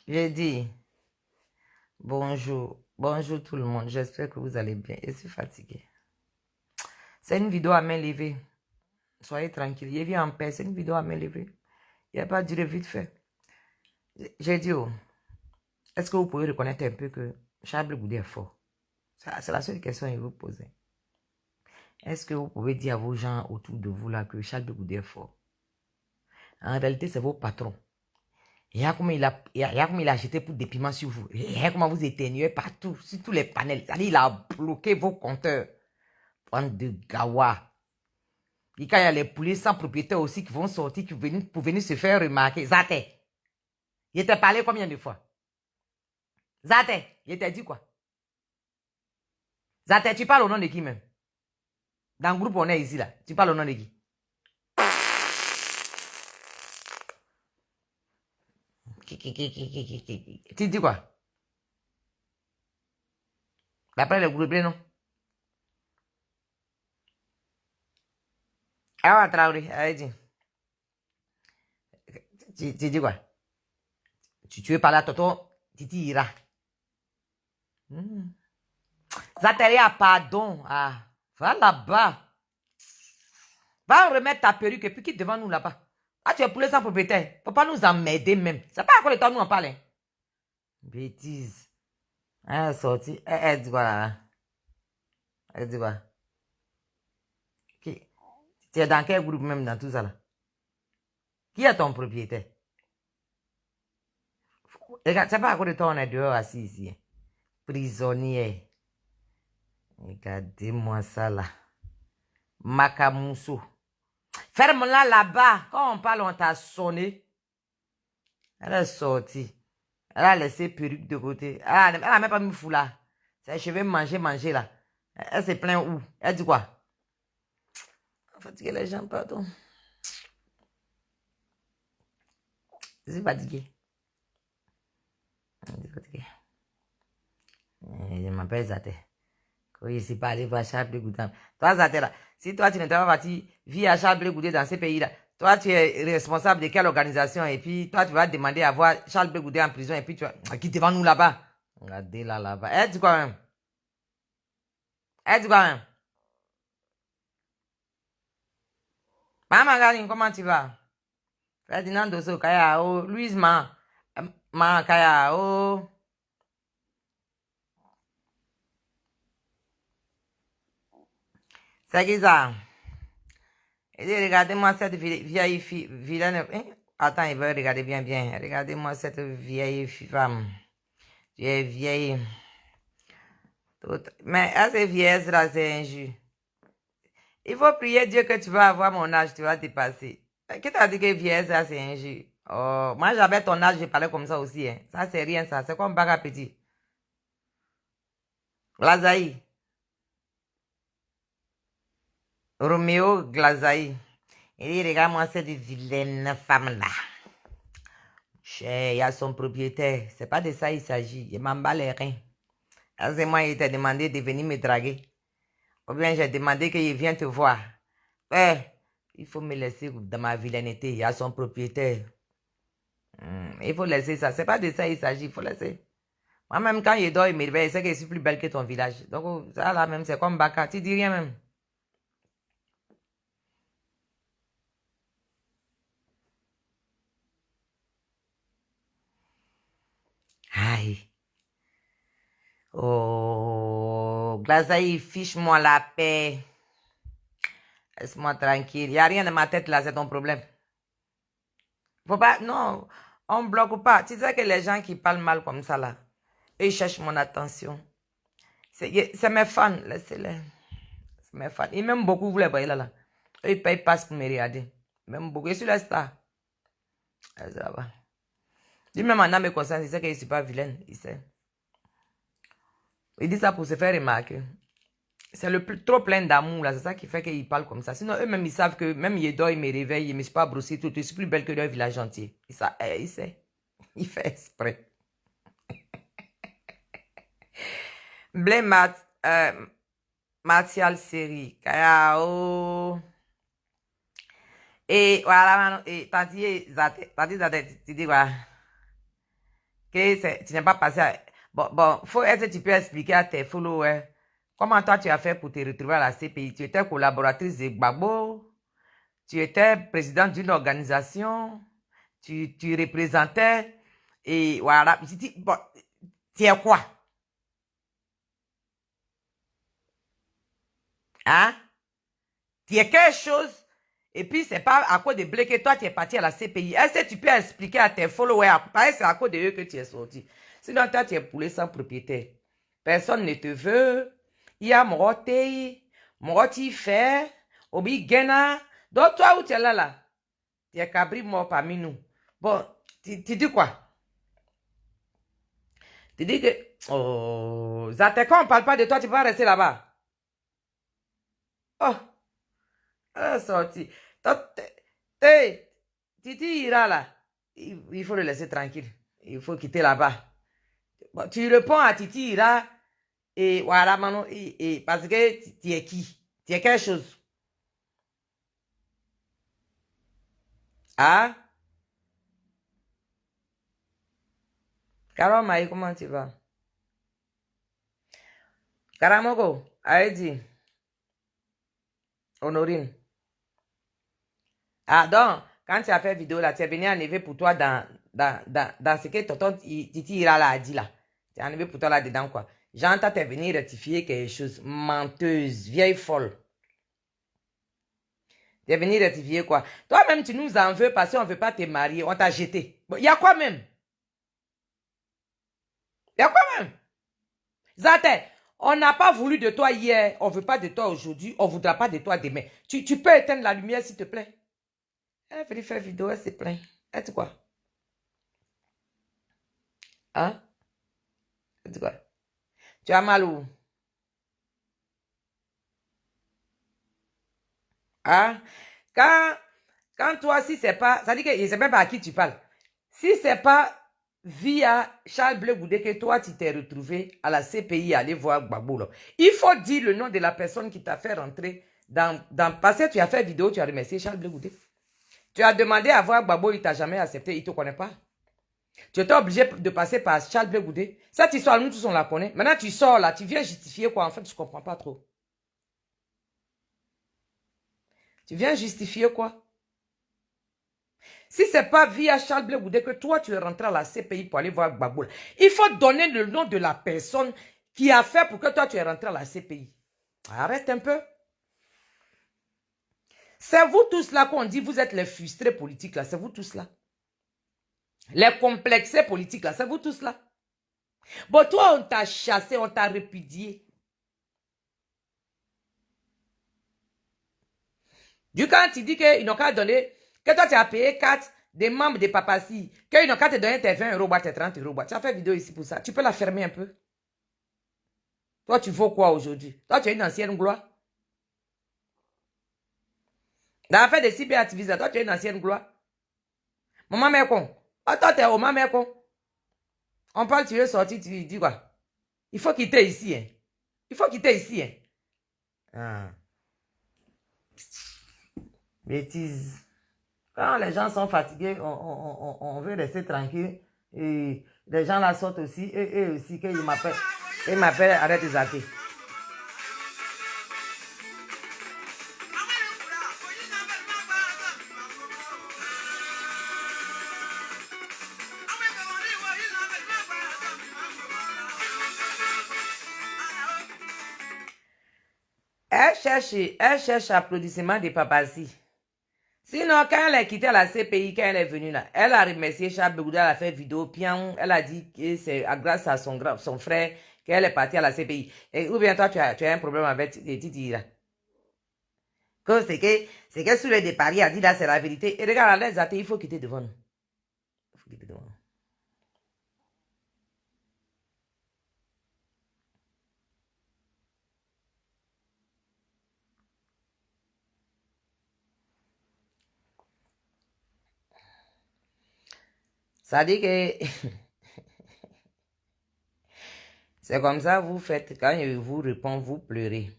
J'ai dit bonjour. Bonjour tout le monde. J'espère que vous allez bien. Je suis fatiguée. C'est une vidéo à main levée. Soyez tranquille. Je viens en paix. C'est une vidéo à main levée. Il n'y a pas duré vite fait. J'ai dit, oh, est-ce que vous pouvez reconnaître un peu que Charles Goudé est fort? C'est la seule question que je vous poser. Est-ce que vous pouvez dire à vos gens autour de vous là que Charles Goudé est fort? En réalité, c'est vos patrons. Il y a comme il a acheté pour des piments sur vous. Il y a comment vous éternuez partout, sur tous les panels. C'est-à-dire, il a bloqué vos compteurs. Bande de gawa. Et quand il y a les poulets sans propriétaire aussi qui vont sortir pour venir se faire remarquer. Zate, il t'a parlé combien de fois? Zate, il t'a dit quoi? Zate, tu parles au nom de qui même? Dans le groupe, on est ici là. Tu parles au nom de qui? Tu dis quoi? D'après le groupe, non? Ah, Traoré, allez, tu dis quoi? Tu veux parler à Toto? Titi ira. Zateria, pardon. Ah, va là-bas. Va remettre ta perruque et puis quitte devant nous là-bas. Ah, tu es poulet sans propriétaire. Faut pas nous emmerder même. C'est pas à quoi le temps nous en parler. Bêtise. Elle est sortie. Elle dit quoi là? Elle dit quoi? Tu es dans quel groupe même dans tout ça là? Qui est ton propriétaire? Regarde, c'est pas à quoi le temps on est dehors assis ici. Prisonnier. Regardez-moi ça là. Makamousso. Ferme-la là-bas. Quand on parle, on t'a sonné. Elle est sortie. Elle a laissé perruque de côté. Elle a même pas mis foulard. Ses cheveux manger là. Elle se plaint où? Elle dit quoi? Fatiguer les gens, pardon. Je suis fatiguée. Je suis fatiguée. Je m'appelle Zate. Quand je ne suis pas allé voir Charles Blé Goudin. Toi, Zate, là, si toi, tu n'étais pas parti via Charles Blé Goudin dans ces pays-là, toi, tu es responsable de quelle organisation? Et puis, toi, tu vas demander à voir Charles Blé Goudin en prison. Et puis, tu vas quitter devant nous là-bas. Regardez là-bas. Elle dit quoi même? Elle dit quoi même? Maman, Galine, comment tu vas? Ferdinand Dosso, Kaya, oh, Louise Kaya, oh. C'est qui ça? Il dit, regardez-moi cette vieille fille, vilaine. Attends, il veut regarder bien, bien. Regardez-moi cette vieille femme. Vieille. Mais à ces vieilles-là, c'est injuste. Il faut prier Dieu que tu vas avoir mon âge, tu vas dépasser. Qui t'a dit que vieillesse, ça, c'est injuste? Oh, moi, j'avais ton âge, je parlais comme ça aussi. Hein. Ça, c'est rien, ça. C'est comme baga petit. Glazaï. Roméo Glazaï. Il dit, regarde-moi cette vilaine femme-là. Il y a son propriétaire. C'est pas de ça il s'agit. Il m'en bat les reins. C'est moi, il t'a demandé de venir me draguer. Ou bien j'ai demandé qu'il vienne te voir. Il faut me laisser dans ma vilaineté. Il y a son propriétaire. Il faut laisser ça. C'est pas de ça il s'agit. Il faut laisser. Moi-même, quand il dort, il me réveille. C'est que je suis plus belle que ton village. Donc, ça là même, c'est comme Baka. Tu dis rien même. Aïe. Oh, Glazaï, fiche-moi la paix. Laisse-moi tranquille. Il n'y a rien dans ma tête là, c'est ton problème. Faut pas, non, on bloque pas. Tu sais que les gens qui parlent mal comme ça là, eux, ils cherchent mon attention. C'est mes fans, laissez-les. C'est mes fans. Ils m'aiment beaucoup, vous les voyez là. Eux, ils payent pas pour me regarder. Ils m'aiment beaucoup. Je suis la star. Ça va. Lui-même en âme et conscience, il sait que je ne suis pas vilaine. Il sait. Il dit ça pour se faire remarquer. C'est trop plein d'amour là, c'est ça qui fait qu'ils parlent comme ça. Sinon, eux-mêmes, ils savent que même Yedo, il me réveille, il ne me suis pas brossé tout. Je suis plus belle que leur village entier. Il sait. Il fait exprès. Blé Martial Série. Kayao. Et voilà, et Tati Zate, tu dis quoi? que tu n'es pas passé à... Bon, est-ce que tu peux expliquer à tes followers comment toi tu as fait pour te retrouver à la CPI? Tu étais collaboratrice de Gbagbo, tu étais présidente d'une organisation, tu représentais, et voilà. Je dis, bon, tu es quoi? Hein? Tu es quelque chose, et puis c'est pas à cause de blé que toi tu es parti à la CPI. Est-ce que tu peux expliquer à tes followers, parce que c'est à cause de eux que tu es sorti. Sinon, toi tu es poulet sans propriétaire. Personne ne te veut. Il y a Moroti fait, Obi Gena. Donc toi où tu es là, tu es cabri mort parmi nous. Bon, tu dis quoi? Tu dis que, oh, Zate, quand on ne parle pas de toi, tu vas rester là-bas. Oh, elle est sortie. Donc, Titi ira là. Il faut le laisser tranquille. Il faut quitter là-bas. Bon, tu réponds à Titi ira et voilà, Manon, et parce que tu es qui? Tu es quelque chose. Ah? Carole Maï, comment tu vas? Karamogo, Aïdi, Honorine. Ah, donc, quand tu as fait vidéo là, tu es venu enlever pour toi dans ce que tonton Titi ira là a dit là. Tu as enlevé pour toi là-dedans quoi. J'entends t'es venu rectifier quelque chose. Menteuse, vieille folle. Tu es venu rectifier quoi? Toi-même, tu nous en veux parce qu'on ne veut pas te marier. On t'a jeté. Il y a quoi même? Il y a quoi même? Zate, on n'a pas voulu de toi hier. On ne veut pas de toi aujourd'hui. On ne voudra pas de toi demain. Tu peux éteindre la lumière s'il te plaît? Elle est venue faire vidéo, elle s'est plainte. Elle dit quoi? Hein? Elle dit quoi? Tu as mal où? Hein? Quand toi, si c'est pas... Ça dit que je ne sais même pas à qui tu parles. Si c'est pas via Charles Blé Goudé que toi, tu t'es retrouvé à la CPI aller voir Gbagbo, là, il faut dire le nom de la personne qui t'a fait rentrer parce que tu as fait vidéo, tu as remercié Charles Blé Goudé. Tu as demandé à voir Gbagbo, il t'a jamais accepté, il ne te connaît pas. Tu étais obligé de passer par Charles Blé Goudé. Cette histoire, nous tous, on la connaît. Maintenant, tu sors là, tu viens justifier quoi? En fait, je ne comprends pas trop. Tu viens justifier quoi? Si ce n'est pas via Charles Blé Goudé que toi, tu es rentré à la CPI pour aller voir Gbagbo, il faut donner le nom de la personne qui a fait pour que toi, tu es rentré à la CPI. Arrête un peu. C'est vous tous là qu'on dit, vous êtes les frustrés politiques là, c'est vous tous là. Les complexés politiques là, c'est vous tous là. Bon, toi, on t'a chassé, on t'a répudié. Du quand tu dis qu'ils n'ont qu'à donner, que toi tu as payé 4 des membres de Papassi, qu'ils n'ont qu'à te donner tes 20 €, tes 30 €. Tu as fait vidéo ici pour ça. Tu peux la fermer un peu. Toi, tu vaux quoi aujourd'hui? Toi, tu es une ancienne gloire. Dans l'affaire de cyberactivistes, toi, tu es une ancienne gloire. Maman mère con. Ah, toi, tu es au maman mère con. On parle, tu es sorti, tu dis quoi? Il faut quitter ici. Hein. Il faut quitter ici. Hein. Ah. Bêtise. Quand les gens sont fatigués, on veut rester tranquille. Et les gens là sortent aussi. Et aussi, qu'ils m'appellent. Ils m'appellent, arrête de zater. Elle cherche applaudissements de Papassi. Sinon, quand elle a quitté la CPI, quand elle est venue là, elle a remercié Charles Begouda, elle a fait vidéo, puis elle a dit que c'est grâce à son frère qu'elle est partie à la CPI. Et, ou bien toi, tu as un problème avec Titi là. C'est que sur le départ, il a dit là, c'est la vérité. Et regarde, les athées, il faut quitter devant nous. Il faut quitter devant nous. Ça dit que c'est comme ça vous faites. Quand je vous réponds, vous pleurez.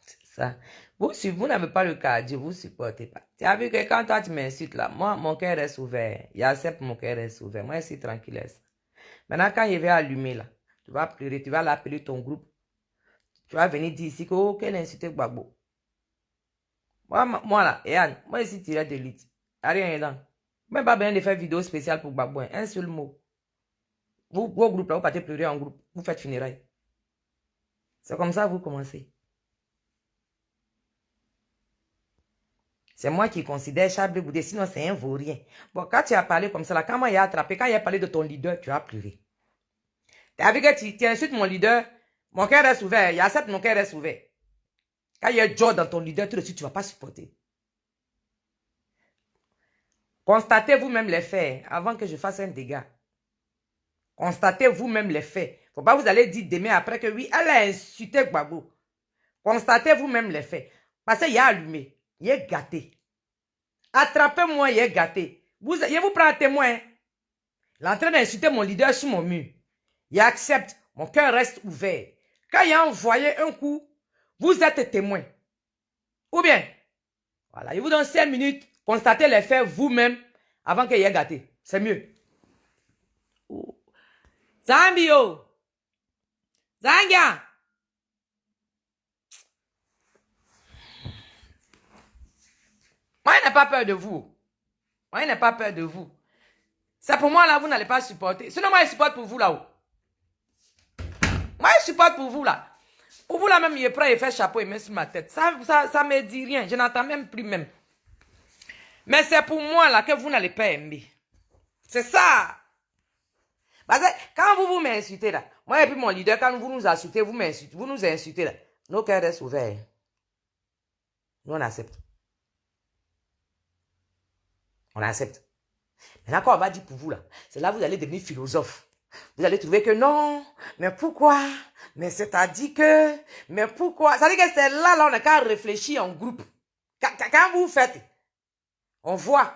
C'est ça. Vous n'avez pas le cardio, vous ne supportez pas. Tu as vu que quand toi tu m'insultes là, moi, mon cœur reste ouvert. Il accepte mon cœur reste ouvert. Moi, je suis tranquille. Maintenant, quand il va allumer là, tu vas pleurer, tu vas l'appeler ton groupe. Tu vas venir dire ici que, oh, quel insulté Gbagbo. Moi là, et Anne, moi ici, tiré de lutte. Rien dedans. Même pas besoin de faire vidéo spéciale pour Gbagbo. Hein. Un seul mot. Vous, vos groupes là, vous partez pleurer en groupe. Vous faites funérailles. C'est comme ça que vous commencez. C'est moi qui considère Chablé Goudé, sinon c'est un vaurien. Bon, quand tu as parlé comme ça, là, quand moi il a attrapé, quand il a parlé de ton leader, tu as pleuré. Tu as vu que tu insultes mon leader, mon cœur reste ouvert, il accepte mon cœur reste ouvert. Quand il y a Joe dans ton leader, tout de suite, tu ne vas pas supporter. Constatez vous-même les faits avant que je fasse un dégât. Constatez vous-même les faits. Il ne faut pas vous aller dire demain après que oui, elle a insulté Gbagbo. Constatez vous-même les faits. Parce qu'il a allumé, il est gâté. Attrapez-moi, il est gâté. Je vous prends un témoin. Il est en train d'insulter mon leader sur mon mur. Il accepte, mon cœur reste ouvert. Quand il a envoyé un coup, vous êtes témoin. Ou bien, voilà, il vous donne 5 minutes, constatez les faits vous-même avant qu'il ait gâté. C'est mieux. Zambio! Zangia! Moi, je n'ai pas peur de vous. Moi, je n'ai pas peur de vous. C'est pour moi, là, vous n'allez pas supporter. Sinon, moi, je supporte pour vous, là-haut. Moi, je supporte pour vous, là. Pour vous, là, même, il est prêt, il fait chapeau, il met sur ma tête. Ça me dit rien. Je n'entends même plus, même. Mais c'est pour moi, là, que vous n'allez pas aimer. C'est ça. Parce que quand vous m'insultez, là, moi, et puis mon leader, quand vous nous insultez, vous nous insultez, là, nos cœurs restent ouverts. Nous, on accepte. On accepte. Maintenant, quand on va dire pour vous, là, c'est là que vous allez devenir philosophe. Vous allez trouver que non, mais pourquoi? Mais c'est-à-dire que, mais pourquoi? Ça veut dire que c'est là, on a qu'à réfléchir en groupe. Quand vous faites, on voit.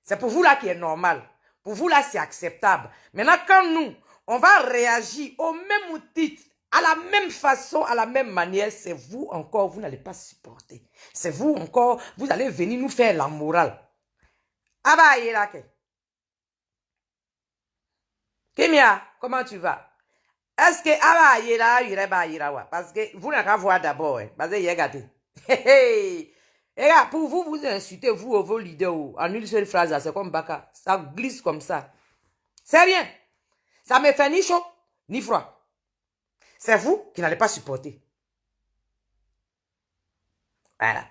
C'est pour vous là qui est normal. Pour vous là, c'est acceptable. Maintenant, quand nous, on va réagir au même titre, à la même façon, à la même manière, c'est vous encore, vous n'allez pas supporter. C'est vous encore, vous allez venir nous faire la morale. Ah bah, il est là. Kimia, comment tu vas? Est-ce que ah bah, il est là, il est là, parce que vous n'avez qu'à voir d'abord, parce que il est gâté. Et là, pour vous, vous insultez, vous, vos leaders, en une seule phrase, c'est comme Baka. Ça glisse comme ça. C'est rien. Ça me fait ni chaud, ni froid. C'est vous qui n'allez pas supporter. Voilà.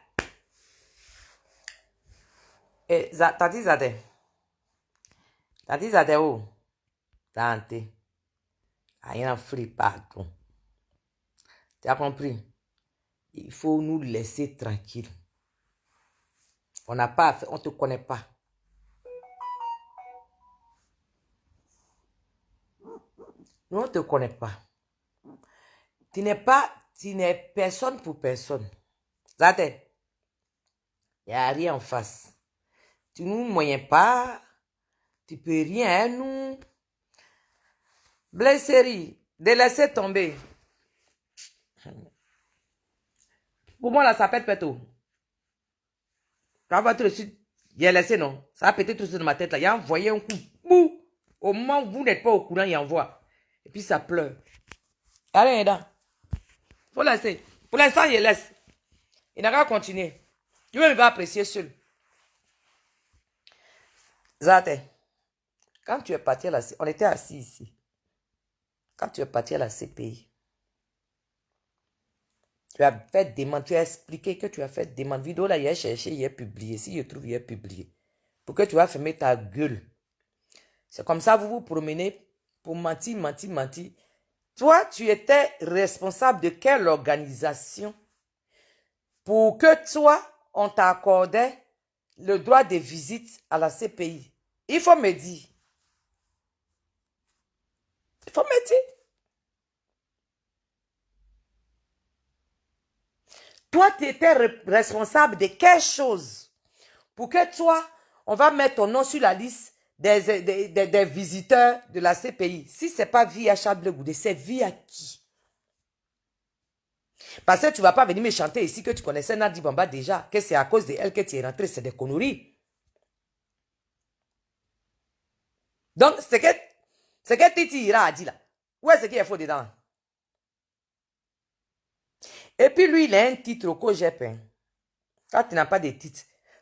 Et Tati Zade. Tati Zade, oh. Tante. Rien free partout. Tu as compris? Il faut nous laisser tranquilles. On n'a pas affaire, on ne te connaît pas. Nous, on ne te connaît pas. Tu n'es personne pour personne. Zate, il n'y a rien en face. Tu ne nous moyens pas, tu ne peux rien, nous. Blesserie, de laisser tomber. Pour moi, là, ça pète péto. Quand on va tout de suite, il a laissé, non. Ça a pété tout de suite dans ma tête, là. Il a envoyé un coup. Bouh! Au moment où vous n'êtes pas au courant, il envoie. Et puis ça pleure. Allez, Eda. Faut laisser. Pour l'instant, il laisse. Il n'a qu'à continuer. Lui-même, il va apprécier seul. Zate, quand tu es parti à la CPI, on était assis ici. Quand tu es parti à la CPI, tu as fait demande, tu as expliqué que tu as fait demande. Vidéo là, il a cherché, il a publié. Si je trouve, il a publié. Pour que tu vas fermer ta gueule. C'est comme ça, vous vous promenez pour mentir, mentir, mentir. Toi, tu étais responsable de quelle organisation pour que toi, on t'accordait le droit de visite à la CPI? Il faut me dire. Il faut me dire. Toi, tu étais responsable de quelque chose pour que toi, on va mettre ton nom sur la liste des visiteurs de la CPI. Si ce n'est pas via Chablé Goudé, c'est via qui? Parce que tu ne vas pas venir me chanter ici que tu connaissais Nadi Bamba déjà, que c'est à cause de elle que tu es rentré, c'est des conneries. Donc, ce que Titi Ira a dit là, où est-ce qu'il est faux dedans? Et puis lui, il a un titre au COGEP. Quand tu n'as pas de titre,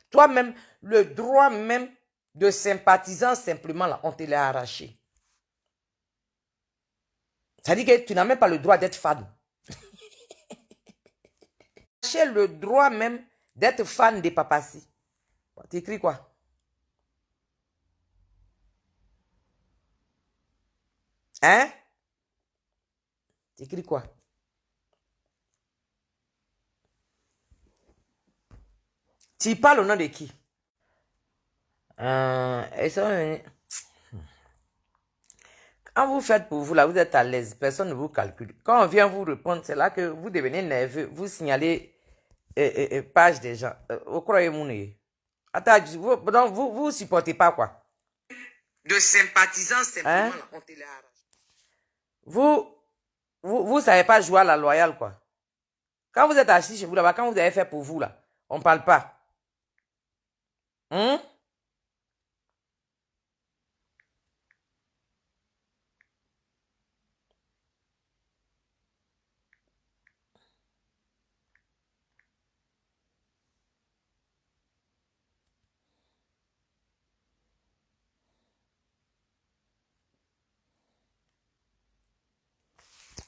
toi-même, le droit même de sympathisant simplement, là, on te l'a arraché. Ça dit que tu n'as même pas le droit d'être fan. J'ai le droit même d'être fan de Papassi. Tu écris quoi? Hein? Tu écris quoi? Tu parles au nom de qui? Quand vous faites pour vous, là, vous êtes à l'aise. Personne ne vous calcule. Quand on vient vous répondre, c'est là que vous devenez nerveux. Vous signalez page des gens. Vous croyez-moi? Attends, vous supportez pas quoi? De sympathisants simplement, hein? On te l'arrache. Vous savez pas jouer à la loyale, quoi. Quand vous êtes assis chez vous là-bas, quand vous avez fait pour vous, là, on ne parle pas. Hein?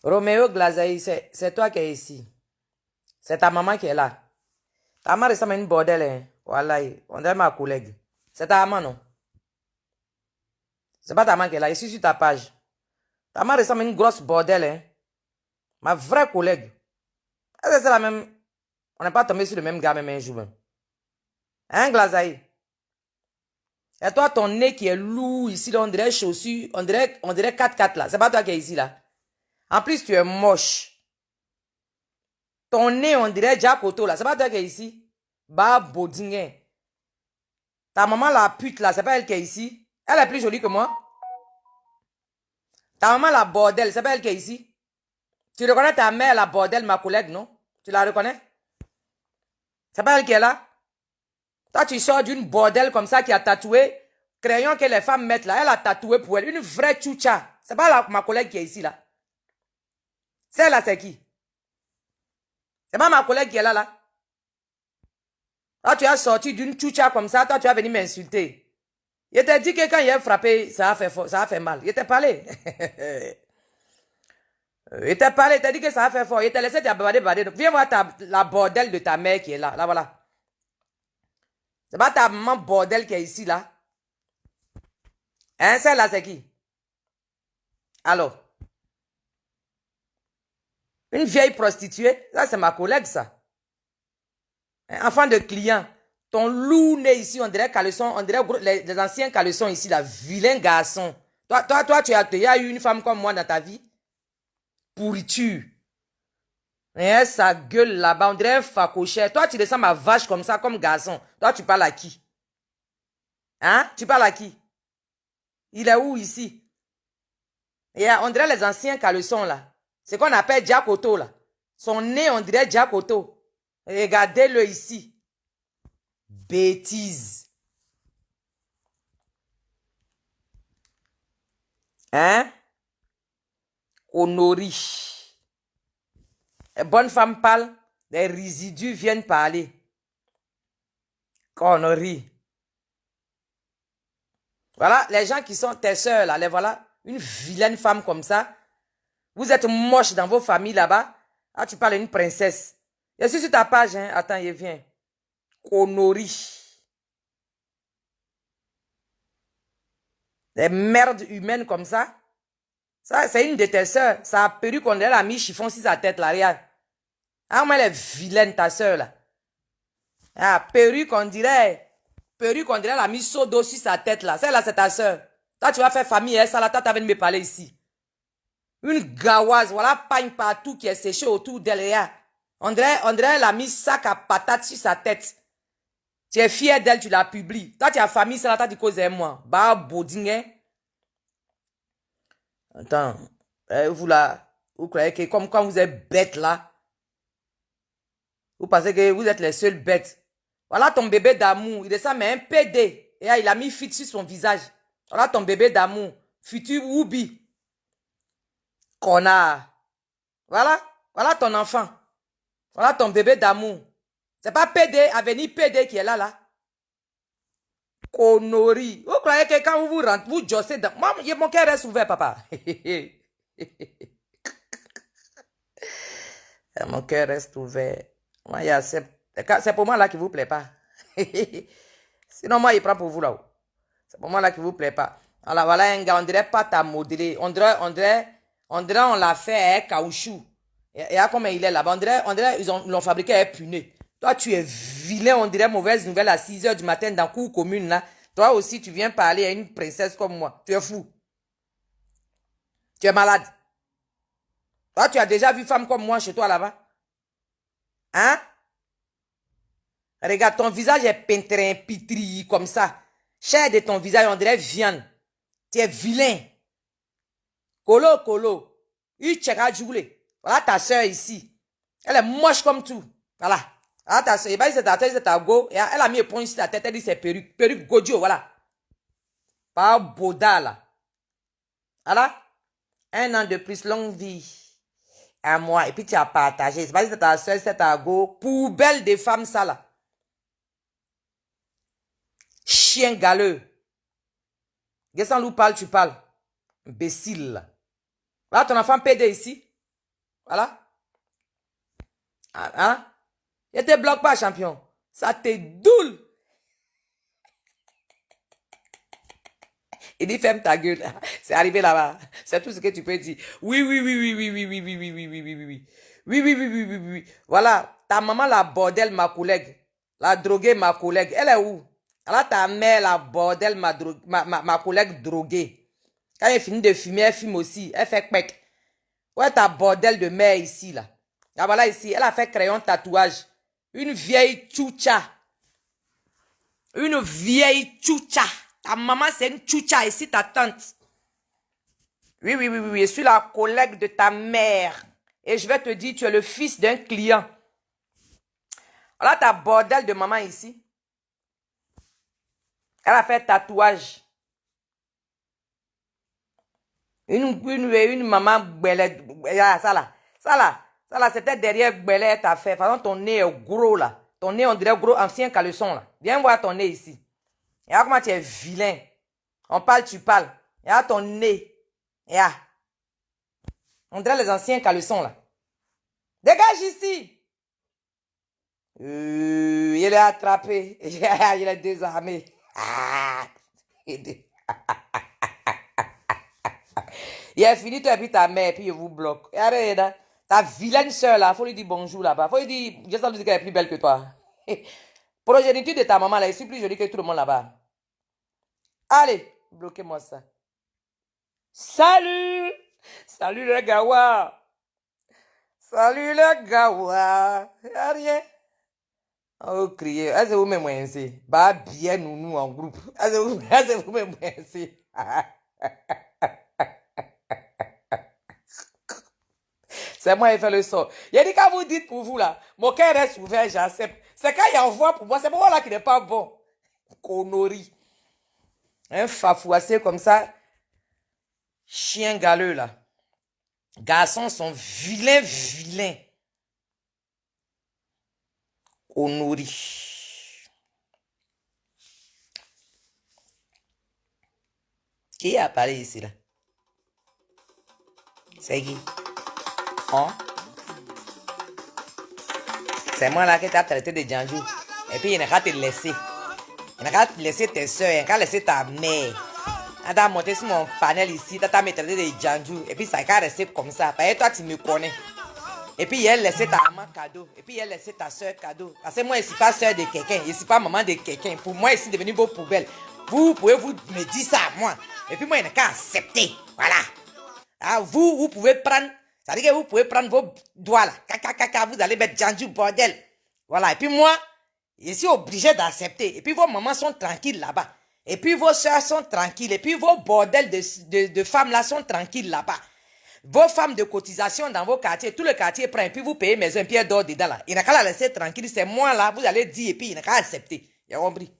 Roméo Glazaï, c'est toi qui es ici. C'est ta maman qui est là. Ta maman ressemble à une bordel, hein. Voilà, on dirait ma collègue. C'est ta maman, non? C'est pas ta maman qui est là. Je suis sur ta page. Ta maman ressemble à une grosse bordel, hein. Ma vraie collègue. Est-ce que c'est la même? On n'est pas tombé sur le même gars même un jour même. Hein, Glazaï? Et toi, ton nez qui est lourd ici, là, on dirait chaussure, on dirait 4x4 là. C'est pas toi qui es ici là. En plus, tu es moche. Ton nez, on dirait Jack Otto là. C'est pas toi qui es ici. Bah, Bodingen. Ta maman, la pute là, c'est pas elle qui est ici. Elle est plus jolie que moi. Ta maman, la bordel, c'est pas elle qui est ici. Tu reconnais ta mère, la bordel, ma collègue, non? Tu la reconnais? C'est pas elle qui est là? Toi, tu sors d'une bordel comme ça qui a tatoué, crayon que les femmes mettent là. Elle a tatoué pour elle. Une vraie tchoucha. C'est pas ma collègue qui est ici là. Celle-là, c'est qui? C'est pas ma collègue qui est là, là. Toi, tu as sorti d'une tchoucha comme ça, toi, tu vas venir m'insulter. Je t'ai dit que quand il a frappé, ça a fait mal. Je t'ai parlé. Je t'ai parlé, je t'ai dit que ça a fait fort. Je t'ai laissé te bader. Viens voir la bordel de ta mère qui est là. Là, voilà. C'est pas ta maman bordel qui est ici, là. Hein, celle-là, c'est qui? Alors. Une vieille prostituée, ça c'est ma collègue ça. Enfant de client, ton loup nez ici, on dirait caleçon, on dirait les anciens caleçons ici, là, vilain garçon. Toi, tu as eu une femme comme moi dans ta vie? Pourriture. Et sa gueule là-bas, on dirait un facochère. Toi, tu descends ma vache comme ça, comme garçon. Toi, tu parles à qui? Hein? Tu parles à qui? Il est où ici? Et on dirait les anciens caleçons là. C'est qu'on appelle Jack Otto là. Son nez, on dirait Jack Otto. Regardez-le ici. Bêtise. Hein? Honori. Les bonnes femmes parlent, les résidus viennent parler. Connerie. Voilà, les gens qui sont tes soeurs là, les voilà. Une vilaine femme comme ça. Vous êtes moche dans vos familles là-bas. Ah, tu parles d'une princesse. Je suis sur ta page, hein. Attends, il vient. Connerie. Des merdes humaines comme ça. Ça, c'est une de tes soeurs. Ça a perruque qu'on a mis chiffon sur sa tête là, regarde. Ah, mais elle est vilaine, ta soeur là. Ah, perruque, on dirait elle a mis seau d'eau sur sa tête là. Celle-là, c'est ta soeur. Toi, tu vas faire famille, hein, ça là, toi, tu vas venir me parler ici. Une gaoise, voilà, pagne partout qui est séché autour d'elle. On dirait elle a mis sac à patates sur sa tête. Tu es fier d'elle, tu la publies. Toi, tu as famille, ça là, tu causes moi. Bah, bouding, hein. Attends, vous là, vous croyez que comme quand vous êtes bête là, Vous pensez que vous êtes les seules bêtes. Voilà ton bébé d'amour. Il descend, mais un PD. Et là, il a mis fit sur son visage. Voilà ton bébé d'amour. Futur Woubi. Connard. Voilà. Voilà ton enfant. Voilà ton bébé d'amour. C'est pas PD, Avenir PD qui est là, là. Connerie. Vous croyez que quand vous rentrez, vous jossez dans... Moi, mon cœur reste ouvert, papa. Mon cœur reste ouvert. Moi, c'est pour moi là qui vous plaît pas. Sinon, moi, il prend pour vous là-haut. C'est pour moi là qui vous plaît pas. Alors, voilà un gars, on dirait pas ta modelé. On dirait, on l'a fait à caoutchouc. Et à comment il est là-bas. On dirait, ils l'ont fabriqué à puné. Toi, tu es vilain, on dirait mauvaise nouvelle à 6 h du matin dans la cour commune là. Toi aussi, tu viens parler à une princesse comme moi. Tu es fou. Tu es malade. Toi, tu as déjà vu femme comme moi chez toi là-bas? Hein? Regarde, ton visage est pétrin, pitri, comme ça. Chair de ton visage, on dirait viande. Tu es vilain. Colo, colo. Voilà ta soeur ici. Elle est moche comme tout. Voilà. Ah, ta soeur, c'est ta tête, c'est ta go. Elle a mis un point sur ta tête, elle dit c'est perruque. Perruque Godio, voilà. Pas Boda, là. Voilà. 1 an de plus, longue vie. À moi. Et puis tu as partagé. C'est pas si c'est ta soeur, c'est ta go. Poubelle des femmes, ça, là. Chien galeux. Qu'est-ce qu'on parle, tu parles. Imbécile. Voilà ton enfant PD ici. Voilà. Hein? Ne te bloque pas, champion. Ça te doule. Il dit, ferme ta gueule. C'est arrivé là-bas. C'est tout ce que tu peux dire. Oui, oui, oui, oui, oui, oui, oui, oui, oui, oui, oui, oui, oui, oui. Oui, oui, oui, oui, oui, oui, oui. Voilà. Ta maman, la bordel, ma collègue. La droguée, ma collègue. Elle est où? Alors, ta mère, la bordel, ma collègue droguée. Quand elle finit de fumer, elle fume aussi. Elle fait quec. Ouais, ta bordel de mère ici, là. Ah, voilà, ici. Elle a fait crayon tatouage. Une vieille tchoucha. Une vieille tchoucha. Ta maman, c'est une tchoucha ici, ta tante. Oui, oui, oui, oui, je suis la collègue de ta mère. Et je vais te dire, tu es le fils d'un client. Voilà ta bordel de maman ici. Elle a fait tatouage. Une maman belette. Ça là, c'était derrière belette t'as fait. Par exemple, ton nez est gros là. Ton nez, on dirait gros ancien caleçon là. Viens voir ton nez ici. Et comment tu es vilain. On parle, tu parles. Et ton nez. Et on dirait les anciens caleçons là. Dégage ici. Il est attrapé. Il est désarmé. Il a fini, toi et puis ta mère, puis il vous bloque. Et arrête, ta vilaine soeur là, faut lui dire bonjour là-bas. Faut lui dire, je sens qu'elle est plus belle que toi. Progéniture de ta maman là, je suis plus jolie que tout le monde là-bas. Allez, bloquez-moi ça. Salut! Salut le gawa! Salut le gawa! Y'a rien. Oh, crier. Est-ce que vous m'aimez ainsi? Bah, bien nous en groupe. Est-ce que vous m'aimez ainsi? C'est moi qui fais le sort. Il a dit quand vous dites pour vous là, mon cœur reste ouvert, j'accepte. C'est quand il envoie pour moi, c'est pour moi là qui n'est pas bon. Connerie. Un fafouassé comme ça. Chien galeux là. Garçons sont vilains, vilains. Connerie. Qui a parlé ici là? C'est qui? Hein? C'est moi là qui t'as traité de Djanjou. Et puis il n'a qu'à te laisser. Il n'a qu'à te laisser tes soeurs, il n'a qu'à laisser ta mère. Tu as monté sur mon panel ici, tu as traité de Djanjou. Et puis ça a resté comme ça. Parce que toi tu me connais. Et puis elle laissé ta maman cadeau. Et puis elle laissé ta soeur cadeau. Parce que moi je ne suis pas soeur de quelqu'un. Je ne suis pas maman de quelqu'un. Pour moi, je suis devenu vos poubelles. Vous pouvez vous me dire ça à moi. Et puis moi, il n'a qu'à accepter. Voilà. Ah, vous pouvez prendre. Ça veut dire que vous pouvez prendre vos doigts là. Vous allez mettre Djanjou, bordel. Voilà. Et puis moi, je suis obligé d'accepter. Et puis vos mamans sont tranquilles là-bas. Et puis vos soeurs sont tranquilles. Et puis vos bordels de femmes là sont tranquilles là-bas. Vos femmes de cotisation dans vos quartiers, tout le quartier prend, et puis vous payez maison, puis elle dort dedans là. Il n'a qu'à la laisser tranquille, c'est moi là, vous allez dire, et puis il n'a qu'à accepter. Il a compris.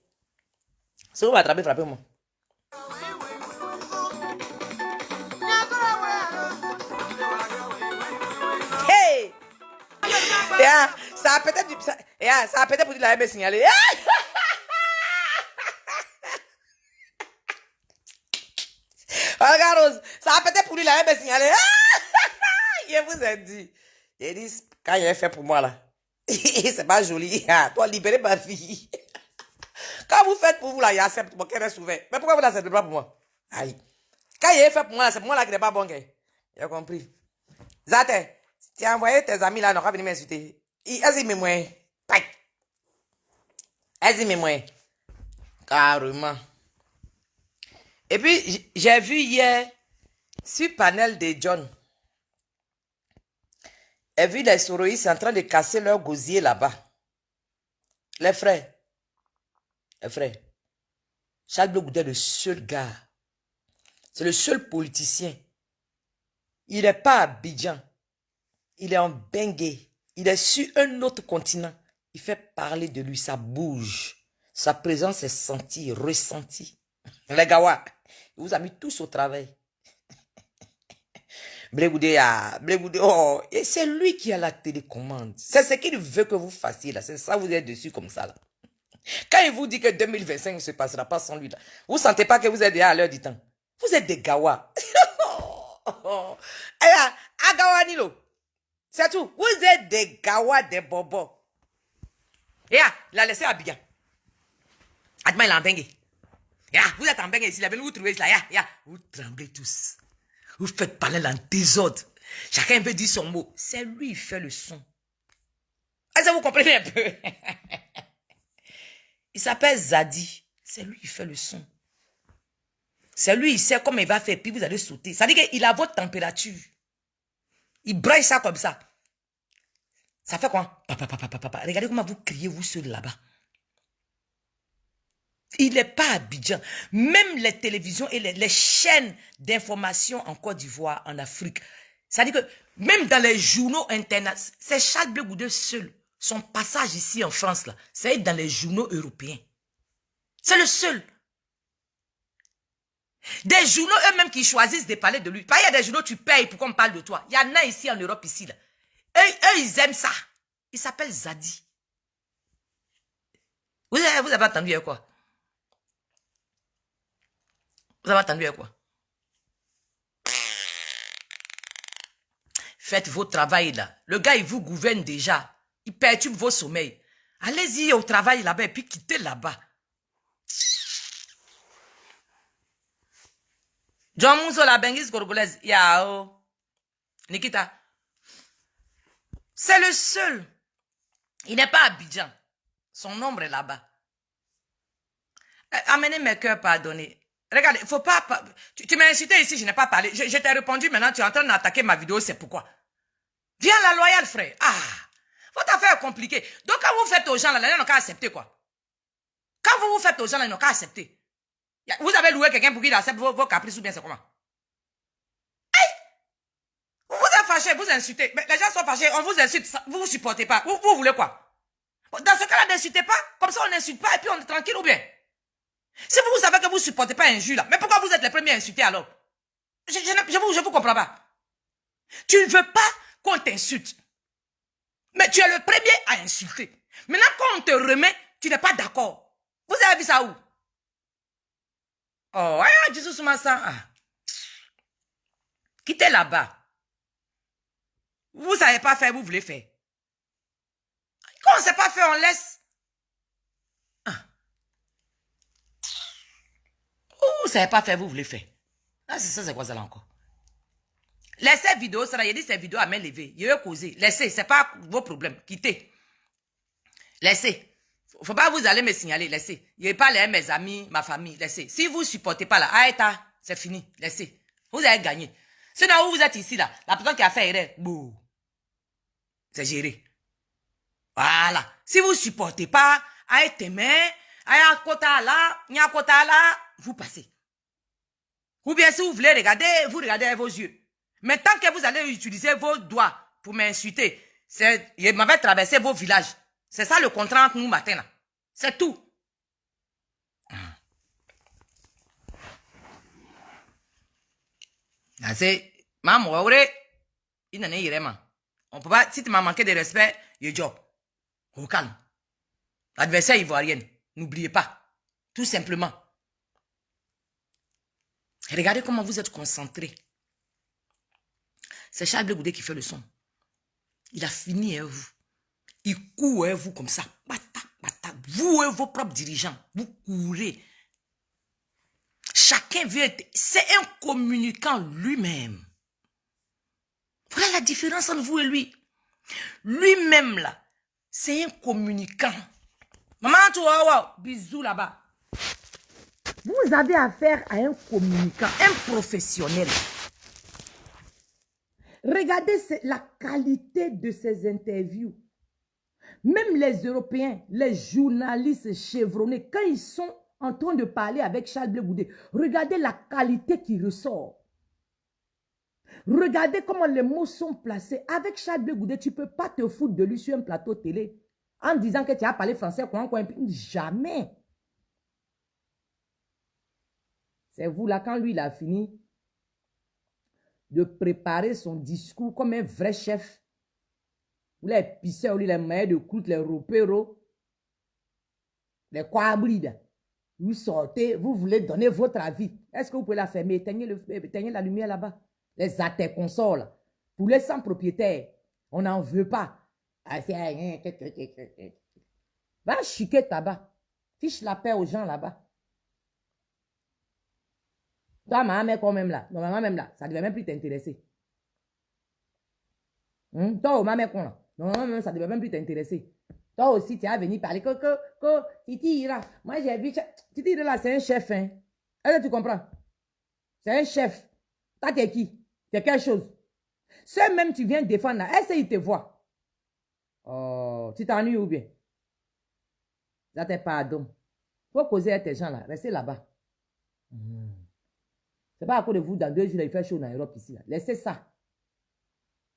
Si vous m'attrapez, frappez-moi. Hey! Yeah, ça a peut-être pour dire la même signalé. Regarde, Rose, ça a peut-être pour lui la même signalé. Je vous ai dit. Il dit, quand il est fait pour moi là, c'est pas joli. Toi, libérez ma fille. Quand vous faites pour vous là, il accepte pour qu'elle reste ouverte. Mais pourquoi vous l'acceptez pas pour moi? Aïe. Quand il est fait pour moi là, c'est pour moi là qui n'est pas bon. J'ai compris. Zate, tu as envoyé tes amis là, ils n'ont pas venir m'insulter. Vas-y, mets-moi. Vas-y, mets-moi. Carrément. Et puis, j'ai vu hier, sur le panel de John, j'ai vu les soroïstes en train de casser leur gosier là-bas. Les frères. Charles Blé Goudé est le seul gars. C'est le seul politicien. Il n'est pas à Abidjan. Il est en Bengué. Il est sur un autre continent. Il fait parler de lui, ça bouge. Sa présence est sentie, ressentie. Les gars, il vous a mis tous au travail. Blé Goudé, oh, et c'est lui qui a la télécommande. C'est ce qu'il veut que vous fassiez là. C'est ça, vous êtes dessus comme ça là. Quand il vous dit que 2025 ne se passera pas sans lui là, vous ne sentez pas que vous êtes déjà à l'heure du temps. Vous êtes des gawa. Agawa Nilo. C'est tout. Vous êtes des gawa, des bobos. Il a laissé Abidjan. Adma, il est en bengue. Vous êtes en bengue ici. Vous trouvez cela. Vous tremblez tous. Vous faites parler en désordre. Chacun veut dire son mot. C'est lui qui fait le son. Est-ce que vous comprenez un peu? Il s'appelle Zadi. C'est lui qui fait le son. C'est lui, il sait comment il va faire, puis vous allez sauter. Ça veut dire qu'il a votre température. Il braille ça comme ça. Ça fait quoi? Papa. Regardez comment vous criez, vous seul là-bas. Il n'est pas à Abidjan. Même les télévisions et les chaînes d'information en Côte d'Ivoire, en Afrique. Ça veut dire que même dans les journaux internationaux, c'est Charles Blé Goudé seul. Son passage ici en France, là, c'est dans les journaux européens. C'est le seul. Des journaux eux-mêmes qui choisissent de parler de lui. Pas il y a des journaux tu payes pour qu'on parle de toi. Il y en a ici en Europe, ici. Là. Eux, ils aiment ça. Il s'appelle Zadi. Vous avez entendu quoi? Vous avez entendu quoi? Faites vos travail là. Le gars, il vous gouverne déjà. Il perturbe vos sommeils. Allez-y au travail là-bas et puis quittez là-bas. John Mousso, la Bengis Gorgolaise. Yao. Nikita. C'est le seul. Il n'est pas à Abidjan. Son nombre est là-bas. Amenez mes cœurs pardonnés. Regarde, il faut pas... Tu m'as insulté ici, je n'ai pas parlé. Je t'ai répondu, maintenant tu es en train d'attaquer ma vidéo, c'est pourquoi. Viens la loyale, frère. Votre affaire est compliquée. Donc quand vous faites aux gens, là, ils n'ont qu'à accepter quoi. Quand vous faites aux gens, là, ils n'ont qu'à accepter. Vous avez loué quelqu'un pour qu'il accepte vos caprices ou bien c'est comment? Hey! Vous êtes fâché, vous insultez. Mais les gens sont fâchés, on vous insulte, vous ne supportez pas. Vous voulez quoi? Dans ce cas-là, n'insultez pas. Comme ça, on n'insulte pas et puis on est tranquille ou bien? Si vous savez que vous ne supportez pas un injure là, mais pourquoi vous êtes les premiers à insulter alors? Je vous comprends pas. Tu ne veux pas qu'on t'insulte. Mais tu es le premier à insulter. Maintenant, quand on te remet, tu n'es pas d'accord. Vous avez vu ça où? Oh, Jésus Massa. Quittez là-bas. Vous ne savez pas faire, vous voulez faire. Quand on ne sait pas faire, on laisse. Vous ne savez pas faire, vous voulez faire. C'est ça, c'est quoi ça là encore? Laissez vidéo, ça là, il dit ces vidéos à main levée. Il veut causer. Laissez, c'est pas vos problèmes. Quittez. Laissez. Faut pas vous aller me signaler, laissez. Je vais parler à mes amis, ma famille, laissez. Si vous supportez pas là, c'est fini, laissez. Vous avez gagné. Sinon, vous êtes ici là, la personne qui a fait erreur, bouh. C'est géré. Voilà. Si vous supportez pas, vous passez. Ou bien si vous voulez regarder, vous regardez avec vos yeux. Mais tant que vous allez utiliser vos doigts pour m'insulter, je m'avais traversé vos villages. C'est ça le contrat entre nous matin. C'est tout. C'est maman, il n'en est vraiment. On peut pas, si tu m'as manqué de respect, je job. Au calme. L'adversaire ivoirienne, n'oubliez pas. Tout simplement. Regardez comment vous êtes concentrés. C'est Charles Blé Goudé qui fait le son. Il a fini avec vous. Il court avec vous comme ça. Vous et vos propres dirigeants, vous courez. Chacun veut être... C'est un communicant lui-même. Voilà la différence entre vous et lui. Lui-même, là, c'est un communicant. Maman, toi, bisous là-bas. Vous avez affaire à un communicant, un professionnel. Regardez la qualité de ces interviews. Même les Européens, les journalistes chevronnés, quand ils sont en train de parler avec Charles Blé Goudé, regardez la qualité qui ressort. Regardez comment les mots sont placés. Avec Charles Blé Goudé, tu ne peux pas te foutre de lui sur un plateau télé en disant que tu as parlé français. Jamais. C'est vous là, quand lui, il a fini de préparer son discours comme un vrai chef. Vous les pisseurs, les mailles de croûte, les ropéros, les quabrides. Vous sortez, vous voulez donner votre avis. Est-ce que vous pouvez la fermer? Éteignez la lumière là-bas. Les consoles. Pour les sans propriétaires, on n'en veut pas. Va chiquer tabac. Fiche la paix aux gens là-bas. Toi, ma mère quand même là. Non, ma même là. Ça ne devait même plus t'intéresser. Toi, ma mère quand là. Non, même ça ne devait même plus t'intéresser. Toi aussi, tu as venu parler que Titi Ira. Moi, j'ai vu. Titi Ira là, c'est un chef. Hein. Est-ce que tu comprends? C'est un chef. Toi, t'es qui? T'es quelque chose. Ceux même tu viens défendre là, est-ce qu'il te voit? Oh, tu t'ennuies ou bien? Ça t'es pardon. Faut causer avec tes gens là. Restez là-bas. C'est pas à cause de vous, dans 2 jours, il fait chaud dans l'Europe ici. Là. Laissez ça.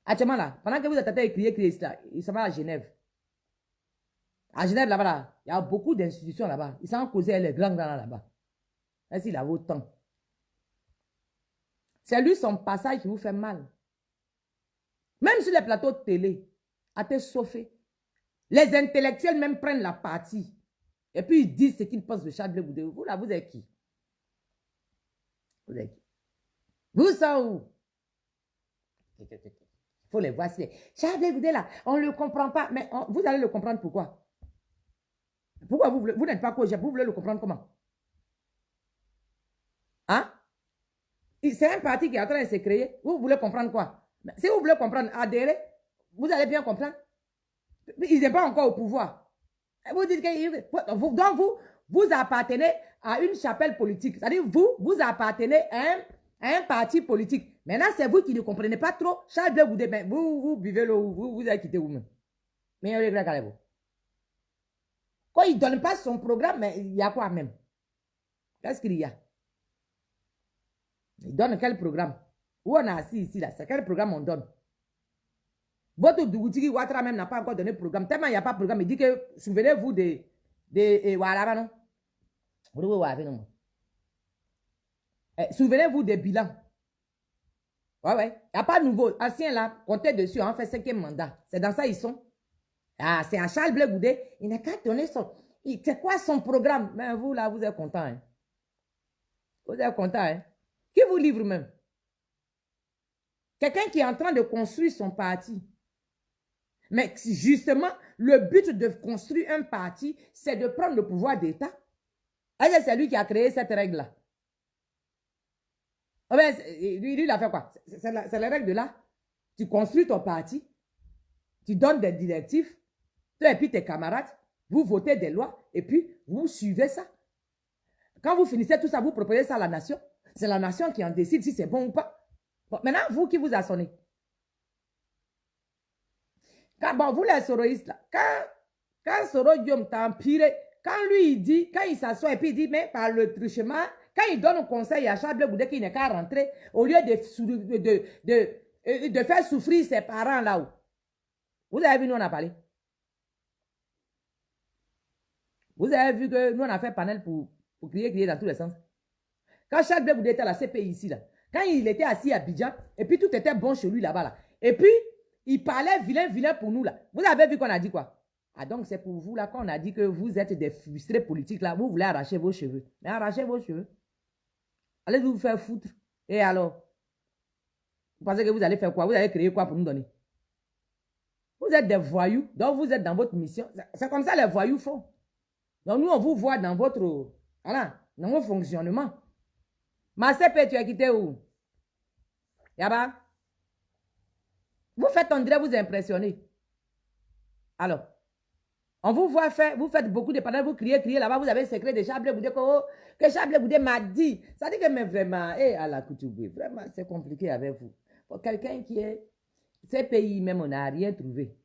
Actuellement là, pendant que vous êtes en train de crier ici là, il s'en va à Genève. À Genève là-bas, là, il y a beaucoup d'institutions là-bas. Ils s'en causent les grands là-bas. Est-ce qu'il a autant? C'est lui son passage qui vous fait mal. Même sur les plateaux de télé, à te sauver. Les intellectuels même prennent la partie. Et puis ils disent ce qu'ils pensent de Charles Blé Goudé. Vous là, vous êtes qui? Vous êtes qui? Vous ça où? Il faut les voir. Charles Blé Goudé là, on ne le comprend pas. Mais vous allez le comprendre pourquoi? Pourquoi vous n'êtes pas cogé? Vous voulez le comprendre comment? Hein? C'est un parti qui est en train de se créer. Vous voulez comprendre quoi? Si vous voulez comprendre, adhérer, vous allez bien comprendre. Ils n'est pas encore au pouvoir. Vous dites que donc vous appartenez à une chapelle politique. C'est-à-dire vous appartenez à un parti politique. Maintenant, c'est vous qui ne comprenez pas trop. Charles Blé Goudé, mais vous buvez l'eau, vous avez quitté vous-même. Mais regardez-vous. Quand il ne donne pas son programme, mais il y a quoi même? Qu'est-ce qu'il y a? Il donne quel programme? Où on a assis ici, là, c'est quel programme on donne? Votre Dougouti Ouattara même n'a pas encore donné de programme. Tellement il n'y a pas de programme, il dit que, souvenez-vous voilà, non? Souvenez-vous des bilans. Ouais. Il n'y a pas de nouveau. Ancien là, comptez dessus, on fait 5e mandat. C'est dans ça ils sont. Ah, c'est à Charles Blé Goudé. Il n'a qu'à donner son... C'est quoi son programme? Mais vous là, vous êtes content. Hein? Vous êtes content. Hein? Qui vous livre même? Quelqu'un qui est en train de construire son parti. Mais justement, le but de construire un parti, c'est de prendre le pouvoir d'État. C'est lui qui a créé cette règle-là. Lui, il a fait quoi? C'est la règle de là. Tu construis ton parti, tu donnes des directives, toi et puis tes camarades, vous votez des lois, et puis vous suivez ça. Quand vous finissez tout ça, vous proposez ça à la nation. C'est la nation qui en décide si c'est bon ou pas. Bon, maintenant, vous qui vous assonnez. Vous les soroïstes, là, quand Soro Guillaume t'a empiré, quand lui il dit, quand il s'assoit et puis il dit, mais par le truchement, quand il donne un conseil à Charles Blé Goudé qu'il n'est qu'à rentrer, au lieu de faire souffrir ses parents là-haut. Vous avez vu, nous on a parlé. Vous avez vu que nous on a fait panel pour crier dans tous les sens. Quand Charles Blé Goudé était à la CPI ici, là, quand il était assis à Abidjan, et puis tout était bon chez lui là-bas, là, et puis il parlait vilain pour nous là. Vous avez vu qu'on a dit quoi? Ah donc c'est pour vous là qu'on a dit que vous êtes des frustrés politiques là, vous voulez arracher vos cheveux. Mais arrachez vos cheveux. Allez vous faire foutre. Et alors? Vous pensez que vous allez faire quoi? Vous allez créer quoi pour nous donner? Vous êtes des voyous, donc vous êtes dans votre mission. C'est comme ça les voyous font. Donc nous on vous voit dans votre, voilà, dans vos fonctionnements. Ma CP, tu as quitté où? Yaba? Vous faites, on dirait vous impressionner. Alors, on vous voit faire, vous faites beaucoup de panels, vous criez là-bas, vous avez le secret de Charles Blé Goudé que Charles Blé Goudé m'a dit. Ça dit que, mais vraiment, à la Koutoubé, vraiment, c'est compliqué avec vous. Pour quelqu'un qui est, ces pays même, on n'a rien trouvé.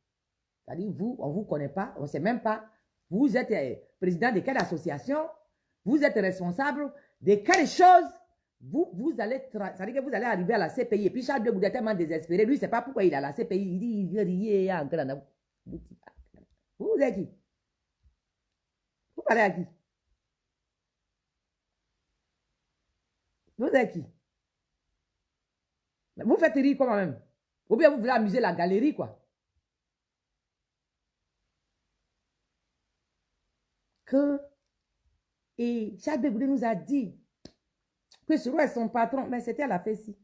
C'est-à-dire, vous, on ne vous connaît pas, on ne sait même pas. Vous êtes président de quelle association? Vous êtes responsable de quelle chose? Vous allez, ça veut dire que vous allez arriver à la CPI. Et puis Charles Blé Goudé est tellement désespéré. Lui, il ne sait pas pourquoi il est à la CPI. Il dit, il est encore dans. Vous êtes qui? Vous parlez à qui? Vous êtes qui? Vous faites rire comment même? Ou bien vous voulez amuser la galerie, quoi? Et Charles Blé Goudé nous a dit que Soro est son patron, mais c'était à la FESI.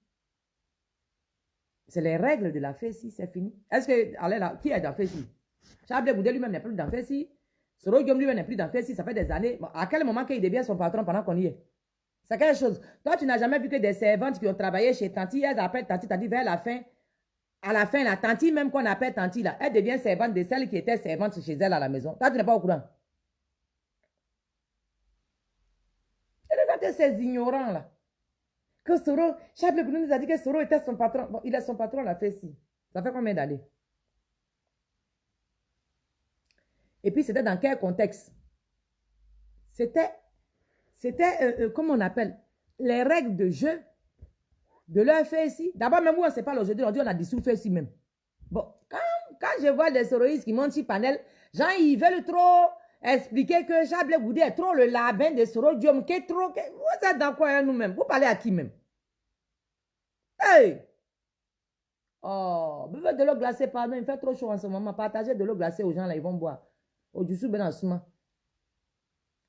C'est les règles de la FESI, c'est fini. Est-ce que, allez là, qui est dans FESI? Charles Blé Goudé lui-même n'est plus dans FESI. Soro Guillaume lui-même n'est plus dans FESI, ça fait des années. Bon, à quel moment qu'il devient son patron pendant qu'on y est? C'est quelque chose. Toi, tu n'as jamais vu que des servantes qui ont travaillé chez Tanti, elles appellent Tanti, t'as dit vers la fin. À la fin, la Tanti, même qu'on appelle Tanti, là, elle devient servante de celle qui était servante chez elle à la maison. Toi, tu n'es pas au courant. Et regardez ces ignorants là. Que Soro, Charles Blé Goudé nous a dit que Soro était son patron. Bon, il est son patron, la FESI. Ça fait combien d'années? Et puis, c'était dans quel contexte? C'était, comment on appelle? Les règles de jeu de leur FESI. D'abord, même où on ne sait pas aujourd'hui, on dit on a dissous FESI même. Bon, quand je vois des soroïstes qui montent sur panel, genre, ils veulent trop expliquer que Charles Blé Goudé est trop le labin de Soro Diom, qui est trop. Vous êtes dans quoi nous-mêmes? Vous parlez à qui même? Hey! Oh, buvez de l'eau glacée, pardon, il fait trop chaud en ce moment. Partagez de l'eau glacée aux gens là, ils vont boire. Au-dessus, ben en suma.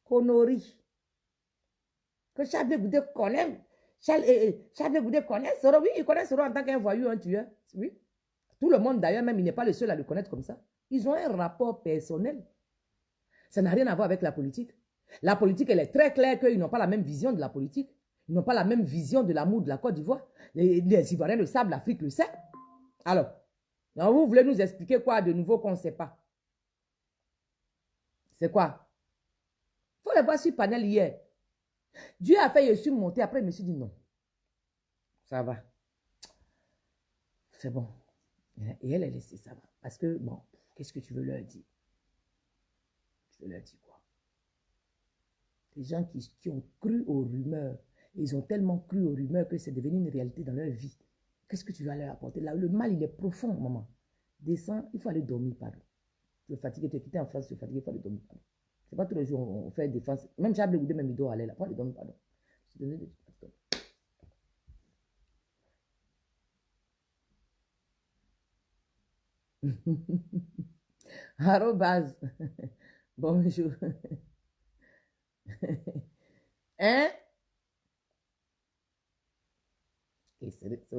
Connerie. Que Charles Blé Goudé connaît. Charles Blé Goudé connaît Soro. Oui, il connaît Soro en tant qu'un voyou, un tueur. Oui. Tout le monde d'ailleurs, même, il n'est pas le seul à le connaître comme ça. Ils ont un rapport personnel. Ça n'a rien à voir avec la politique. La politique, elle est très claire qu'ils n'ont pas la même vision de la politique. Ils n'ont pas la même vision de l'amour de la Côte d'Ivoire. Les Ivoiriens le savent, l'Afrique le sait. Alors, vous voulez nous expliquer quoi de nouveau qu'on ne sait pas? C'est quoi? Il faut les voir sur le panel hier. Dieu a fait, je suis monté. Après, je me suis dit non. Ça va. C'est bon. Et elle est laissée, ça va. Parce que, bon, qu'est-ce que tu veux leur dire? Tu veux leur dire quoi? Les gens qui ont cru aux rumeurs, ils ont tellement cru aux rumeurs que c'est devenu une réalité dans leur vie. Qu'est-ce que tu vas leur apporter? Là, le mal, il est profond, maman. Descends, il faut aller dormir, pardon. Tu es fatigué, tu es quitté en France, tu es fatigué, il faut aller dormir, pardon. C'est pas tous les jours on fait défense. Même Charles Blé Goudé, même il doit aller là. Il faut aller dormir, pardon. Arrobase. Bonjour. Hein? On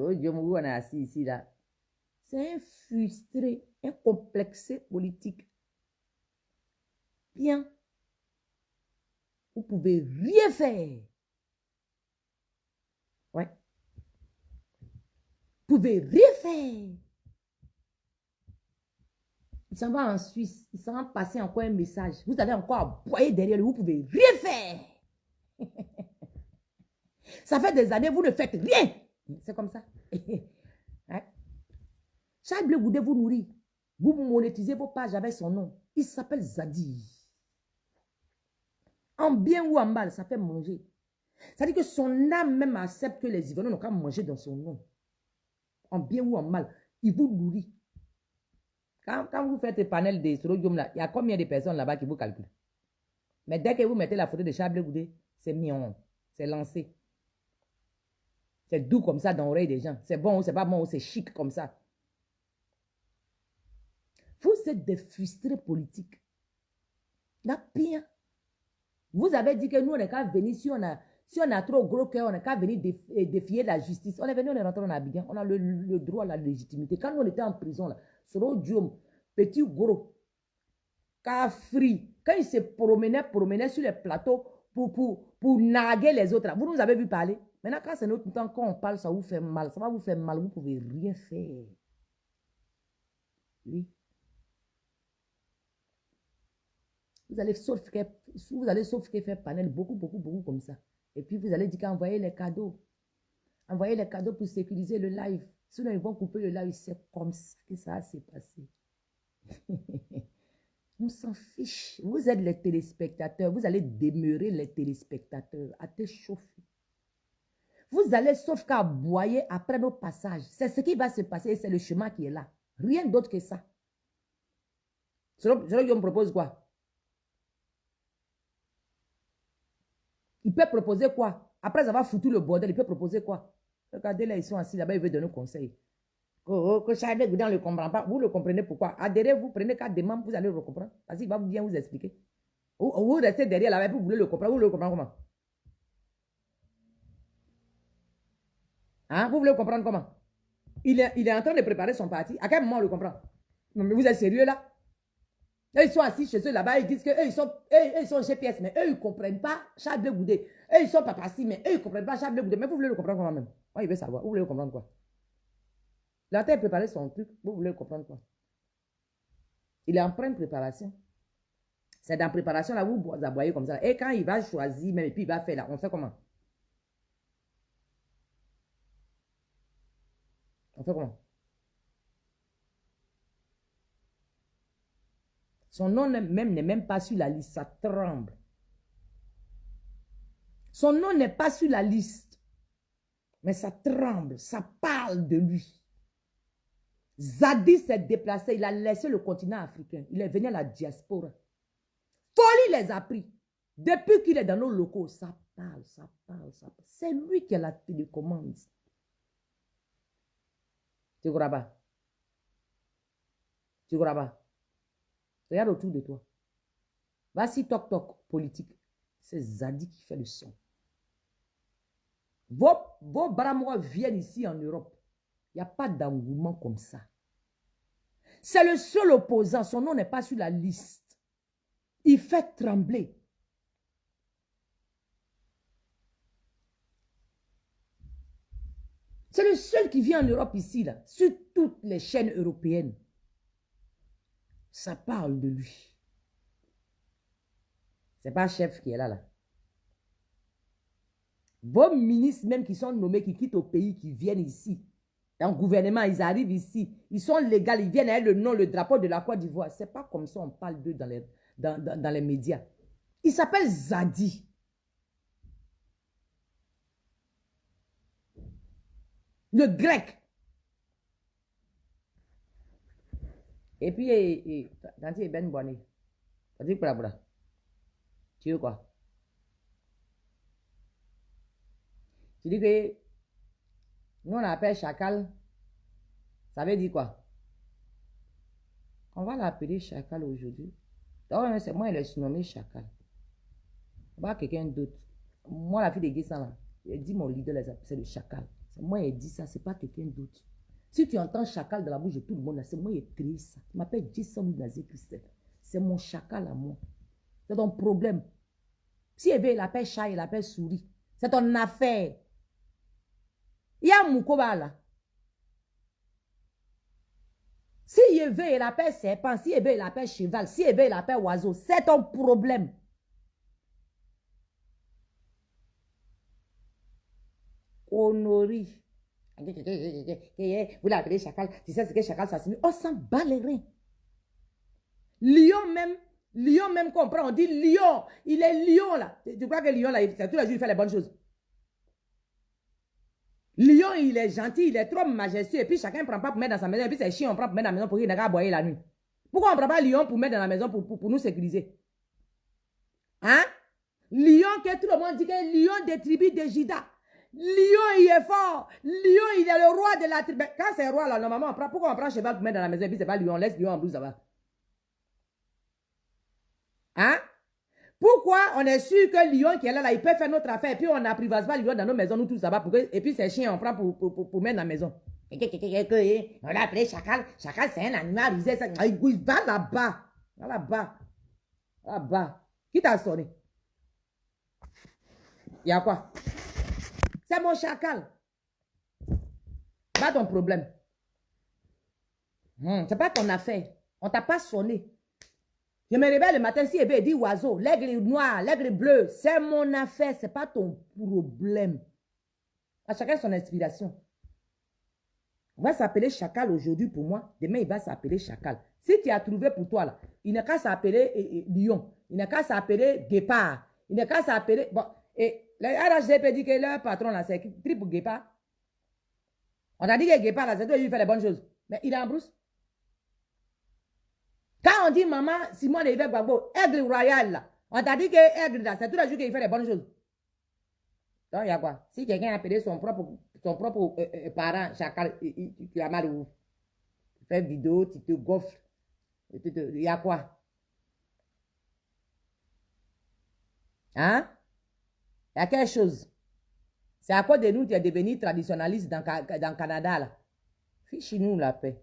est assis ici là. C'est un frustré, un complexé politique. Bien. Vous pouvez rien faire. Ouais. Vous pouvez rien faire. Il s'en va en Suisse. Il s'en va passer encore un message. Vous allez encore aboyer derrière lui. Vous pouvez rien faire. Ça fait des années, vous ne faites rien. C'est comme ça. Hein? Charles Blé Goudé vous nourrit. Vous monétisez vos pages avec son nom. Il s'appelle Zadi. En bien ou en mal, ça fait manger. Ça dit que son âme même accepte que les Ivoiriens n'ont qu'à manger dans son nom. en bien ou en mal, il vous nourrit. Quand vous faites le panel de Sorogium, là, il y a combien de personnes là-bas qui vous calculent? Mais dès que vous mettez la photo de Charles Blé Goudé, c'est mignon, c'est lancé. C'est doux comme ça dans l'oreille des gens. C'est bon ou c'est pas bon ou c'est chic comme ça. Vous êtes des frustrés politiques. La pire. Vous avez dit que nous, on n'est qu'à venir, si on a trop gros cœur, on n'est qu'à venir défier la justice. On est venu, on est rentré en Abidjan. On a le droit, la légitimité. Quand nous, on était en prison, là, Sorogium, petit gros, Kafri, quand il se promenait sur les plateaux pour narguer les autres, là, vous nous avez vu parler. Maintenant, quand c'est notre temps, quand on parle, ça vous fait mal. Ça va vous faire mal. Vous ne pouvez rien faire. Oui. Vous allez sauf que faire panel beaucoup comme ça. Et puis vous allez dire qu'envoyer les cadeaux. Envoyer les cadeaux pour sécuriser le live. Sinon, ils vont couper le live. C'est comme ça que ça s'est passé. On s'en fiche. Vous êtes les téléspectateurs. Vous allez demeurer les téléspectateurs. À te chauffer. Vous allez sauf qu'à aboyer après nos passages. C'est ce qui va se passer et c'est le chemin qui est là. Rien d'autre que ça. Selon me propose quoi? Il peut proposer quoi? Après avoir foutu le bordel, il peut proposer quoi? Regardez là, ils sont assis là-bas, ils veulent donner conseil. Que Charles Blé Goudé ne le comprend pas. Vous le comprenez pourquoi? Adhérez-vous, prenez 4 demandes, vous allez le comprendre. Parce qu'il va bien vous expliquer. Vous restez derrière là-bas, vous voulez le comprendre. Vous le comprenez comment? Hein? Vous voulez le comprendre comment? Il est en train de préparer son parti. À quel moment on le comprend? Non, mais vous êtes sérieux là? Eux, ils sont assis chez eux là-bas, ils disent qu'eux, ils sont GPS, mais eux, ils ne comprennent pas Charles Blé Goudé. Eux, ils sont papassi, mais eux, ils ne comprennent pas Charles Blé Goudé. Mais vous voulez le comprendre comment même? Moi, il veut savoir. Vous voulez le comprendre quoi? Il a préparé son truc. Vous voulez le comprendre quoi? Il est en pleine préparation. C'est dans la préparation là, vous aboyez comme ça. Et quand il va choisir, même, et puis il va faire là, on fait comment? On fait comment? Son nom n'est même pas sur la liste, ça tremble. Son nom n'est pas sur la liste, mais ça tremble, ça parle de lui. Zadi s'est déplacé, il a laissé le continent africain, il est venu à la diaspora. Folie les a pris. Depuis qu'il est dans nos locaux, ça parle, ça parle, ça parle. C'est lui qui a la télécommande. Tu crois pas? Tu crois pas? Regarde autour de toi. Voici toc politique. C'est Zadi qui fait le son. Vos bramois viennent ici en Europe. Il n'y a pas d'engouement comme ça. C'est le seul opposant. Son nom n'est pas sur la liste. Il fait trembler. C'est le seul qui vient en Europe ici, là, sur toutes les chaînes européennes. Ça parle de lui. C'est pas chef qui est là, là. Vos ministres même qui sont nommés, qui quittent au pays, qui viennent ici, dans le gouvernement, ils arrivent ici, ils sont légaux, ils viennent avec le nom, le drapeau de la Côte d'Ivoire. C'est pas comme ça on parle d'eux dans les médias. Il s'appelle Zadi. Le grec. Et puis, quand il est ben bonné, ça dit quoi là? Tu veux quoi? Tu dis que nous on appelle chacal. Ça veut dire quoi? On va l'appeler chacal aujourd'hui. Donc, c'est moi, il est surnommé chacal. Pas quelqu'un d'autre. Moi, la fille de Guessan, là, elle dit mon leader, c'est le chacal. C'est moi, elle dit ça, c'est pas quelqu'un d'autre. Si tu entends chacal dans la bouche de tout le monde, c'est moi qui ai créé ça. Je m'appelle Jason Nazé Christelle. C'est mon chacal à moi. C'est ton problème. Si elle veut, il appelle chat, il appelle souris. C'est ton affaire. Il y a Moukoba là. Si il veut, il appelle serpent. Si il veut, il appelle cheval. Si il veut, il appelle oiseau. C'est ton problème. Honori. Vous l'appelez chacal. Tu sais ce que chacal, ça signifie. On s'en bat les reins. Lion même comprend. On dit lion. Il est lion là. Tu crois que lion là, c'est tous les jours, il fait les bonnes choses. Lion, il est gentil, il est trop majestueux. Et puis chacun ne prend pas pour mettre dans sa maison. Et puis c'est chien, on prend pour mettre dans la maison pour qu'il n'a qu'à aboyer la nuit. Pourquoi on ne prend pas Lion pour mettre dans la maison pour nous sécuriser? Hein? Lion, que tout le monde dit que Lion des tribus de Juda. Lion, il est fort. Lion, il est le roi de la tribu. Quand c'est roi, là, normalement, on prend, pourquoi on prend cheval pour mettre dans la maison et puis c'est pas Lion, on laisse Lion en blouse là-bas? Hein? Pourquoi on est sûr que Lion qui est là, il peut faire notre affaire et puis on n'apprivoise pas Lion dans nos maisons, nous tous là-bas, et puis c'est chien, on prend pour mettre dans la maison. On l'a appelé chacal. Chacal, c'est un animal rusé. Va là-bas. Va là-bas. Là-bas. Qui t'a sonné? Il y a quoi? C'est mon chacal. Pas ton problème. C'est pas ton affaire. On t'a pas sonné. Je me réveille le matin, si Ebe dit oiseau, l'aigle noir, l'aigle bleu, c'est mon affaire, c'est pas ton problème. À chacun son inspiration. On va s'appeler chacal aujourd'hui pour moi, demain il va s'appeler chacal. Si tu as trouvé pour toi là, il n'a qu'à s'appeler lion, il n'a qu'à s'appeler guépard, il n'a qu'à s'appeler... Bon, et le RHDP dit que leur patron là, c'est triple guépard. On a dit que guépard là, c'est toi qui fait les bonnes choses. Mais il est en brousse. Quand on dit maman Simone et Yves Gbagbo, aigle royal là, on t'a dit que aigle là, c'est tous les jours qu'il fait les bonnes choses. Donc il y a quoi? Si quelqu'un a appelé son propre parent, chacal, tu as mal où? Tu fais vidéo, tu te gonfles. Il y a quoi? Hein? Il y a quelque chose. C'est à cause de nous que tu es devenu traditionnaliste dans le Canada là. Fiche-nous la paix.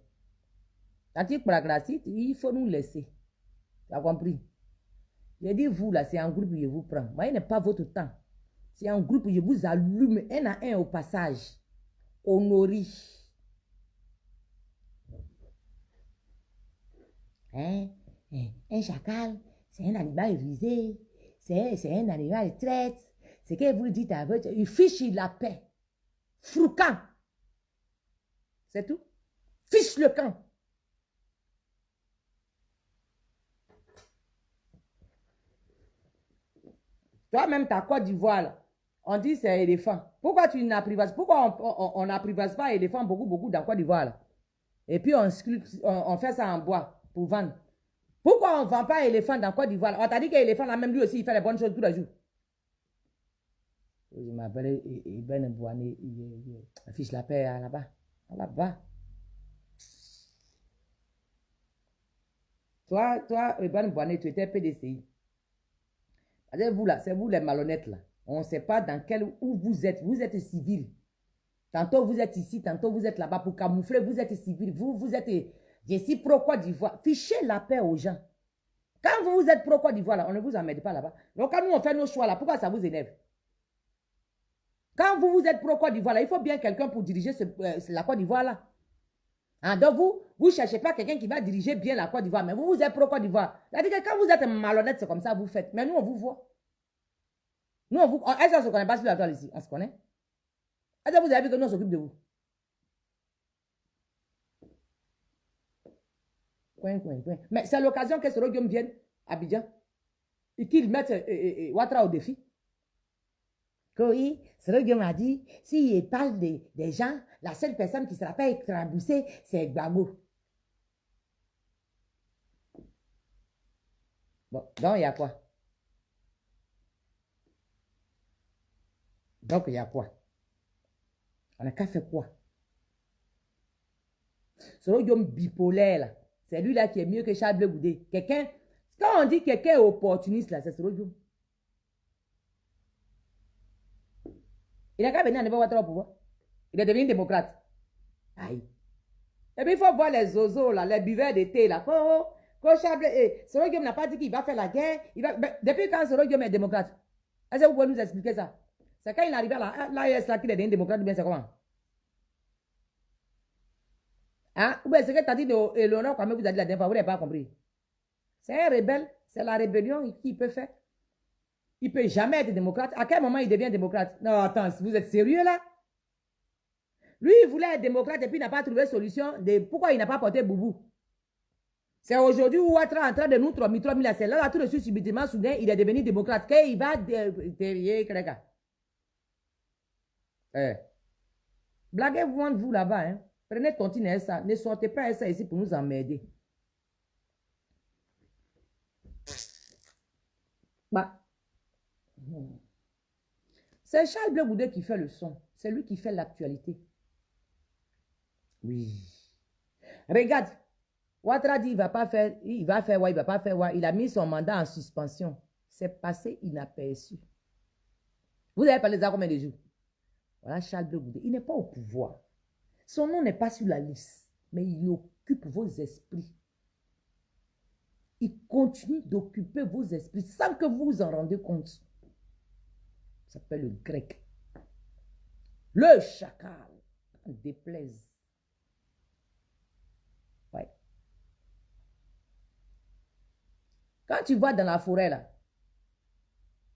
Quand tu prends la grâce, il faut nous laisser. Tu as compris? J'ai dit, vous là, c'est un groupe que je vous prends. Moi, il n'est pas votre temps. C'est un groupe que je vous allume un à un au passage. Honoré. Hein? Un chacal, c'est un animal rusé. C'est un animal traite. C'est que vous dites à votre... Il fiche la paix. Frouquant. C'est tout. Fiche le camp. Toi-même, ta Côte d'Ivoire, là, on dit c'est éléphant. Pourquoi tu n'apprivoises? Pourquoi on n'apprivoise pas éléphant beaucoup dans Côte d'Ivoire, là? Et puis on fait ça en bois pour vendre. Pourquoi on ne vend pas éléphant dans Côte d'Ivoire? On t'a dit que l'éléphant, là, même lui aussi, il fait les bonnes choses tous les jours. Je m'appelle Eben Bouané, il affiche la paix là-bas. Là-bas. Toi, Eben Bouané, tu étais PDCI. Vous là, c'est vous les malhonnêtes là. On ne sait pas où vous êtes. Vous êtes civil. Tantôt vous êtes ici, tantôt vous êtes là-bas pour camoufler. Vous êtes civil. Vous êtes, je suis pro-Côte d'Ivoire. Fichez la paix aux gens. Quand vous êtes pro-Côte d'Ivoire là, on ne vous emmène pas là-bas. Donc quand nous on fait nos choix là, pourquoi ça vous énerve? Quand vous êtes pro-Côte d'Ivoire là, il faut bien quelqu'un pour diriger la Côte d'Ivoire là. Hein, donc vous ne cherchez pas quelqu'un qui va diriger bien la Côte d'Ivoire, mais vous êtes pro-Côte d'Ivoire. C'est-à-dire que quand vous êtes malhonnête, c'est comme ça vous faites. Mais nous, on vous voit. Nous, on vous... Est-ce qu'on ne se connaît pas sur la toile ici? On se connaît? Est-ce que vous avez vu que nous, on s'occupe de vous? Coin. Mais c'est l'occasion que ce Roguium vienne à Abidjan et qu'il mette Ouattara au défi. Oui, ce Roguium a dit, s'il parle des gens, la seule personne qui ne sera pas écraboussée, c'est Gbagbo. Bon, donc il y a quoi? Donc il y a quoi? On n'a qu'à faire quoi? Ce Roguium bipolaire là, c'est lui là qui est mieux que Charles Blé Goudé. Quelqu'un, quand on dit quelqu'un est opportuniste là, c'est ce Roguium. Il n'a qu'à venir en niveau Ouattara au pouvoir. Il est devenu démocrate. Aïe. Et puis il faut voir les zozos là, les buveurs de thé là. Ce Roguium n'a pas dit qu'il va faire la guerre. Depuis quand ce Roguium est démocrate? Est-ce que vous pouvez nous expliquer ça? C'est quand il est arrivé là, l'AES là qu'il est devenu démocrate, bien c'est comment? Hein? Ou bien c'est que tu as dit de Léonard quand même vous avez dit la dernière fois, vous n'avez pas compris. C'est un rebelle, c'est la rébellion qu'il peut faire. Il ne peut jamais être démocrate. À quel moment il devient démocrate? Non, attends, vous êtes sérieux là? Lui, il voulait être démocrate et puis il n'a pas trouvé de solution. Pourquoi il n'a pas porté Boubou? C'est aujourd'hui où Ouattara est en train de nous tromper là. C'est là, tout de suite, subitement, soudain, il est devenu démocrate. Qu'il va derrière quelqu'un. Blaguez-vous entre vous là-bas. Hein. Prenez Tontine et ça. Ne sortez pas ça ici pour nous emmerder. Bah. C'est Charles Blé Goudé qui fait le son. C'est lui qui fait l'actualité. Oui. Regarde. Ouattara dit il va pas faire, il va faire ouais, il va pas faire ouais. Il a mis son mandat en suspension. C'est passé inaperçu. Vous avez parlé de ça combien de jours? Voilà Charles Blé Goudé. Il n'est pas au pouvoir. Son nom n'est pas sur la liste. Mais il occupe vos esprits. Il continue d'occuper vos esprits sans que vous vous en rendez compte. Ça s'appelle le grec. Le chacal. Déplaise. Ouais. Quand tu vas dans la forêt, là,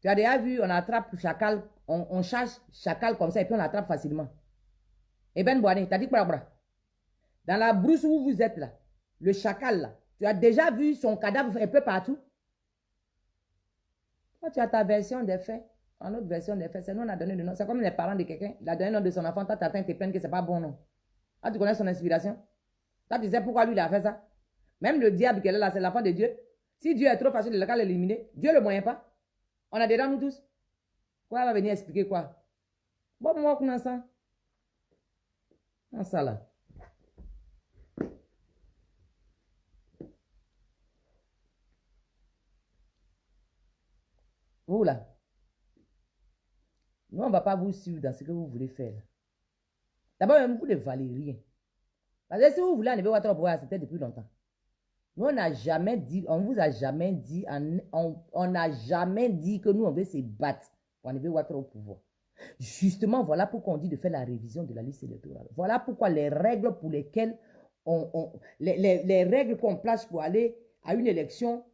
tu as déjà vu, on attrape chacal, on charge chacal comme ça et puis on l'attrape facilement. Et Ben Boané, t'as dit quoi, bras? Dans la brousse où vous êtes là, le chacal là, tu as déjà vu son cadavre un peu partout? Toi, tu as ta version des faits. En autre version des faits, c'est nous on a donné le nom. C'est comme les parents de quelqu'un, il a donné le nom de son enfant, toi tu attends, te plains que c'est pas bon nom. Ah, tu connais son inspiration? Toi, tu sais pourquoi lui il a fait ça? Même le diable qui est là, c'est l'enfant de Dieu. Si Dieu est trop facile de l'éliminer, Dieu le moyen pas. On a dedans nous tous. Quoi, elle va venir expliquer quoi? Bon, moi, on a ça. On ça là. Vous là. Nous, on ne va pas vous suivre dans ce que vous voulez faire. D'abord, vous ne valez rien. Parce que si vous voulez enlever votre pouvoir, c'était depuis longtemps. Nous, on n'a jamais dit, on vous a jamais dit, on n'a jamais dit que nous, on veut se battre pour enlever votre pouvoir. Justement, voilà pourquoi on dit de faire la révision de la liste électorale. Voilà pourquoi les règles pour lesquelles les règles qu'on place pour aller à une élection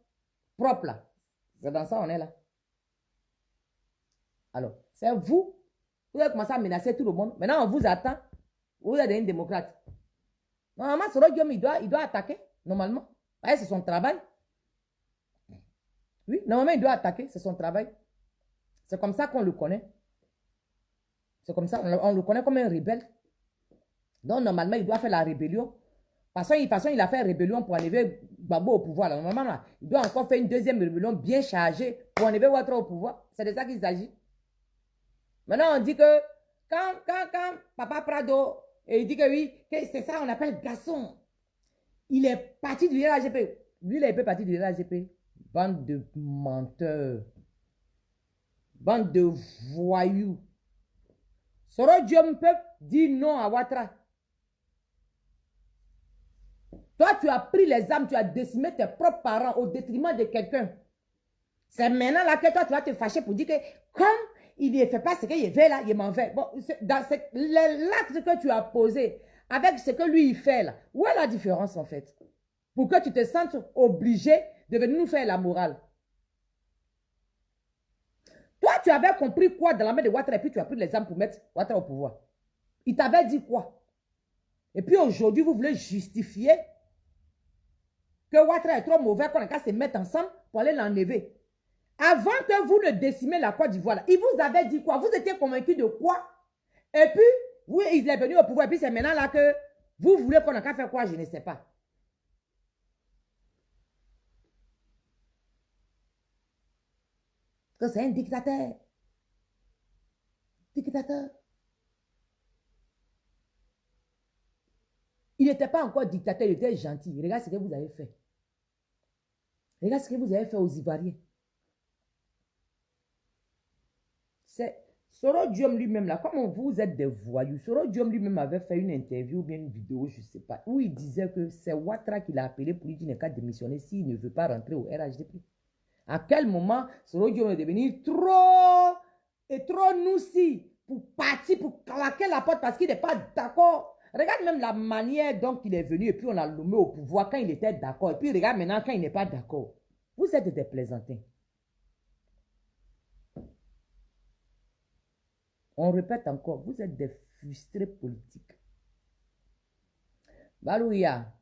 propre là. C'est dans ça on est là. Alors, c'est vous. Vous avez commencé à menacer tout le monde. Maintenant, on vous attend. Vous êtes un démocrate. Normalement, Soro Diom, il doit attaquer. Normalement. C'est son travail. Oui, normalement, il doit attaquer. C'est son travail. C'est comme ça qu'on le connaît. C'est comme ça. On le connaît comme un rebelle. Donc, normalement, il doit faire la rébellion. De toute façon, il a fait rébellion pour enlever Gbagbo au pouvoir. Là. Normalement, là, il doit encore faire une deuxième rébellion bien chargée pour enlever Ouattara au pouvoir. C'est de ça qu'il s'agit. Maintenant, on dit que quand Papa Prado, il dit que oui, que c'est ça on appelle garçon. Il est parti du RAGP. Lui, il est pas parti du RAGP. Bande de menteurs. Bande de voyous. Soro Diom peut dire non à Ouattara. Toi, tu as pris les armes, tu as décimé tes propres parents au détriment de quelqu'un. C'est maintenant là que toi, tu vas te fâcher pour dire que comme il ne fait pas ce qu'il fait là, il m'en fait. Bon, dans l'acte que tu as posé avec ce que lui il fait là, où est la différence en fait? Pour que tu te sentes obligé de venir nous faire la morale. Toi, tu avais compris quoi dans la main de Ouattara et puis tu as pris les armes pour mettre Ouattara au pouvoir. Il t'avait dit quoi? Et puis aujourd'hui, vous voulez justifier que Ouattara est trop mauvais qu'on a qu'à se mettre ensemble pour aller l'enlever. Avant que vous ne décimez la Côte d'Ivoire, il vous avait dit quoi? Vous étiez convaincu de quoi? Et puis, oui, il est venu au pouvoir. Et puis, c'est maintenant là que vous voulez qu'on a qu'à faire quoi? Je ne sais pas. Que c'est un dictateur. Dictateur. Il n'était pas encore dictateur, il était gentil. Regarde ce que vous avez fait. Regarde ce que vous avez fait aux Ivoiriens. C'est Soro Diom lui-même là, comme vous êtes des voyous, Soro Diom lui-même avait fait une interview ou bien une vidéo, je ne sais pas, où il disait que c'est Ouattara qui l'a appelé pour lui dire qu'il n'a qu'à démissionner s'il ne veut pas rentrer au RHDP. À quel moment Soro Diom est devenu trop noussi pour partir, pour claquer la porte parce qu'il n'est pas d'accord. Regarde même la manière dont il est venu et puis on l'a nommé au pouvoir quand il était d'accord. Et puis regarde maintenant quand il n'est pas d'accord. Vous êtes des plaisantins. On répète encore, vous êtes des frustrés politiques. Balouya,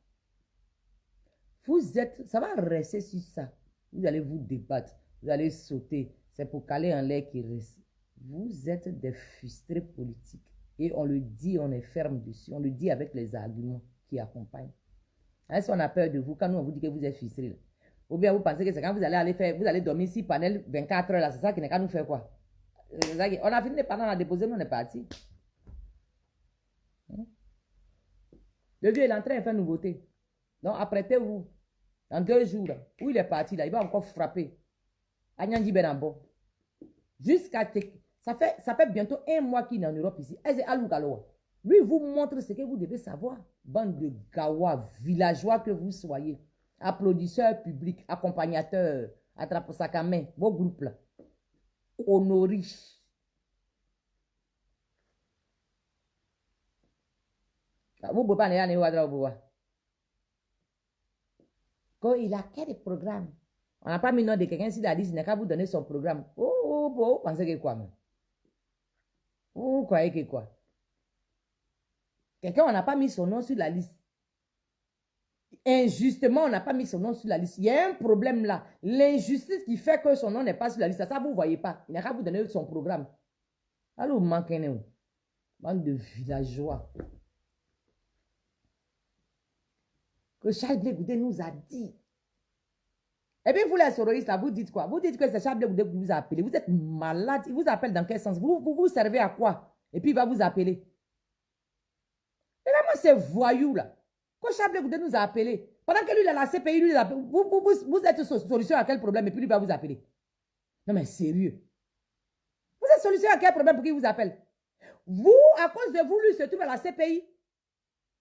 vous êtes, ça va rester sur ça. Vous allez vous débattre, vous allez sauter. C'est pour caler en l'air qui reste. Vous êtes des frustrés politiques. Et on le dit, on est ferme dessus. On le dit avec les arguments qui accompagnent. Est-ce qu'on a peur de vous quand nous on vous dit que vous êtes ficelé là? Ou bien vous pensez que c'est quand vous allez faire, vous allez dormir 6 panels 24 heures là, c'est ça qui n'est qu'à nous faire quoi? On a fini les panels, on a déposé, nous on est parti. Le vieux, il est en train de faire nouveauté. Donc apprêtez-vous. Dans 2 jours, là, où il est parti là, il va encore frapper. Agnandi Benambo. Jusqu'à... Ça fait bientôt 1 mois qu'il est en Europe ici. Lui vous montre ce que vous devez savoir. Bande de gawa, villageois que vous soyez. Applaudisseurs publics, accompagnateurs, attrape-sac-à-main, vos groupes là. Honoris. Vous ne pouvez pas aller au pouvoir. Quand il a quel programme? On n'a pas mis le nom de quelqu'un s'il a dit, il n'a qu'à vous donner son programme. Vous pensez que quoi, même? Vous croyez que quoi? Quelqu'un, on n'a pas mis son nom sur la liste. Injustement, on n'a pas mis son nom sur la liste. Il y a un problème là. L'injustice qui fait que son nom n'est pas sur la liste, ça vous ne voyez pas. Il n'a qu'à vous donner son programme. Alors, vous manquez une bande de villageois. Que Charles Blé Goudé nous a dit. Et bien, vous les sororistes, là, vous dites quoi? Vous dites que c'est Charles Blé Goudé qui vous a appelé. Vous êtes malade. Il vous appelle dans quel sens? Vous servez à quoi? Et puis, il va vous appeler. Et vraiment, c'est voyou, là. Quand Charles Blé Goudé nous a appelé, pendant que lui, il a la CPI, lui, vous êtes solution à quel problème? Et puis, lui va vous appeler. Non, mais sérieux. Vous êtes solution à quel problème pour qu'il vous appelle? Vous, à cause de vous, lui, se trouve à la CPI.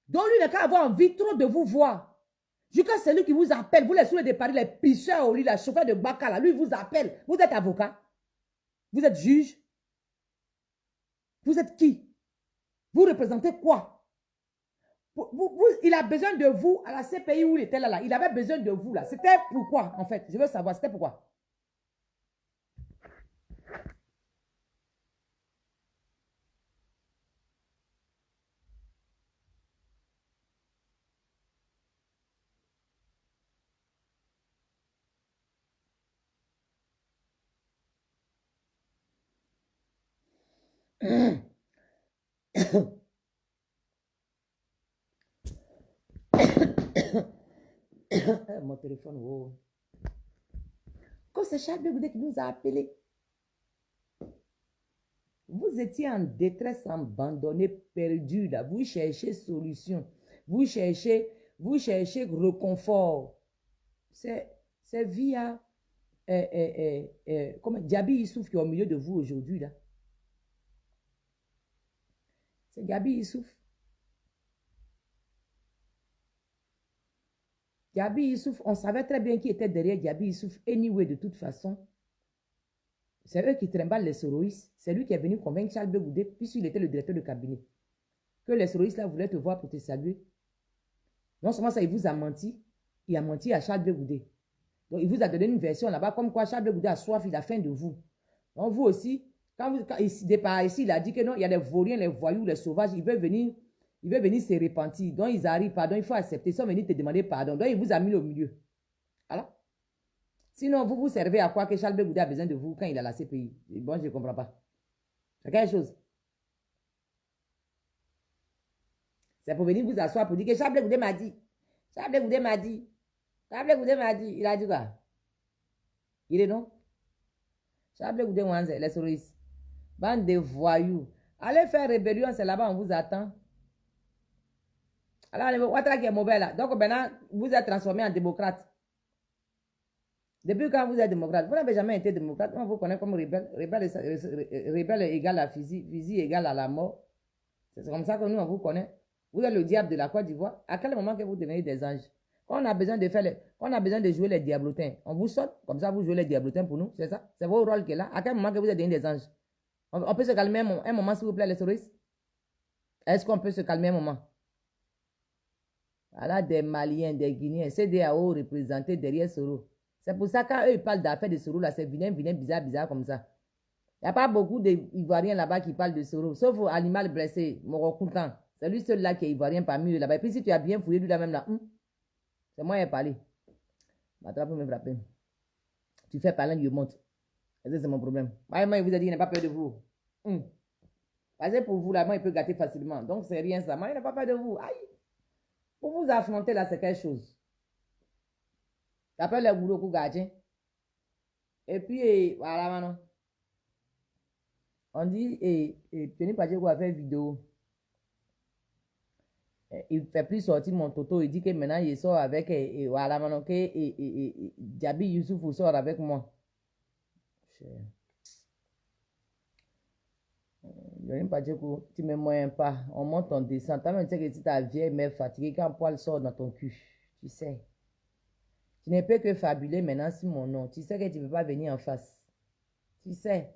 Donc, lui n'a qu'à avoir envie trop de vous voir. Jusqu'à celui qui vous appelle, vous les soulevez de Paris, les pisseurs au lit, les chauffeurs de Baka, là, lui vous appelle. Vous êtes avocat? Vous êtes juge? Vous êtes qui? Vous représentez quoi? Il a besoin de vous à la CPI où il était là. Il avait besoin de vous là. C'était pourquoi, en fait? Je veux savoir, c'était pourquoi? Mon téléphone, wow. Quand c'est Charles Blé Goudé qui nous a appelés, vous étiez en détresse, abandonné, perdu là. Vous cherchez solution. Vous cherchez réconfort. C'est via comment Diaby Issouf qui est au milieu de vous aujourd'hui là. C'est Diaby Issouf. Diaby Issouf, on savait très bien qui était derrière Diaby Issouf. Anyway, de toute façon, c'est eux qui trimballent les soroïstes. C'est lui qui est venu convaincre Charles Blé Goudé, puisqu'il était le directeur de cabinet, que les soroïstes là voulaient te voir pour te saluer. Non seulement ça, il vous a menti, il a menti à Charles Blé Goudé. Donc, il vous a donné une version là-bas, comme quoi Charles Blé Goudé a soif, il a faim de vous. Donc, vous aussi, quand ici, il a dit que non, il y a des vauriens, les voyous, les sauvages, ils veulent venir se repentir. Donc, ils arrivent, pardon, il faut accepter. Ils sont venus te demander pardon. Donc, il vous a mis au milieu. Alors, sinon, vous servez à quoi que Charles Blé Goudé a besoin de vous quand il a la CPI? Bon, je ne comprends pas. C'est quelque chose. C'est pour venir vous asseoir pour dire que Charles Blé Goudé m'a dit. Charles Blé Goudé m'a dit. Charles Blé Goudé m'a dit. Il a dit quoi? Il est non? Charles Blé Goudé, les souris. Bande de voyous. Allez faire rébellion, c'est là-bas, on vous attend. Alors, Ouattara qui est mauvais là. Donc, maintenant, vous êtes transformé en démocrate. Depuis quand vous êtes démocrate? Vous n'avez jamais été démocrate. On vous connaît comme rebelle. Rebelle égale à fusil égale à la mort. C'est comme ça que nous, on vous connaît. Vous êtes le diable de la Côte d'Ivoire. À quel moment que vous devenez des anges? Quand on a besoin de on a besoin de jouer les diablotins, on vous saute. Comme ça, vous jouez les diablotins pour nous. C'est ça? C'est votre rôle qui est là. À quel moment que vous êtes devenus des anges? On peut se calmer un moment, s'il vous plaît, les souris? Est-ce qu'on peut se calmer un moment? Voilà, des Maliens, des Guinéens, CEDEAO représentés derrière Soro. C'est pour ça que quand eux ils parlent d'affaires de Soro, là, c'est vilain, bizarre comme ça. Il n'y a pas beaucoup d'Ivoiriens là-bas qui parlent de Soro, sauf Animal Blessé, Morokuntan. C'est lui seul là qui est Ivoirien parmi eux là-bas. Et puis si tu as bien fouillé lui là même là, c'est moi qui ai parlé. M'attrape pour me frapper. Tu fais parler, je monte. C'est mon problème. Moi, il vous a dit qu'il n'a pas peur de vous. Parce que pour vous, là, moi, il peut gâter facilement. Donc, c'est rien ça. Moi, il n'a pas peur de vous. Aïe. Pour vous affronter, là, c'est quelque chose. T'appelles le boulot pour gardien. Et puis, voilà, maintenant. On dit, Tony Pacheco a fait vidéo. Il fait plus sortir mon toto. Il dit que maintenant, il sort avec, voilà, maintenant, que Djabi Youssouf sort avec moi. Tony Pacheco, tu ne me moyens pas. On monte, on descend. Toi, tu sais que si ta vieille mère fatiguée, quand poil sort dans ton cul, tu sais. Tu ne peux que fabuler maintenant sur mon nom. Tu sais que tu ne peux pas venir en face. Tu sais.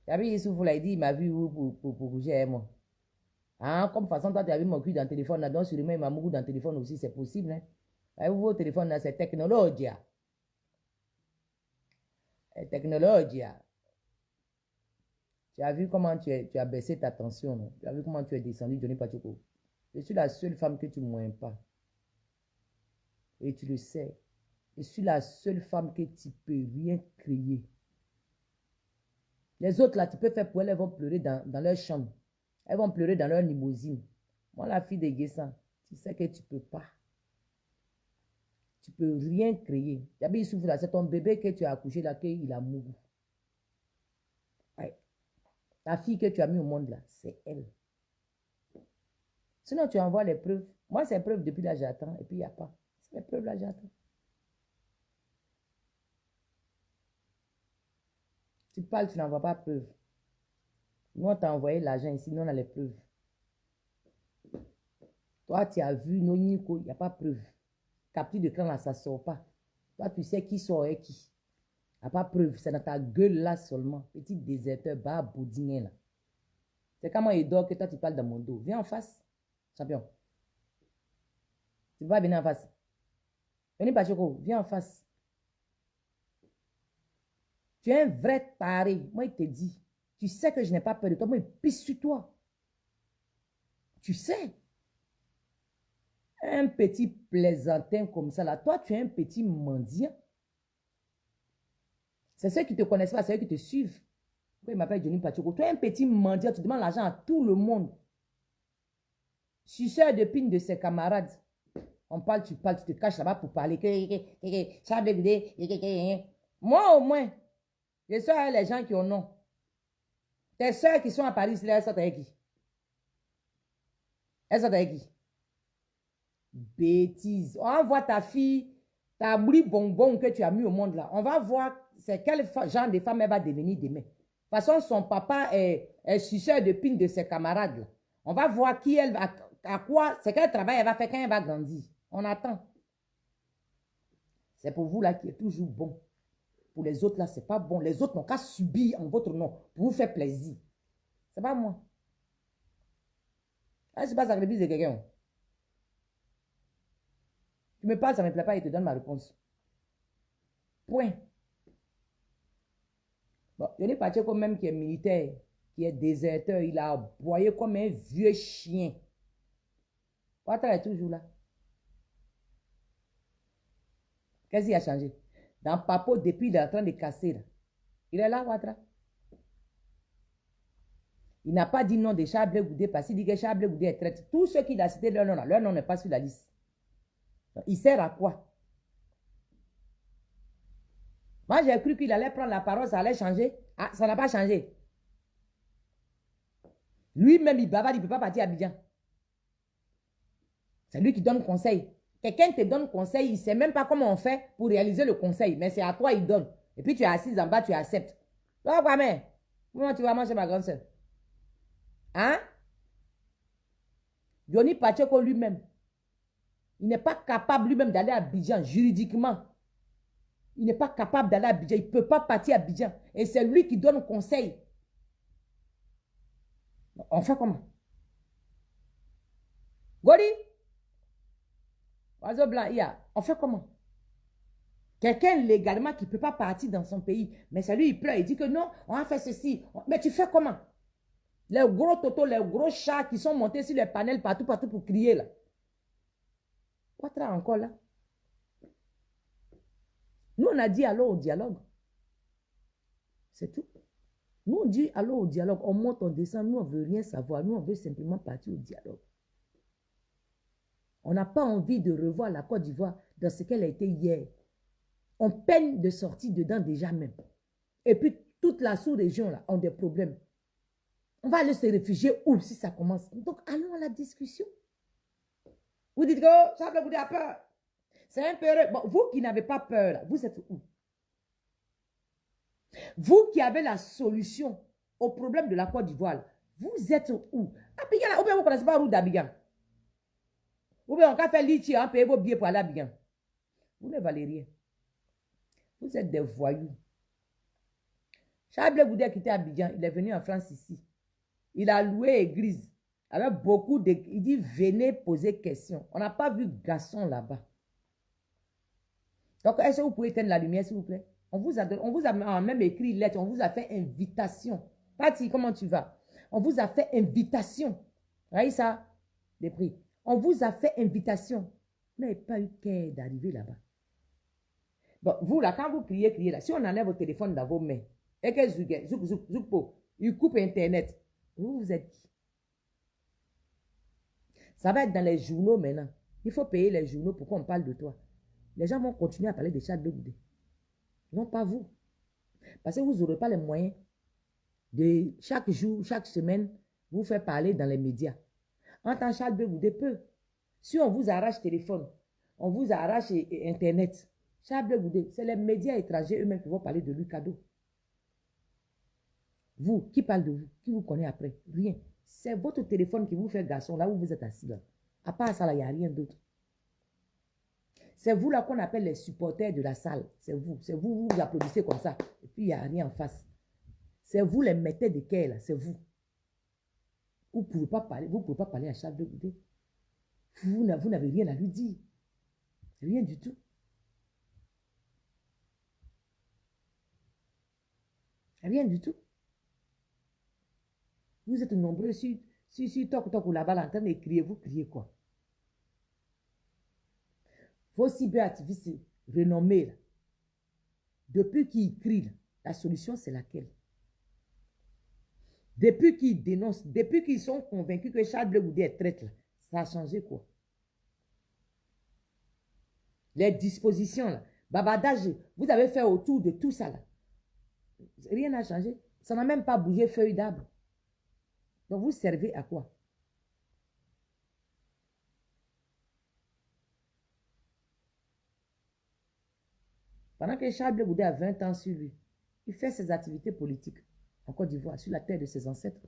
Djabi Youssouf, là, il dit, il m'a vu pour bouger moi. Hein, comme façon, toi, tu as vu mon cul dans le téléphone, là, donc sûrement, il m'a mis dans le téléphone aussi, c'est possible. Hein? Vous, votre téléphone, là, c'est technologie. Technologie. Tu as vu comment tu as baissé ta tension, non? Tu as vu comment tu es descendu, Johnny Pacheco. Je suis la seule femme que tu ne moins pas. Et tu le sais. Je suis la seule femme que tu peux rien crier. Les autres, là, tu peux faire pour elles, elles vont pleurer dans leur chambre. Elles vont pleurer dans leur limousine. Moi, la fille de Guessan, tu sais que tu ne peux pas. Tu ne peux rien créer. Yabi souffre là, c'est ton bébé que tu as accouché là, qu'il a mouru. Ouais. La fille que tu as mis au monde là, c'est elle. Sinon, tu envoies les preuves. Moi, c'est preuve depuis là, j'attends. Et puis, il n'y a pas. C'est les preuves là, j'attends. Tu parles, tu n'envoies pas preuve. Nous, on t'a envoyé l'argent ici, nous, on a les preuves. Toi, tu as vu, non, Nico, il n'y a pas preuve. Capture d'écran là, ça ne sort pas. Toi, tu sais qui sort et qui. Il n'y a pas preuve. C'est dans ta gueule là seulement. Petit déserteur, bas, boudin là. C'est quand moi, il dort que toi, tu parles dans mon dos. Viens en face, champion. Tu vas venir en face. Venez, Pacheco, viens en face. Tu es un vrai taré. Moi, il te dit. Tu sais que je n'ai pas peur de toi. Moi, il pisse sur toi. Tu sais. Un petit plaisantin comme ça, là. Toi, tu es un petit mendiant. C'est ceux qui ne te connaissent pas, c'est ceux qui te suivent. Pourquoi il m'appelle Johnny Pacheco? Tu es un petit mendiant, tu demandes l'argent à tout le monde. Suceur de pine de ses camarades. On parle, tu te caches là-bas pour parler. Moi, au moins, je suis les gens qui ont nom. Tes soeurs qui sont à Paris, elles sont avec qui? Elles sont avec qui? Bêtise. On voit ta fille, ta bouli bonbon que tu as mis au monde là. On va voir c'est quel genre de femme elle va devenir demain. De toute façon, son papa est suceur de pine de ses camarades là. On va voir qui elle va, à quoi, c'est quel travail elle va faire quand elle va grandir. On attend. C'est pour vous là qui est toujours bon. Pour les autres là, c'est pas bon. Les autres n'ont qu'à subir en votre nom pour vous faire plaisir. C'est pas moi. Ah, c'est pas sacrifice de quelqu'un. Tu me parles, ça ne me plaît pas et te donne ma réponse. Point. Bon, je n'ai pas Pacheco même qui est militaire, qui est déserteur, il a aboyé comme un vieux chien. Ouattara est toujours là. Qu'est-ce qui a changé? Dans Papo, depuis, il est en train de casser. Là. Il est là, Ouattara. Il n'a pas dit non de Charles Goudé parce qu'il dit que Charles Goudé est traité. Tous ceux qui l'ont cité, leur nom n'est pas sur la liste. Il sert à quoi? Moi, j'ai cru qu'il allait prendre la parole, ça allait changer. Ah, ça n'a pas changé. Lui-même, il bavarde, il ne peut pas partir à Abidjan. C'est lui qui donne conseil. Quelqu'un te donne conseil, il ne sait même pas comment on fait pour réaliser le conseil, mais c'est à toi, il donne. Et puis tu es assise en bas, tu acceptes. Donc, quoi, mais, comment tu vas manger ma grande soeur? Hein? Johnny Pacheco lui-même, il n'est pas capable lui-même d'aller à Abidjan juridiquement. Il n'est pas capable d'aller à Abidjan. Il ne peut pas partir à Abidjan. Et c'est lui qui donne conseil. On fait comment? Goli? Oiseau blanc, on fait comment? Quelqu'un légalement qui ne peut pas partir dans son pays. Mais c'est lui, il pleure. Il dit que non, on a fait ceci. Mais tu fais comment? Les gros totos, les gros chats qui sont montés sur les panels partout pour crier là. Ouattara encore là? Nous, on a dit alors au dialogue. C'est tout. Nous, on dit allons au dialogue. On monte, on descend. Nous, on ne veut rien savoir. Nous, on veut simplement partir au dialogue. On n'a pas envie de revoir la Côte d'Ivoire dans ce qu'elle a été hier. On peine de sortir dedans déjà même. Et puis, toute la sous-région là ont des problèmes. On va aller se réfugier où si ça commence? Donc, allons à la discussion. Vous dites que oh, ça vous a peur. C'est un peu... Bon, vous qui n'avez pas peur, là, vous êtes où? Vous qui avez la solution au problème de la Côte d'Ivoire, vous êtes où? Abidjan, là, ou bien vous ne connaissez pas la route d'Abidjan? Ou bien on va faire litchi, hein, payer vos billets pour aller à Abidjan. Vous ne valez rien. Vous êtes des voyous. Charles Blé Goudé a quitté Abidjan, il est venu en France ici. Il a loué église avec beaucoup de... Il dit, venez poser question. On n'a pas vu garçon là-bas. Donc, est-ce que vous pouvez éteindre la lumière, s'il vous plaît? On vous a même écrit une lettre, on vous a fait invitation. Pati, comment tu vas? On vous a fait invitation. Voyez ça? Des prix. On vous a fait invitation. Vous n'avez pas eu qu'à d'arriver là-bas. Bon, vous là, quand vous criez là, si on enlève votre téléphone dans vos mains, et que il coupe Internet, vous êtes qui? Ça va être dans les journaux maintenant. Il faut payer les journaux pour qu'on parle de toi. Les gens vont continuer à parler de Charles Blé Goudé. Non, pas vous. Parce que vous n'aurez pas les moyens de chaque jour, chaque semaine, vous faire parler dans les médias. En tant que Charles Blé Goudé peut. Si on vous arrache téléphone, on vous arrache Internet, Charles Blé Goudé, c'est les médias étrangers eux-mêmes qui vont parler de lui cadeau. Vous, qui parle de vous? Qui vous connaît après? Rien. C'est votre téléphone qui vous fait garçon là où vous êtes assis là. À part ça, il n'y a rien d'autre. C'est vous là qu'on appelle les supporters de la salle. C'est vous. C'est vous, vous applaudissez comme ça. Et puis, il n'y a rien en face. C'est vous les mettez de quai là. C'est vous. Vous ne pouvez pas parler à Charles Blé Goudé. Vous n'avez rien à lui dire. Rien du tout. Rien du tout. Vous êtes nombreux sur toc ou là-bas en train de crier. Vous criez quoi? Vos cyberactivistes renommés, là, depuis qu'ils crient, là, la solution c'est laquelle? Depuis qu'ils dénoncent, depuis qu'ils sont convaincus que Charles Blé Goudé est traître, ça a changé quoi? Les dispositions, là, babadage, vous avez fait autour de tout ça, là. Rien n'a changé. Ça n'a même pas bougé feuille d'arbre. Donc vous servez à quoi? Pendant que Charles Blé Goudé a 20 ans sur lui, il fait ses activités politiques en Côte d'Ivoire, sur la terre de ses ancêtres.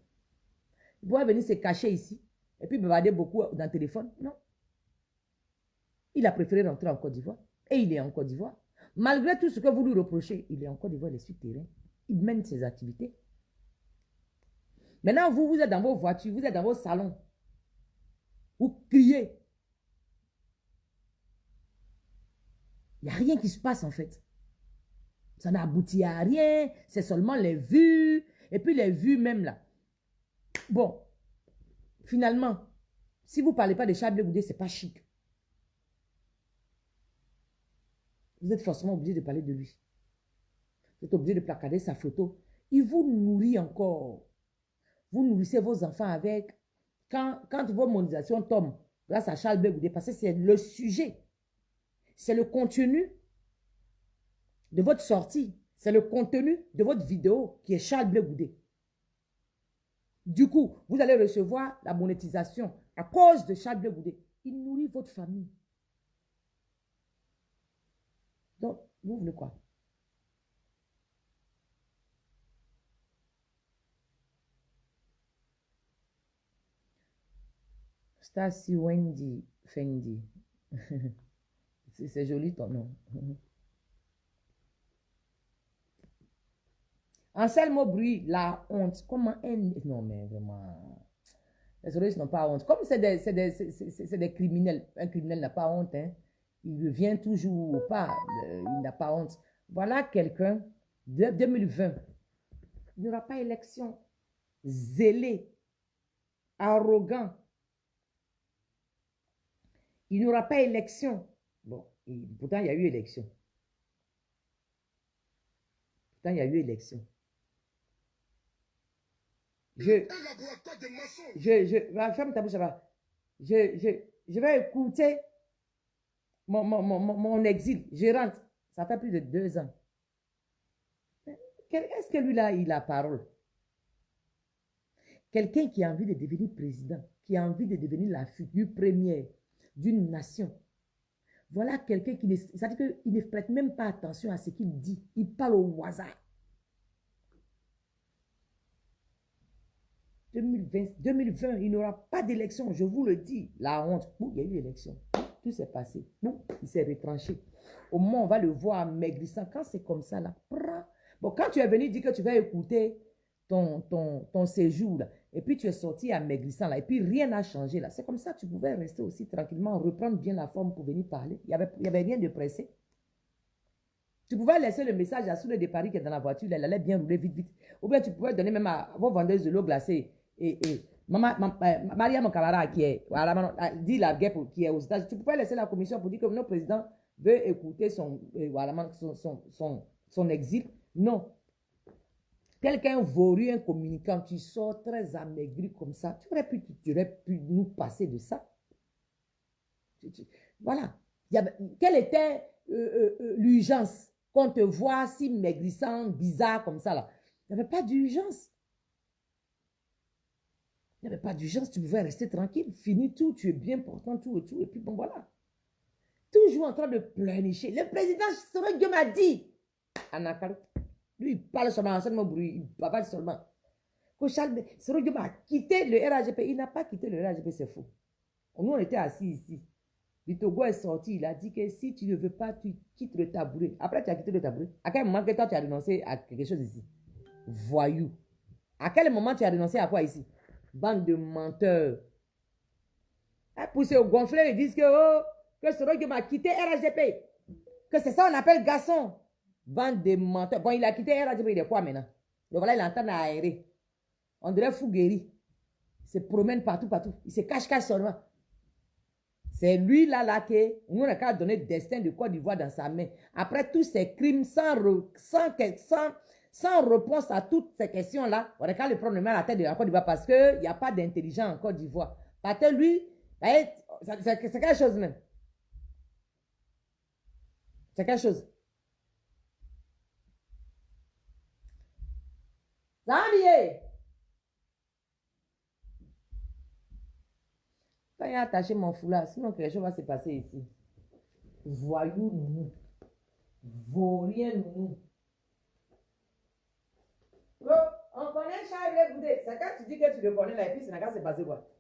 Il pourrait venir se cacher ici et puis bavarder beaucoup dans le téléphone. Non. Il a préféré rentrer en Côte d'Ivoire et il est en Côte d'Ivoire. Malgré tout ce que vous lui reprochez, il est en Côte d'Ivoire, il est sur terrain. Il mène ses activités. Maintenant, vous êtes dans vos voitures, vous êtes dans vos salons. Vous criez. Il n'y a rien qui se passe en fait. Ça n'aboutit à rien. C'est seulement les vues. Et puis les vues même là. Bon, finalement, si vous ne parlez pas de Charles Blé Goudé, ce n'est pas chic. Vous êtes forcément obligé de parler de lui. Vous êtes obligé de placarder sa photo. Il vous nourrit encore. Vous nourrissez vos enfants avec. Quand vos mondialisations tombent, grâce à Charles Blé Goudé, parce que c'est le sujet. C'est le contenu de votre sortie. C'est le contenu de votre vidéo qui est Charles Blé Goudé. Du coup, vous allez recevoir la monétisation à cause de Charles Blé Goudé. Il nourrit votre famille. Donc, vous voulez quoi? Stacy Wendy Fendi. C'est joli ton nom. Anselmo Bruy, la honte. Comment elle... Non, mais vraiment... Les journalistes n'ont pas honte. Comme c'est des criminels. Un criminel n'a pas honte. Hein. Il revient toujours ou pas. Il n'a pas honte. Voilà quelqu'un de 2020. Il n'y aura pas élection. Zélé. Arrogant. Il n'y aura pas élection. Bon, pourtant, il y a eu élection. Pourtant, il y a eu élection. Ferme ta bouche là-bas. Je vais écouter mon exil. Je rentre. Ça fait plus de 2 ans. Est-ce que lui là, il a parole? Quelqu'un qui a envie de devenir président, qui a envie de devenir la figure première d'une nation. Voilà quelqu'un qui ne prête même pas attention à ce qu'il dit. Il parle au hasard. 2020, il n'y aura pas d'élection, je vous le dis. La honte, il y a eu l'élection. Tout s'est passé. Il s'est retranché. Au moment où on va le voir maigrissant, quand c'est comme ça, là, bon, quand tu es venu dire que tu vas écouter ton séjour, là, et puis tu es sorti amaigrissant, là, et puis rien n'a changé, là. C'est comme ça que tu pouvais rester aussi tranquillement, reprendre bien la forme pour venir parler. Il n'y avait rien de pressé. Tu pouvais laisser le message à Soule de Paris qui est dans la voiture, elle allait bien rouler vite, vite. Ou bien tu pouvais donner même à vos vendeuses de l'eau glacée. Maria, mon camarade, qui est, voilà, dit la guerre qui est aux États-Unis, tu pouvais laisser la commission pour dire que notre président veut écouter son exil. Non. Quelqu'un vaurien, un communicant, tu sors très amaigri comme ça. Tu aurais pu nous passer de ça. Voilà. Quelle était l'urgence qu'on te voit si maigrissant, bizarre comme ça là? Il n'y avait pas d'urgence. Il n'y avait pas d'urgence, tu pouvais rester tranquille, finis tout, tu es bien portant, tout et tout, et puis bon voilà. Toujours en train de pleurnicher. Le président Soro m'a dit, Anakaro, lui il parle seulement, bruit, il parle seulement. Soro m'a quitté le RAGP, il n'a pas quitté le RAGP, c'est faux. Nous on était assis ici. Le Togo est sorti, il a dit que si tu ne veux pas, tu quittes le tabouret. Après, tu as quitté le tabouret. À quel moment que toi, tu as renoncé à quelque chose ici? Voyou. À quel moment tu as renoncé à quoi ici? Bande de menteurs. Pour se gonfler, ils disent que, que Soro m'a quitté RHDP. Que c'est ça on appelle garçon. Bande de menteurs. Bon, il a quitté RHDP, il est quoi maintenant? Donc voilà, il est en train d'aérer. On dirait fou guéri. Il se promène partout, partout. Il se cache seulement. C'est lui là que nous on a qu'à donner le destin de Côte d'Ivoire dans sa main. Après tous ces crimes sans réponse à toutes ces questions-là, on a qu'à le prendre le mal à la tête de la Côte d'Ivoire parce qu'il n'y a pas d'intelligent en Côte d'Ivoire. Parce que lui, c'est quelque chose même. C'est quelque chose. Zambier! Quand il a attaché mon foulard, sinon quelque chose va se passer ici. Voyou, nounou. Vaurien, nounou. On connaît Charles Boudé. C'est quand tu dis que tu le connais là, et puis c'est là se passer quoi?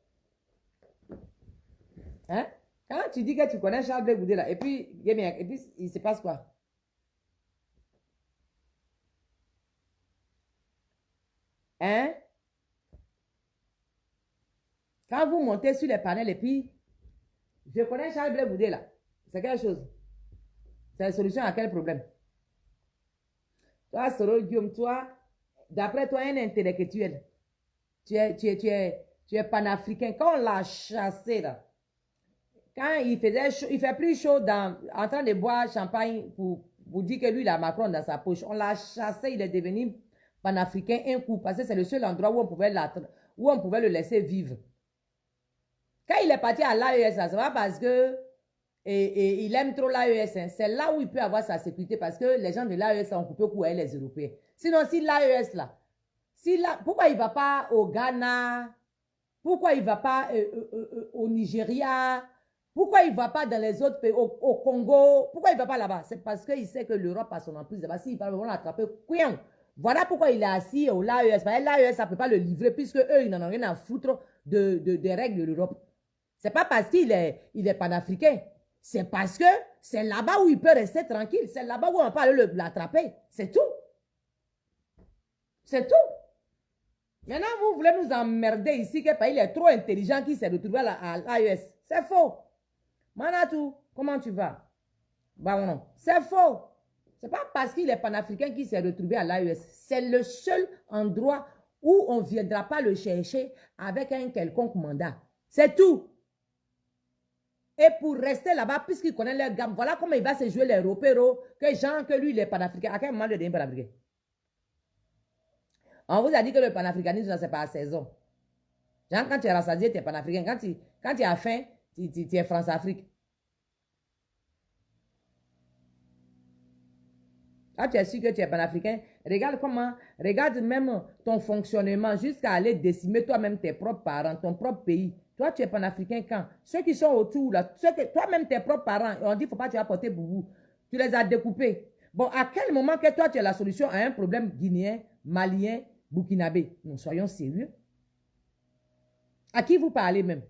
Hein? Quand tu dis que tu connais Charles Boudé là, et puis il se passe quoi? Hein? Quand vous montez sur les panels et puis je connais Charles Boudé là, c'est quelque chose. C'est la solution à quel problème? Toi, Soro Guillaume, toi, d'après toi, un intellectuel, tu es panafricain. Quand on l'a chassé là, quand il faisait chaud, il fait plus chaud en train de boire champagne pour dire que lui, il a Macron dans sa poche. On l'a chassé, il est devenu panafricain un coup parce que c'est le seul endroit où on pouvait le laisser vivre. Quand il est parti à l'AES, c'est pas parce que il aime trop l'AES. Hein. C'est là où il peut avoir sa sécurité parce que les gens de l'AES ont coupé au cou les Européens. Sinon, si l'AES là, pourquoi il ne va pas au Ghana? Pourquoi il ne va pas au Nigeria? Pourquoi il ne va pas dans les autres pays, au Congo? Pourquoi il ne va pas là-bas? C'est parce qu'il sait que l'Europe a son emprise là-bas. S'il va, ils vont l'attraper. Voilà pourquoi il est assis au l'AES. L'AES, ça ne peut pas le livrer puisque eux, ils n'en ont rien à foutre des règles de l'Europe. Ce n'est pas parce qu'il est panafricain. C'est parce que c'est là-bas où il peut rester tranquille. C'est là-bas où on peut aller l'attraper. C'est tout. C'est tout. Maintenant, vous voulez nous emmerder ici qu'il est trop intelligent qui s'est retrouvé à l'AES. C'est faux. Manatou, comment tu vas? Bah non, c'est faux. C'est pas parce qu'il est panafricain qu'il s'est retrouvé à l'AES. C'est le seul endroit où on ne viendra pas le chercher avec un quelconque mandat. C'est tout. Et pour rester là-bas, puisqu'il connaît leur gamme, voilà comment il va se jouer les repéros, que lui, il est panafricain. À quel moment il devient panafricain? On vous a dit que le panafricanisme, c'est pas à saison. Genre, quand tu es rassasié, tu es panafricain. Quand tu as faim, tu es France-Afrique. Quand tu es sûr que tu es panafricain, regarde même ton fonctionnement jusqu'à aller décimer toi-même tes propres parents, ton propre pays. Toi, tu es panafricain quand? Ceux qui sont autour, là, toi-même tes propres parents, on dit, faut pas tu apporter boubou. Tu les as découpés. Bon, à quel moment que toi, tu as la solution à un problème guinéen, malien, burkinabé? Nous soyons sérieux. À qui vous parlez même?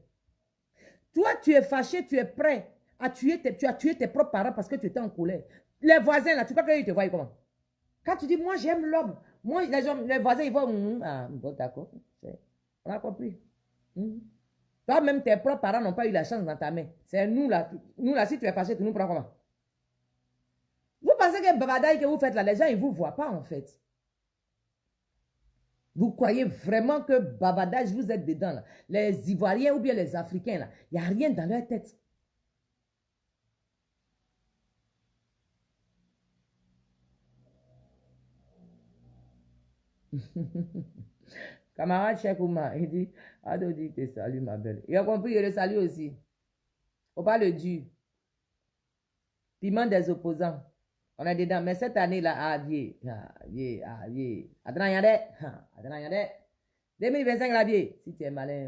Toi, tu es fâché, tu es prêt à tuer tu as tué tes propres parents parce que tu étais en colère. Les voisins, là, tu crois qu'ils te voient comment? Quand tu dis, moi, j'aime l'homme. Moi, les voisins, ils vont, bon, d'accord. On a compris. Toi-même, tes propres parents n'ont pas eu la chance dans ta main. C'est nous, là. Nous, là, si tu es fâché, tu nous prends comment? Vous pensez que babadaï que vous faites là, les gens, ils ne vous voient pas, en fait. Vous croyez vraiment que babadage, vous êtes dedans, là. Les Ivoiriens ou bien les Africains, là, il n'y a rien dans leur tête. Camarade Cheikh Oumar, il dit, Ado dit que salut ma belle. Il a compris, il le salue aussi. Faut pas le dire. Piment des opposants. On est dedans. Mais cette année-là, vieux. Attends, yandé. 2025, là, vieux. Si tu es malin.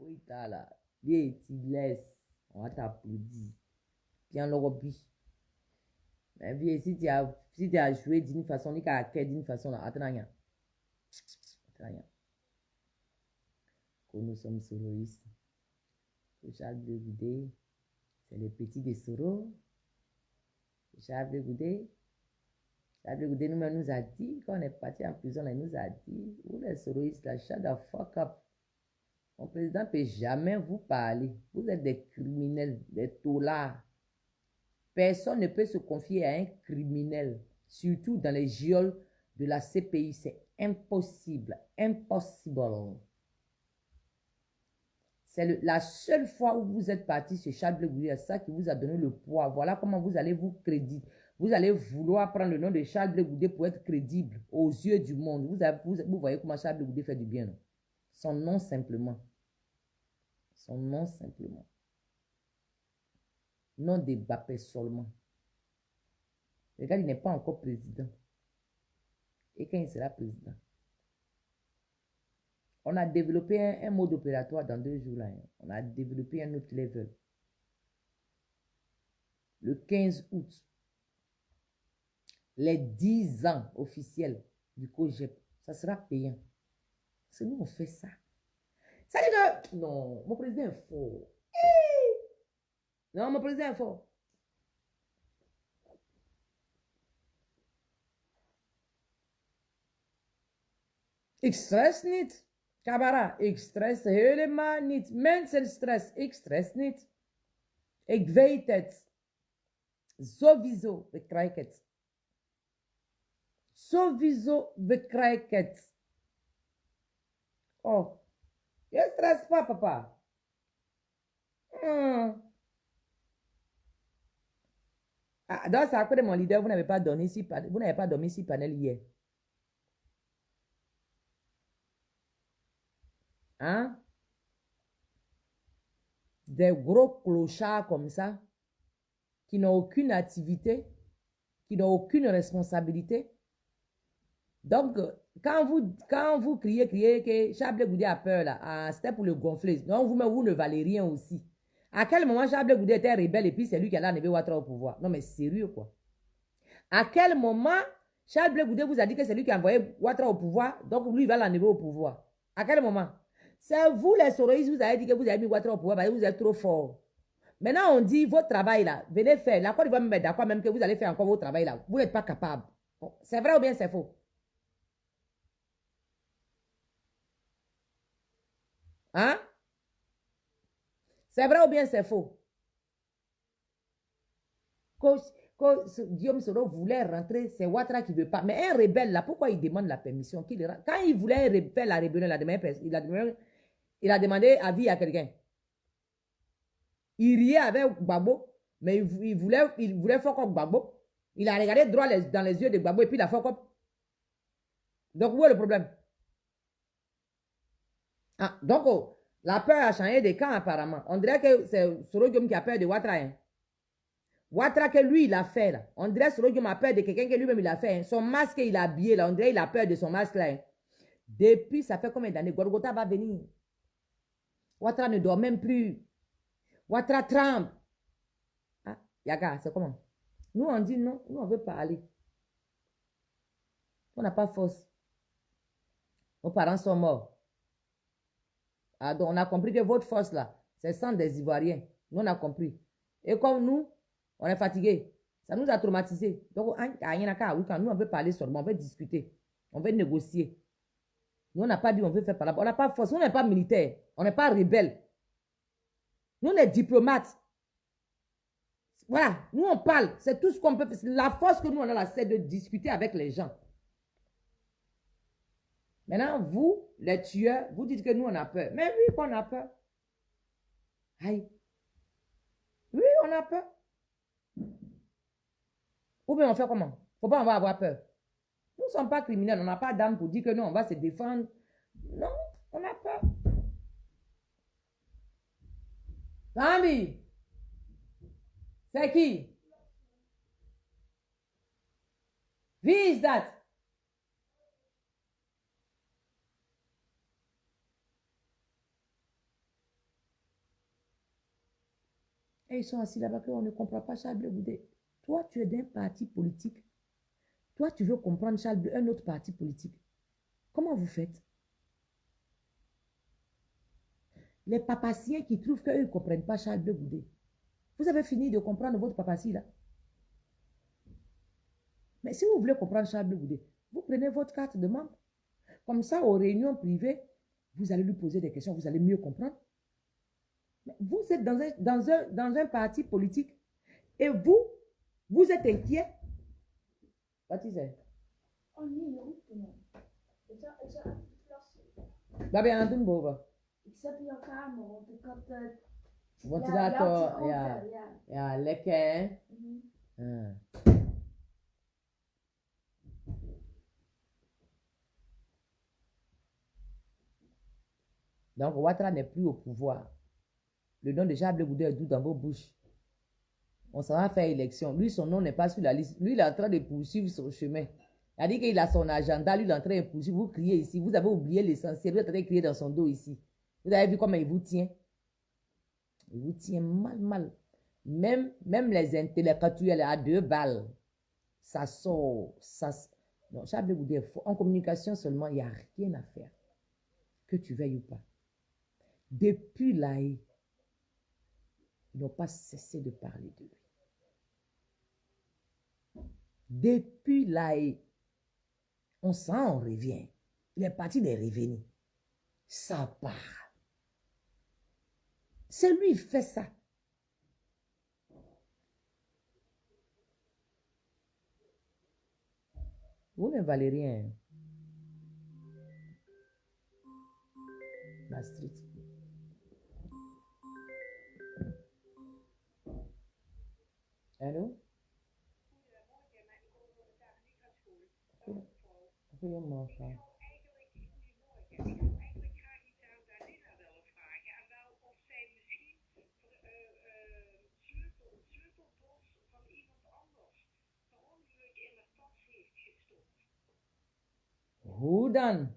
Oui, t'as là. Vieux, tu laisses. On va t'applaudir. Bien le lobby. Mais vieux, si tu as joué d'une façon, ni qu'à d'une façon, là, attends, yandé. Que nous sommes soloistes. Charles de Goudé, c'est le petit de Soro. Charles de Goudé, nous-mêmes nous a dit, quand on est parti en prison, il nous a dit, vous les soroistes, là, shut the fuck up. Mon président ne peut jamais vous parler. Vous êtes des criminels, des taulards. Personne ne peut se confier à un criminel, surtout dans les geôles de la CPI. C'est impossible, impossible. C'est la seule fois où vous êtes parti chez Charles Blé Goudé, c'est ça qui vous a donné le poids. Voilà comment vous allez vous créditer. Vous allez vouloir prendre le nom de Charles Blé Goudé pour être crédible aux yeux du monde. Vous voyez comment Charles Blé Goudé fait du bien. Non? Son nom simplement. Son nom simplement. Non de Mbappé seulement. Regarde, il n'est pas encore président. Et quand il sera président? On a développé un mode opératoire dans 2 jours. Là. On a développé un autre level. Le 15 août, les 10 ans officiels du COGEP, ça sera payant. C'est nous, on fait ça. Ça dit que... Non, mon président est fort. Non, mon président est fort. Ik stress niet. Kabara, ik stress helemaal niet. Mensen stress, ik stress niet. Ik weet het. Sowieso, we krijgen het. Sowieso, we krijgen het. Oh, je stress pas, papa. Ah, donc, c'est à cause de mon leader, vous n'avez pas dormi ici panel hier. Hein? Des gros clochards comme ça, qui n'ont aucune activité, qui n'ont aucune responsabilité. Donc, quand vous criez que Charles Blé Goudé a peur là, ah, c'était pour le gonfler. Donc, vous ne valez rien aussi. À quel moment Charles Blé Goudé était rebelle et puis c'est lui qui allait enlever Ouattara au pouvoir? Non, mais sérieux quoi. À quel moment Charles Blé Goudé vous a dit que c'est lui qui a envoyé Ouattara au pouvoir, donc lui il va l'enlever au pouvoir? À quel moment? C'est vous les soroïstes, vous avez dit que vous avez mis Ouattara au pouvoir parce que vous êtes trop fort. Maintenant, on dit, votre travail là, venez faire. La Côte d'Ivoire me met d'accord même que vous allez faire encore votre travail là. Vous n'êtes pas capable. Bon, c'est vrai ou bien c'est faux? Hein? C'est vrai ou bien c'est faux? Guillaume Soro voulait rentrer, c'est Ouattara qui ne veut pas. Mais un rebelle là, pourquoi il demande la permission? Quand il voulait faire la rébellion, il a demandé avis à quelqu'un. Il riait avec Gbagbo, mais il voulait faire comme Gbagbo. Il a regardé droit dans les yeux de Gbagbo et puis il a fait comme. Donc, où est le problème? Ah, donc, oh, la peur a changé de camp apparemment. On dirait que c'est Soro Diom qui a peur de Ouattara. Hein. Ouattara que lui, il a fait là. On dirait que Soro Diom a peur de quelqu'un que lui-même il a fait. Hein. Son masque, il a habillé là. On dirait qu'il a peur de son masque là. Hein. Depuis, ça fait combien d'années? Gorgota va venir. Ouattara ne dort même plus. Ouattara tremble. Ah, Yaga, c'est comment? Nous, on dit non. Nous, on veut parler. On n'a pas force. Nos parents sont morts. Ah, donc, on a compris que votre force là, c'est sang des Ivoiriens. Nous, on a compris. Et comme nous, on est fatigués. Ça nous a traumatisés. Donc, nous, on veut parler seulement, on veut discuter. On veut négocier. Nous, on n'a pas dit on veut faire par là. On n'a pas force. On n'est pas militaire. On n'est pas rebelle. Nous, on est diplomates. Voilà. Nous, on parle. C'est tout ce qu'on peut faire. La force que nous, on a là, c'est de discuter avec les gens. Maintenant, vous, les tueurs, vous dites que nous, on a peur. Mais oui, qu'on a peur. Aïe. Oui, on a peur. Ou bien on fait comment? Faut pas on va avoir peur. Nous ne sommes pas criminels. On n'a pas d'âme pour dire que non, on va se défendre. Non, on a peur. Bambi, c'est qui? Who is that? Et ils sont assis là-bas qu'on ne comprend pas Charles Blé Goudé. Toi, tu es d'un parti politique. Toi, tu veux comprendre Charles Blé, un autre parti politique. Comment vous faites? Les papaciens qui trouvent qu'eux ne comprennent pas Charles Blé Goudé. Vous avez fini de comprendre votre papacie là. Mais si vous voulez comprendre Charles Blé Goudé, vous prenez votre carte de membre. Comme ça, aux réunions privées, vous allez lui poser des questions, vous allez mieux comprendre. Mais vous êtes dans un parti politique et vous êtes inquiet. Wat is het? Oh nee, je roept me. Ik zou even plassen. Waar ben je aan het doen boven? Ik zat in jouw kamer, want ik had... Ventilator, ja. ja, lekker hè? Mhm. Donc, Ouattara n'est plus au pouvoir. Le nom de Charles Blé Goudé est doux dans vos bouches. On s'en va faire élection. Lui, son nom n'est pas sur la liste. Lui, il est en train de poursuivre son chemin. Il a dit qu'il a son agenda. Lui, il est en train de poursuivre. Vous criez ici. Vous avez oublié l'essentiel. Vous êtes en train de crier dans son dos ici. Vous avez vu comment il vous tient? Il vous tient mal. Même les intellectuels à 2 balles. Ça sort. Non, Charles Blé Goudé, en communication seulement, il n'y a rien à faire. Que tu veuilles ou pas. Depuis là, ils n'ont pas cessé de parler de lui. Depuis là, on s'en revient. Il est parti des revenus. Ça part. C'est lui qui fait ça. Vous ne valez rien. La street. Allô? Goedemorgen. Hoe dan?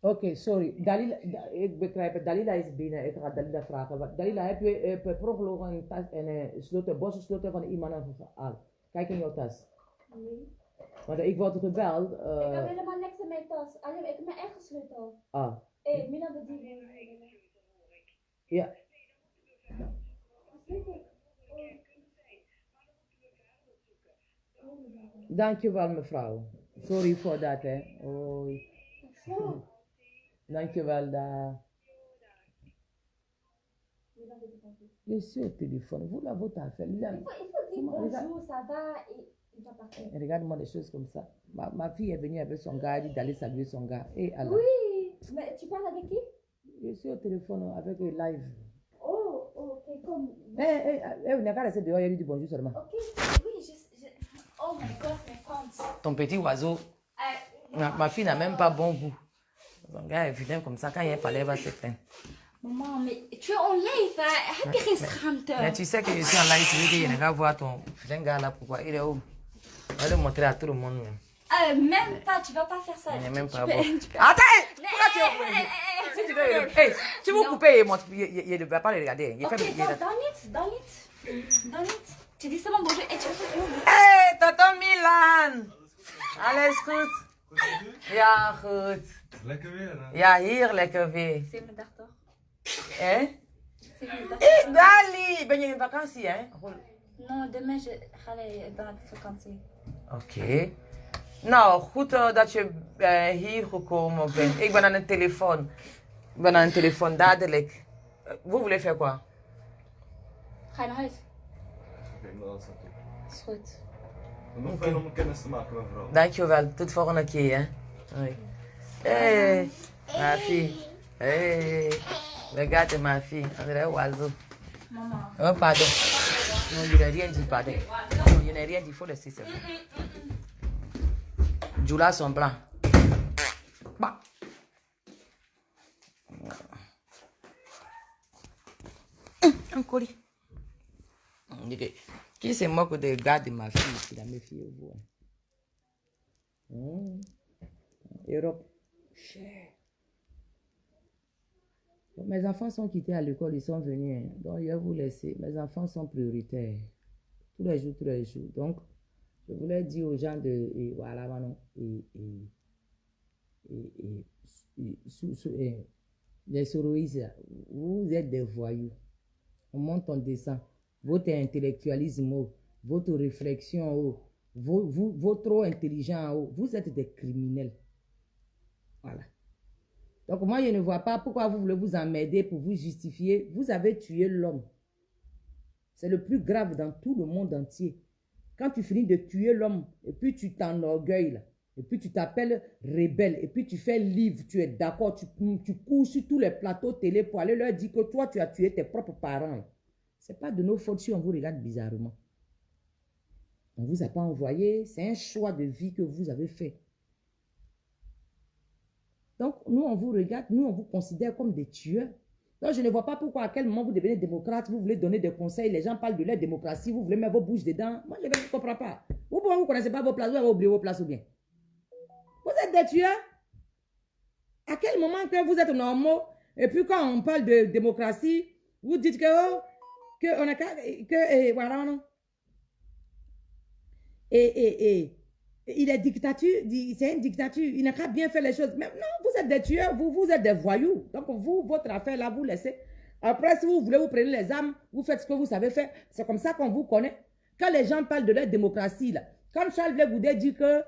Oké, sorry. Dalila, ik begrijp het. Dalila is binnen. Ik ga Dalila vragen. Dalila, heb je per ongeluk een tas en een bossensloten van iemand gehaald? Kijk in jouw tas. Nee. Want ik word gebeld. Ik heb helemaal niks in mijn tas. Alleen, ik heb mijn eigen sleutel. Ah. Hé, Mina de die. Ja. Dankjewel mevrouw. Sorry voor dat hè. Hoi. Dankjewel daar. Je vais te compter. Je suis au téléphone. Vous, là, votre affaire. Il faut dire bonjour, ça va, et il va partir. Regarde-moi des choses comme ça. Ma fille est venue avec son gars, elle dit d'aller saluer son gars. Et alors, Oui, mais tu parles avec qui? je suis au téléphone avec eux live. Oh, ok, comme... On n'a qu'à rester dehors, il lui dit bonjour seulement. Ok, oui, oh my god, mes friends. Ton petit oiseau, ma fille n'a même pas bon goût. Son gars est vilain comme ça, quand il parlait, elle va se plaindre. Maman, mais tu es en live, hein? Heb je geen schaamte? Mais tu sais que je suis en live, tu veux dire, il n'a qu'à voir ton vilain gars là, pourquoi? Il est où? On va le montrer à tout le monde. Même pas, tu vas pas faire ça. Il n'est même Tu pas peux- bon. tu peux- Attends! Pourquoi tu es... Si tu veux, hey, si vous coupez, il ne va pas le regarder. Il Ok, fait... dans it. Tu dis seulement bonjour et tu vas faire Hey, tonton Milan! Alles goed? Ja, goed. Lekker weer, hè? Ja, hier lekker weer. 37 toch? Hè? 37. Hé, Dali! Ben je in vakantie, hè? Non, demain je ga dans la vakantie. Oké. Nou, goed dat je hier gekomen bent. Ik ben aan de telefoon. Ik ben aan de telefoon, dadelijk. Vous voulez faire quoi? Ga je naar huis? Oké, dat is natuurlijk. Is goed. Nog fijn om kennis te maken, mevrouw. Dankjewel. Tot volgende keer, hè? Hoi. Hey, ma fille. Hey. Regarde ma fille. André Oiseau. Maman. Oh, pardon. Non, je n'ai rien dit, pardon. Non, je n'ai rien dit, il faut laisser ça. Jula son blanc. Bah. Un colis. Qui se moque des gars de ma fille, qui la méfie au bout. Europe. Cher. Bon, mes enfants sont quittés à l'école, ils sont venus. Hein. Donc, je vais vous laisser. Mes enfants sont prioritaires. Tous les jours, tous les jours. Donc, je voulais dire aux gens de... Et voilà, maintenant. Les soroïs, vous êtes des voyous. On monte, on descend. Votre intellectualisme, votre réflexion, votre trop intelligent, vous êtes des criminels. Voilà. Donc moi, je ne vois pas pourquoi vous voulez vous emmerder pour vous justifier. Vous avez tué l'homme. C'est le plus grave dans tout le monde entier. Quand tu finis de tuer l'homme, et puis tu t'enorgueilles, là, et puis tu t'appelles rebelle, et puis tu fais livre, tu es d'accord, tu cours sur tous les plateaux télé pour aller leur dire que toi, tu as tué tes propres parents. Ce n'est pas de nos fautes si on vous regarde bizarrement. On ne vous a pas envoyé, c'est un choix de vie que vous avez fait. Donc, nous, on vous regarde, nous, on vous considère comme des tueurs. Donc, je ne vois pas pourquoi, à quel moment vous devenez démocrate, vous voulez donner des conseils, les gens parlent de leur démocratie, vous voulez mettre vos bouches dedans. Moi, je ne comprends pas. Vous ne connaissez pas vos places, vous avez oublié vos places ou bien. Vous êtes des tueurs. À quel moment que vous êtes normaux, et puis quand on parle de démocratie, vous dites que, on a que, voilà, non. Il est dictature, c'est une dictature, il n'a qu'à bien faire les choses. Mais non, vous êtes des tueurs, vous êtes des voyous. Donc vous, votre affaire là, vous laissez. Après, si vous voulez, vous prenez les armes, vous faites ce que vous savez faire. C'est comme ça qu'on vous connaît. Quand les gens parlent de leur démocratie, là, quand Charles Blé Goudé dit que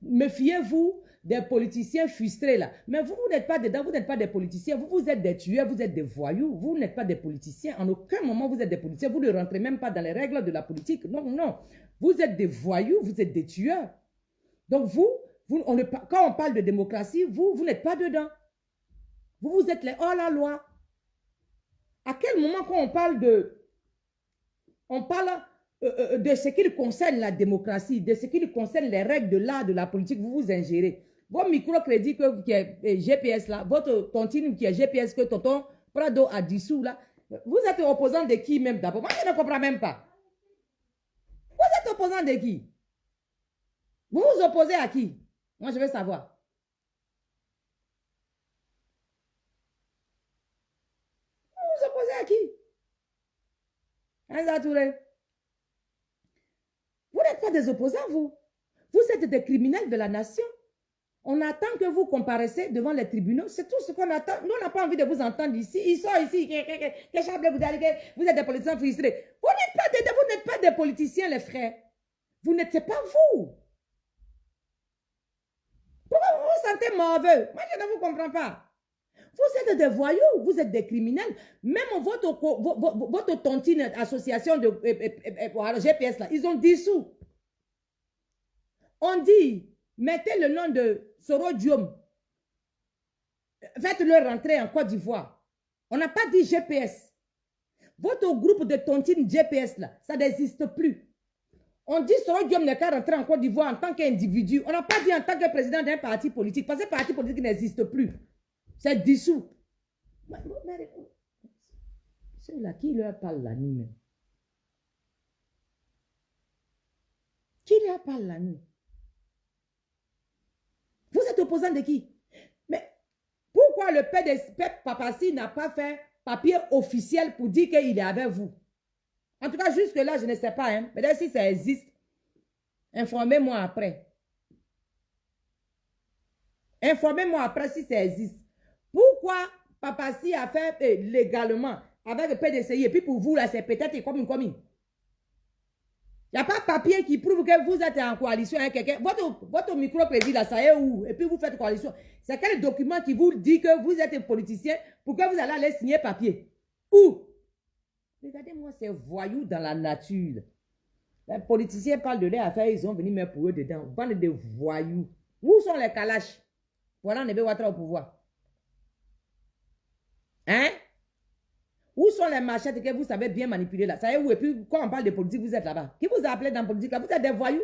méfiez-vous des politiciens frustrés, là. Mais vous n'êtes pas dedans, vous n'êtes pas des politiciens, vous êtes des tueurs, vous êtes des voyous, vous n'êtes pas des politiciens. En aucun moment, vous êtes des politiciens, vous ne rentrez même pas dans les règles de la politique. Non, non. Vous êtes des voyous, vous êtes des tueurs. Donc quand on parle de démocratie, vous n'êtes pas dedans. Vous êtes les hors-la-loi. À quel moment quand on parle de ce qui concerne la démocratie, de ce qui concerne les règles de l'art, de la politique, vous vous ingérez. Vos microcrédits qui est GPS là, votre tontine qui est GPS que tonton Prado a dissous là, vous êtes opposant de qui même d'abord? Moi je ne comprends même pas. Vous êtes opposant de qui? Vous vous opposez à qui? Moi, je veux savoir. Vous vous opposez à qui? Hein, Touré? Vous n'êtes pas des opposants, vous. Vous êtes des criminels de la nation. On attend que vous comparaissiez devant les tribunaux. C'est tout ce qu'on attend. Nous, on n'a pas envie de vous entendre ici. Ils sont ici. Vous êtes des politiciens frustrés. Vous n'êtes pas des politiciens, les frères. Vous n'êtes pas vous. Pourquoi vous vous sentez mauvais? Moi, je ne vous comprends pas. Vous êtes des voyous, vous êtes des criminels. Même votre tontine association de GPS, là, ils ont dissous. On dit, mettez le nom de Soro Diom. Faites-le rentrer en Côte d'Ivoire. On n'a pas dit GPS. Votre groupe de tontines GPS, là, ça n'existe plus. On dit Soro Diom n'est qu'à rentrer en Côte d'Ivoire en tant qu'individu. On n'a pas dit en tant que président d'un parti politique, parce que ce parti politique n'existe plus. C'est dissous. Ceux-là, qui leur parle la nuit même? Qui leur parle la nuit? Vous êtes opposant de qui? Mais pourquoi le père de Pep Papassi n'a pas fait papier officiel pour dire qu'il est avec vous? En tout cas, jusque-là, je ne sais pas. Hein. Mais si ça existe, informez-moi après. Informez-moi après si ça existe. Pourquoi Papassi a fait légalement avec le PDCI et puis pour vous, là, c'est peut-être comme une. Il n'y a pas de papier qui prouve que vous êtes en coalition avec quelqu'un. Votre micro-crédit, là, ça est où? Et puis vous faites coalition. C'est quel document qui vous dit que vous êtes un politicien pour que vous allez aller signer papier? Où? Regardez-moi ces voyous dans la nature. Les politiciens parlent de leurs affaires, ils ont venu mettre pour eux dedans. Bande de voyous. Où sont les calaches? Voilà, on est Ouattara au pouvoir. Hein? Où sont les machettes que vous savez bien manipuler là? Ça y est où? Et puis, quand on parle de politique, vous êtes là-bas. Qui vous a appelé dans la politique là? Vous êtes des voyous.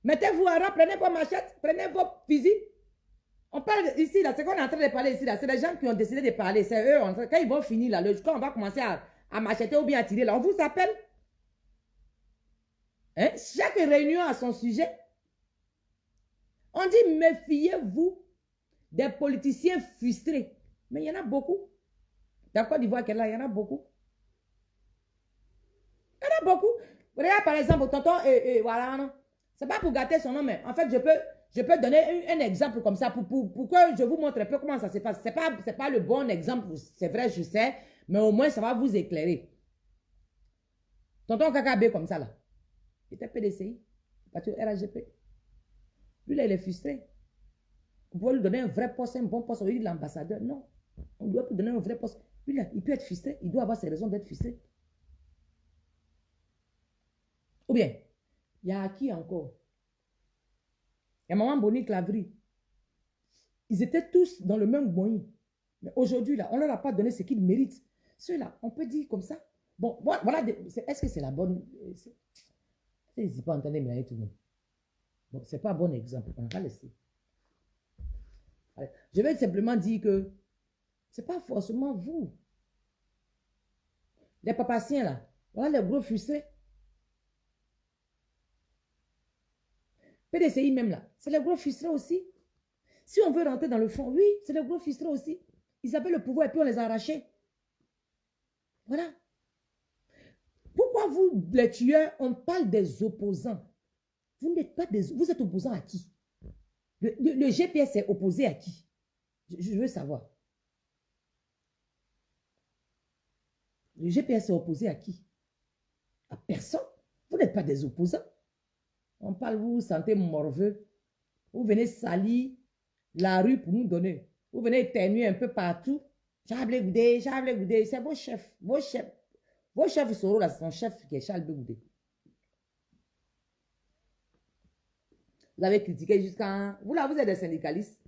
Mettez-vous en rang, prenez vos machettes, prenez vos fusils. On parle ici, là, c'est qu'on est en train de parler ici, là. C'est les gens qui ont décidé de parler. C'est eux, quand ils vont finir là, quand on va commencer à macheter ou bien à tirer là, on vous appelle. Hein? Chaque réunion a son sujet. On dit, méfiez-vous des politiciens frustrés. Mais il y en a beaucoup. Dans la Côte d'Ivoire, il y en a beaucoup. Il y en a beaucoup. Regarde par exemple, tonton, voilà, c'est pas pour gâter son nom, mais en fait, je peux donner un exemple comme ça pour que je vous montre un peu comment ça se passe. C'est pas le bon exemple, c'est vrai, je sais, mais au moins, ça va vous éclairer. Tonton KKB comme ça, là. Il était PDCI, parti au RHGP. Lui, là, il est frustré. Vous pouvez lui donner un vrai poste, un bon poste, au lieu de l'ambassadeur. Non. On doit lui donner un vrai poste. Lui, là, il peut être frustré. Il doit avoir ses raisons d'être frustré. Ou bien, il y a qui encore? Il y a Maman Boni Clavry. Ils étaient tous dans le même moyen. Mais aujourd'hui, là, on ne leur a pas donné ce qu'ils méritent. Ceux-là, on peut dire comme ça. Bon, voilà. Est-ce que c'est la bonne... N'hésitez pas à entendre mélanger tout le monde. Bon, ce n'est pas un bon exemple. On va laisser. Allez, je vais simplement dire que ce n'est pas forcément vous. Les papaciens, là, voilà les gros frustrés. PDCI même, là, c'est les gros frustrés aussi. Si on veut rentrer dans le fond, oui, c'est les gros frustrés aussi. Ils avaient le pouvoir et puis on les a arrachés. Voilà. Pourquoi vous, les tueurs, on parle des opposants? Vous n'êtes pas des... Vous êtes opposants à qui? Le GPS est opposé à qui? Je veux savoir. Le GPS est opposé à qui? À personne. Vous n'êtes pas des opposants. On parle, vous vous sentez morveux. Vous venez salir la rue pour nous donner. Vous venez éternuer un peu partout. Charles Goudé, c'est vos chefs. Vos chefs. Vos chefs Soro, là, c'est son chef qui est Charles Goudé. Vous avez critiqué jusqu'à... Vous là, vous êtes des syndicalistes.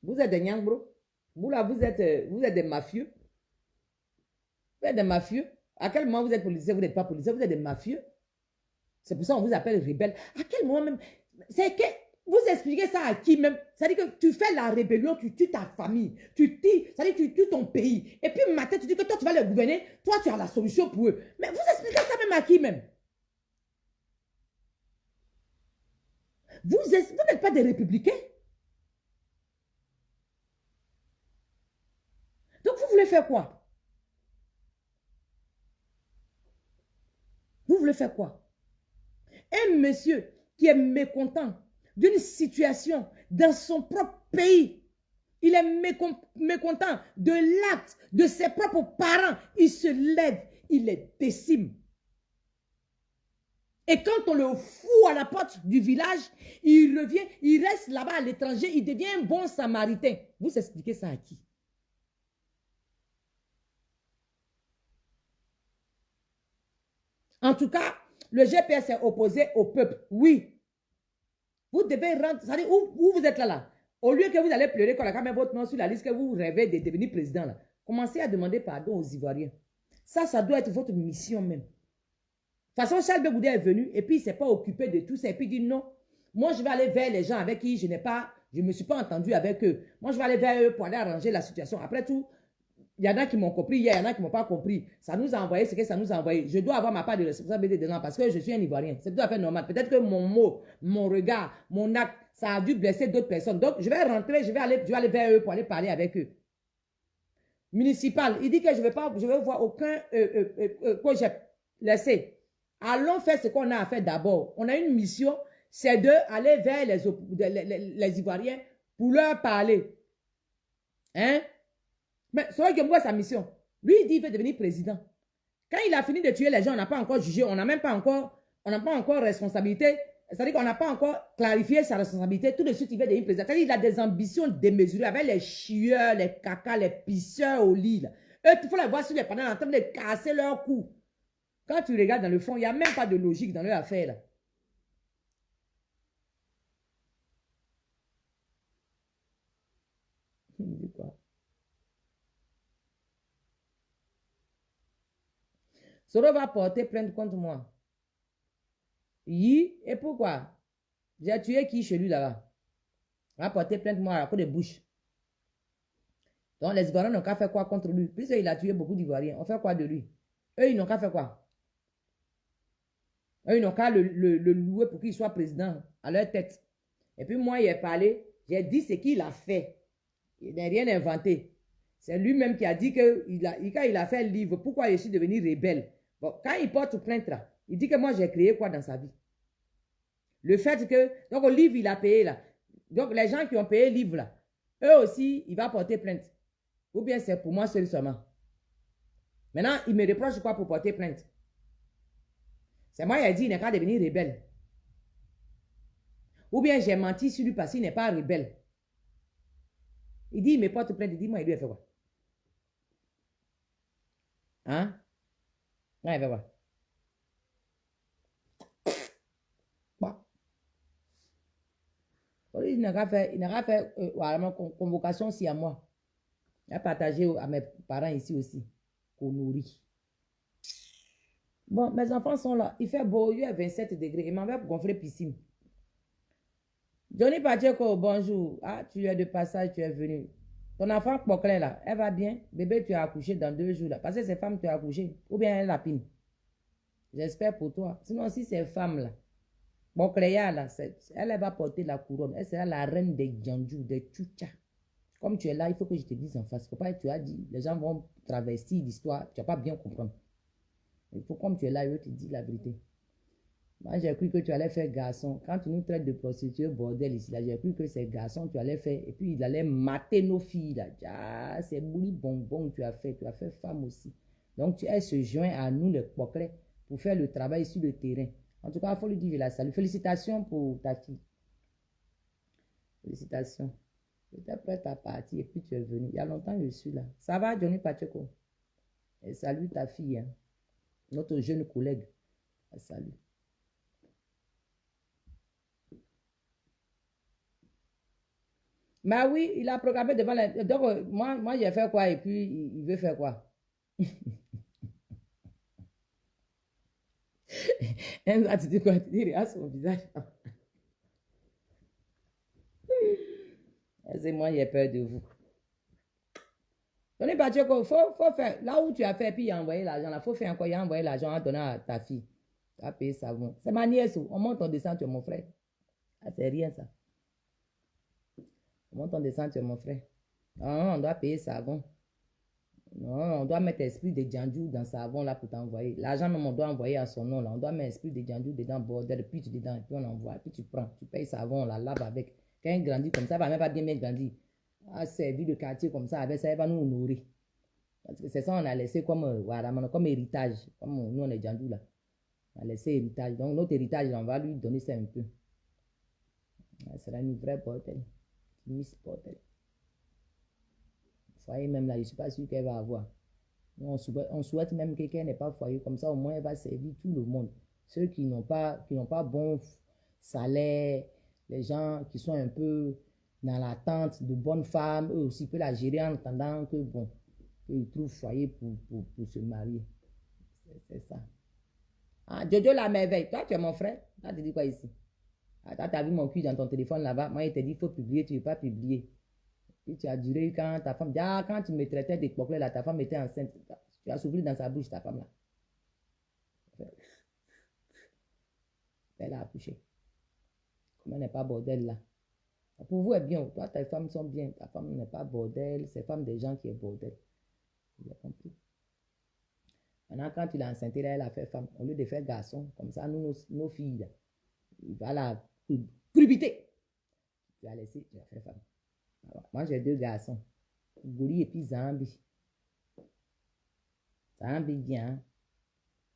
Vous êtes des nyangbro. Vous là, vous êtes des mafieux. Vous êtes des mafieux. À quel moment vous êtes policier, vous n'êtes pas policier, vous êtes des mafieux. C'est pour ça qu'on vous appelle rebelle. À quel moment même... C'est que... Vous expliquez ça à qui même? C'est-à-dire que tu fais la rébellion, tu tues ta famille, c'est-à-dire que tu tues ton pays. Et puis matin, tu dis que toi, tu vas les gouverner, toi, tu as la solution pour eux. Mais vous expliquez ça même à qui même? Vous n'êtes pas des républicains. Donc, vous voulez faire quoi? Vous voulez faire quoi? Un monsieur qui est mécontent d'une situation dans son propre pays, il est mécontent de l'acte de ses propres parents, il se lève, il les décime. Et quand on le fout à la porte du village, il revient, il reste là-bas à l'étranger, il devient un bon samaritain. Vous expliquez ça à qui? En tout cas, le GPS est opposé au peuple. Oui. Vous devez rendre, ça dit, où vous êtes là. Au lieu que vous allez pleurer quand la mettre votre nom sur la liste que vous rêvez de devenir président là, commencez à demander pardon aux Ivoiriens. Ça doit être votre mission même. De toute façon, Charles Bégoudet est venu et puis il ne s'est pas occupé de tout ça. Et puis il dit non, moi je vais aller vers les gens avec qui je ne me suis pas entendu avec eux. Moi je vais aller vers eux pour aller arranger la situation. Après tout, il y en a qui m'ont compris, il y en a qui ne m'ont pas compris. Ça nous a envoyé ce que ça nous a envoyé. Je dois avoir ma part de responsabilité dedans parce que je suis un Ivoirien. C'est tout à fait normal. Peut-être que mon mot, mon regard, mon acte, ça a dû blesser d'autres personnes. Donc, je vais rentrer, je vais aller vers eux pour aller parler avec eux. Municipal, il dit que je ne vais voir aucun que j'ai laissé. Allons faire ce qu'on a à faire d'abord. On a une mission, c'est d'aller vers les Ivoiriens pour leur parler. Hein? Mais c'est vrai que moi, sa mission. Lui, il dit qu'il veut devenir président. Quand il a fini de tuer les gens, on n'a pas encore jugé, on n'a pas encore responsabilité. C'est-à-dire qu'on n'a pas encore clarifié sa responsabilité. Tout de suite, il veut devenir président. C'est-à-dire qu'il a des ambitions démesurées avec les chieurs, les cacas, les pisseurs au lit. Là. Eux, il faut les voir sur les panneaux en train de casser leur cou. Quand tu regardes dans le fond, il n'y a même pas de logique dans leur affaire. Là. Quoi? Soro va porter plainte contre moi. Et pourquoi? J'ai tué qui chez lui là-bas? Il va porter plainte moi à cause de bouche. Donc les Ivoiriens n'ont qu'à faire quoi contre lui? Puisqu'il a tué beaucoup d'Ivoiriens, on fait quoi de lui? Eux, ils n'ont qu'à faire quoi? Eux, ils n'ont qu'à le louer pour qu'il soit président à leur tête. Et puis moi, il a parlé, j'ai dit ce qu'il a fait. Il n'a rien inventé. C'est lui-même qui a dit que quand il a fait le livre, pourquoi je suis devenu rebelle? Bon, quand il porte plainte là, il dit que moi j'ai créé quoi dans sa vie? Le fait que, donc au livre il a payé là. Donc les gens qui ont payé le livre là, eux aussi, il va porter plainte. Ou bien c'est pour moi seul seulement. Maintenant, il me reproche quoi pour porter plainte? C'est moi qui ai dit il n'est pas devenu rebelle. Ou bien j'ai menti sur lui parce qu'il n'est pas rebelle. Il dit il me porte plainte, il dit moi il lui a fait quoi? Hein? Non, il fait quoi? Bon. Il n'a qu'à faire convocation aussi à moi. Il a partagé à mes parents ici aussi. Qu'on nourrit. Bon, mes enfants sont là. Il fait beau, il est 27 degrés. Il m'en va pour gonfler piscine. Johnny Pacheco, bonjour. Ah, tu es de passage, tu es venu. Ton enfant Poclin là, elle va bien? Bébé, tu as accouché dans 2 jours là. Parce que ces femmes, tu as accouché. Ou bien elle lapine. J'espère pour toi. Sinon, si ces femmes là, Poclin là, elle va porter la couronne. Elle sera la reine des Djandjou, des Tchoucha. Comme tu es là, il faut que je te dise en face. Il ne faut pas que tu as dit, les gens vont travestir l'histoire. Tu ne vas pas bien comprendre. Il faut, comme tu es là, je te dis la vérité. Moi, j'ai cru que tu allais faire garçon. Quand tu nous traites de prostituées, bordel ici, là, j'ai cru que c'est garçon tu allais faire. Et puis, il allait mater nos filles, là. Ah, c'est bouli bonbon que tu as fait. Tu as fait femme aussi. Donc, elle se joint à nous, les Poclais, pour faire le travail sur le terrain. En tout cas, il faut lui dire, je la salue. Félicitations pour ta fille. Félicitations. Tu étais prête à partir et puis tu es venu. Il y a longtemps que je suis là. Ça va, Johnny Pacheco? Et salut ta fille, hein. Notre jeune collègue. Salut. Mais oui, il a programmé devant la... Donc, moi j'ai fait quoi et puis il veut faire quoi? Tu dis quoi? Tu dis, regarde son visage. C'est moi, j'ai peur de vous. Donnez pas il faut faire. Là où tu as fait, puis il a envoyé l'argent. Il faut faire encore. Il a envoyé l'argent à donner à ta fille. Tu as payé savon. C'est ma nièce. On monte, on descend, tu es mon frère. Ah, c'est rien ça. On monte, on descend, tu es mon frère. Non, on doit payer savon. Non, on doit mettre esprit de Djandjou dans savon là pour t'envoyer. L'argent même, on doit envoyer à son nom là. On doit mettre esprit de Djandjou dedans, bordel, puis tu dedans, puis on envoie, puis tu prends. Tu payes savon, on la lave avec. Quand il grandit comme ça, il va même pas bien grandir. À servir le quartier comme ça, avec ça, il va nous nourrir. Parce que c'est ça, on a laissé comme, voilà, comme héritage. Comme nous, on est Djandjou là. On a laissé héritage. Donc, notre héritage, on va lui donner ça un peu. Elle sera une vraie bordel. Miss bordel. Foyer même là, je ne suis pas sûr qu'elle va avoir. On souhaite même que qu'elle n'ait pas foyer. Comme ça, au moins, elle va servir tout le monde. Ceux qui n'ont pas bon salaire, les gens qui sont un peu dans l'attente de bonnes femmes, eux aussi peuvent la gérer en attendant que, bon, qu'ils trouvent foyer pour se marier. C'est ça. Ah, Jojo la merveille. Toi, tu es mon frère. Toi, tu dis quoi ici? Ah, toi, tu as vu mon cul dans ton téléphone là-bas. Moi, il t'a dit, il faut publier. Tu ne veux pas publier. Puis tu as duré quand ta femme... Ah, quand tu me traitais des coquelets là, ta femme était enceinte. Tu as soufflé dans sa bouche, ta femme là. Elle a accouché. Comme elle n'est pas bordel là. Pour vous, est bien. Toi, tes femmes sont bien. Ta femme n'est pas bordel. C'est femme des gens qui est bordel. Vous avez compris? Maintenant, quand tu l'as enceinte, là, elle a fait femme. Au lieu de faire garçon, comme ça, nous, nos filles, là, il va la crubiter. Tu as laissé, tu as fait femme. Alors, moi, j'ai 2 garçons. Gouli et puis Zambi. Zambi bien.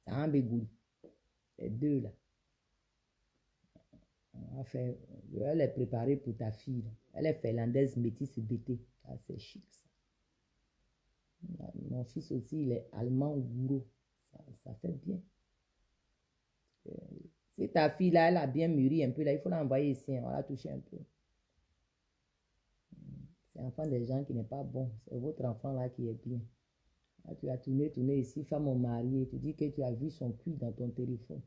Zambi Gouli. Les 2 là. On va faire, je vais les préparer pour ta fille. Là. Elle est finlandaise métisse BT. Ah, c'est chic ça. Mon fils aussi, il est allemand gourou. Ça fait bien. Si ta fille là, elle a bien mûri un peu là, il faut l'envoyer ici. On va la toucher un peu. C'est l'enfant des gens qui n'est pas bon. C'est votre enfant là qui est bien. Là, tu as tourné ici, femme au mari. Tu dis que tu as vu son cul dans ton téléphone.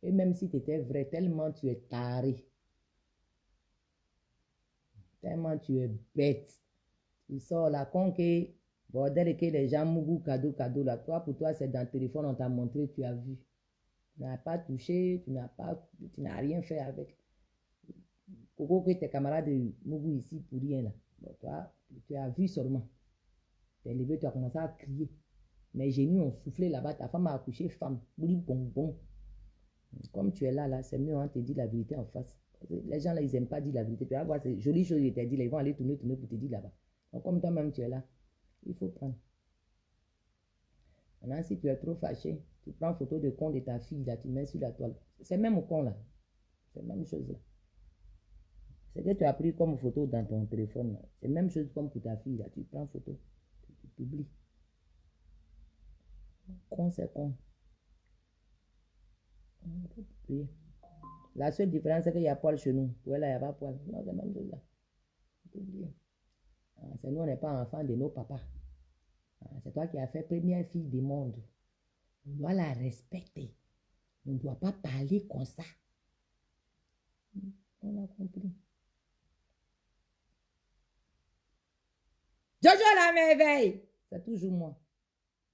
Et même si tu étais vrai, tellement tu es taré. Tellement tu es bête. Tu sors là, con que, bordel que les gens mougou cadeau là. Toi, pour toi, c'est dans le téléphone, on t'a montré, tu as vu. Tu n'as pas touché, tu n'as rien fait avec. Pourquoi que tes camarades de mougou ici pour rien là. Bon, toi, tu as vu seulement. Tu es levé, tu as commencé à crier. Mes genoux ont soufflé là-bas, ta femme a accouché femme. Bouli bonbon. Comme tu es là, c'est mieux, on te dit la vérité en face. Les gens là, ils n'aiment pas dire la vérité. Tu vas voir, c'est joli chose, ils te disent, ils vont aller tourner pour te dire là-bas. Donc, comme toi-même, tu es là, il faut prendre. Maintenant, si tu es trop fâché, tu prends photo de con de ta fille, là, tu mets sur la toile. C'est même au con, là. C'est la même chose, là. C'est que tu as pris comme photo dans ton téléphone, là. C'est la même chose comme pour ta fille, là. Tu prends photo, tu publies. Con, c'est con. La seule différence, c'est qu'il y a poil chez nous. Pour elle, il n'y a pas poil. Non, c'est la même chose là. C'est nous, on n'est pas enfants de nos papas. C'est toi qui as fait première fille du monde. On doit la respecter. On ne doit pas parler comme ça. On a compris. Jojo la merveille! C'est toujours moi.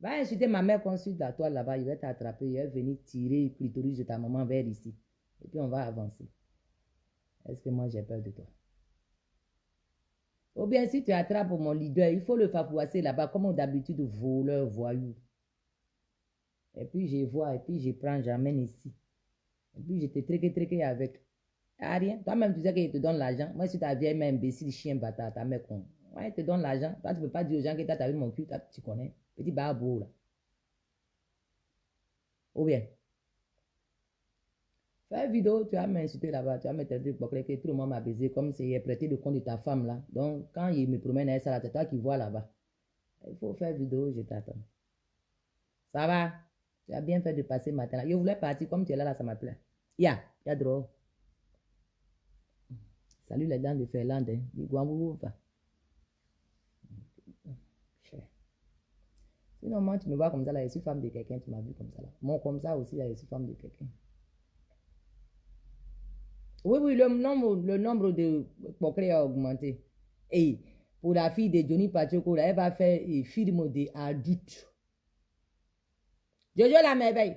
Va insulter ma mère qu'on suit la toile là-bas, il va t'attraper, il va venir tirer le clitoris de ta maman vers ici. Et puis on va avancer. Est-ce que moi j'ai peur de toi? Ou bien si tu attrapes mon leader, il faut le fafouasser là-bas comme d'habitude, voleur, voyou. Et puis je vois, et puis je prends, j'amène ici. Et puis je te traque avec. Ah rien, toi-même tu sais qu'il te donne l'argent. Moi si ta vieille mère imbécile, chien bâtard, ta mère con. Ouais, il te donne l'argent. Toi tu ne peux pas dire aux gens que tu as vu mon cul, tu connais. Petit barbeau là. Ou bien, fais une vidéo, tu vas m'insulter là-bas, tu vas mettre des trucs que tout le monde m'a baisé, comme c'est prêté le compte de ta femme là. Donc, quand il me promène avec ça là, c'est toi qui vois là-bas. Il faut faire vidéo, je t'attends. Ça va? Tu as bien fait de passer matin là. Je voulais partir, comme tu es là, ça m'a plu. Ya drôle. Salut les dents de Finlande, hein. Sinon, moi, tu me vois comme ça là, je suis femme de quelqu'un, tu m'as vu comme ça là. Moi, comme ça aussi, là, je suis femme de quelqu'un. Oui, le nombre de portraits a augmenté. Et pour la fille de Johnny Pacheco, elle va faire un film d'adulte. Jojo la merveille.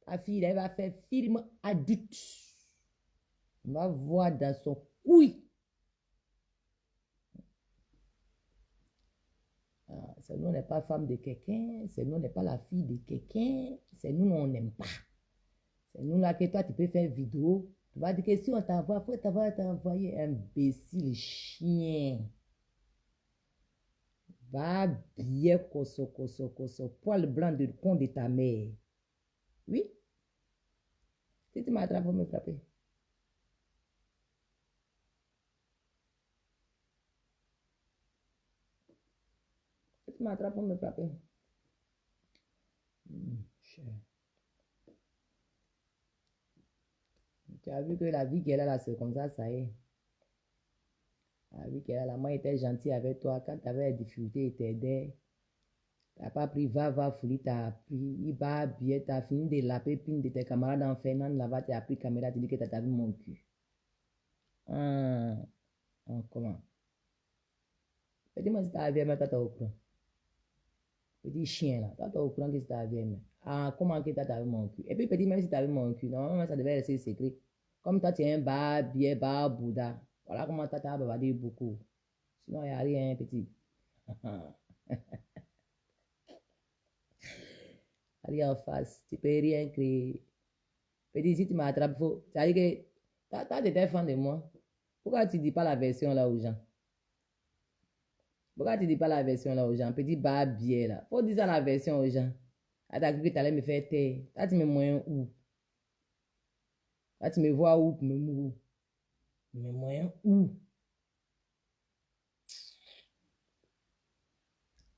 Ta fille, elle va faire film adulte. On va voir dans son couille. C'est nous, on n'est pas femme de quelqu'un. C'est nous, on n'est pas la fille de quelqu'un. C'est nous, on n'aime pas. C'est nous là que toi, tu peux faire vidéo. Tu vas dire que si on t'envoie, faut t'envoyer imbécile chien. Va bien koso, poil blanc de con de ta mère. Oui. Si tu m'attrapes pour me frapper. Si tu m'attrapes pour me frapper. Cher. Tu as vu que la vie qu'elle a là, c'est comme ça y est. La vie qu'elle a là, moi, était gentil avec toi. Quand tu avais des difficultés, il t'aidait. Tu n'as pas pris, va, folie, tu as appris. Il va bien, tu as fini de la pépine de tes camarades en Finlande, là-bas, tu as pris caméra, tu dis que tu as vu mon cul. Comment? Dis-moi si tu as vu, mais tu as au courant. Petit chien là, tu as au courant que tu as vu, mais. Comment que tu as vu mon cul? Et puis, petit, même si tu as vu mon cul, normalement, ça devait rester secret. Comme toi, tu es un barbier, barbouda. Voilà comment tu as bavardé beaucoup. Sinon, il n'y a rien, petit. Allez en face, tu peux rien créer. Petit, si tu m'attrapes, ça veut dire que tu étais fan de moi. Pourquoi tu ne dis pas la version là aux gens? Pourquoi tu ne dis pas la version là aux gens? Petit barbier là. Faut dire ça la version aux gens. Ah, t'as cru que tu allais me faire taire. Là, tu me moyen où? Là, tu me vois où pour me mourir? Tu me moyen où?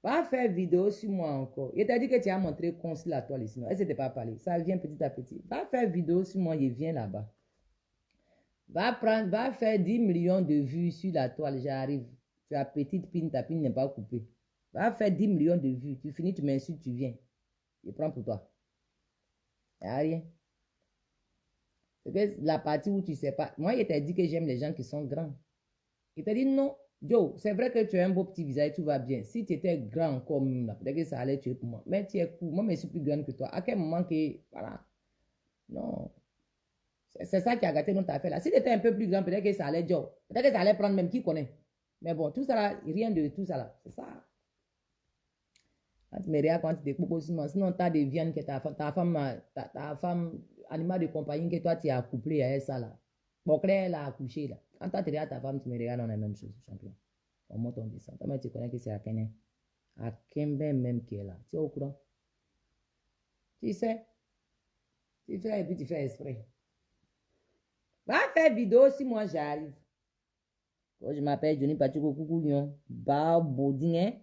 Va faire vidéo sur moi encore. Il t'a dit que tu as montré consul à toi, les sinon. Elle ne s'était pas parlé. Ça vient petit à petit. Va faire vidéo sur moi, il vient là-bas. Va faire 10 millions de vues sur la toile, j'arrive. Tu as petite pine, ta pine n'est pas coupée. Va faire 10 millions de vues. Tu finis, tu m'insultes, tu viens. Je prends pour toi. Il n'y a rien. C'est que la partie où tu ne sais pas. Moi, il t'a dit que j'aime les gens qui sont grands. Il t'a dit non. Joe, c'est vrai que tu as un beau petit visage, tout va bien. Si tu étais grand comme là, peut-être que ça allait tuer pour moi. Mais tu es cool. Moi, je suis plus grande que toi. À quel moment que. Voilà. Non. C'est ça qui a gâté notre affaire là. Si tu étais un peu plus grand, peut-être que ça allait Joe. Peut-être que ça allait prendre même qui connaît. Mais bon, tout ça là, rien de tout ça là. C'est ça. Quand tu me regardes, quand tu te coupes aussi, sinon tu as des viandes que ta femme, animal de compagnie que toi tu as accouplé à ça là. Bon, Claire l'a accouché là. Quand tu regardes ta femme, tu me regardes, on a la même chose, champion. On monte, on descend. Toi, tu connais que c'est à Kenya. À Kembe même qui est là. Tu es au courant? Tu sais? Tu fais et puis tu fais exprès. Va faire vidéo si moi j'arrive. Je m'appelle Johnny Pachuko Koukoulion. Baudin.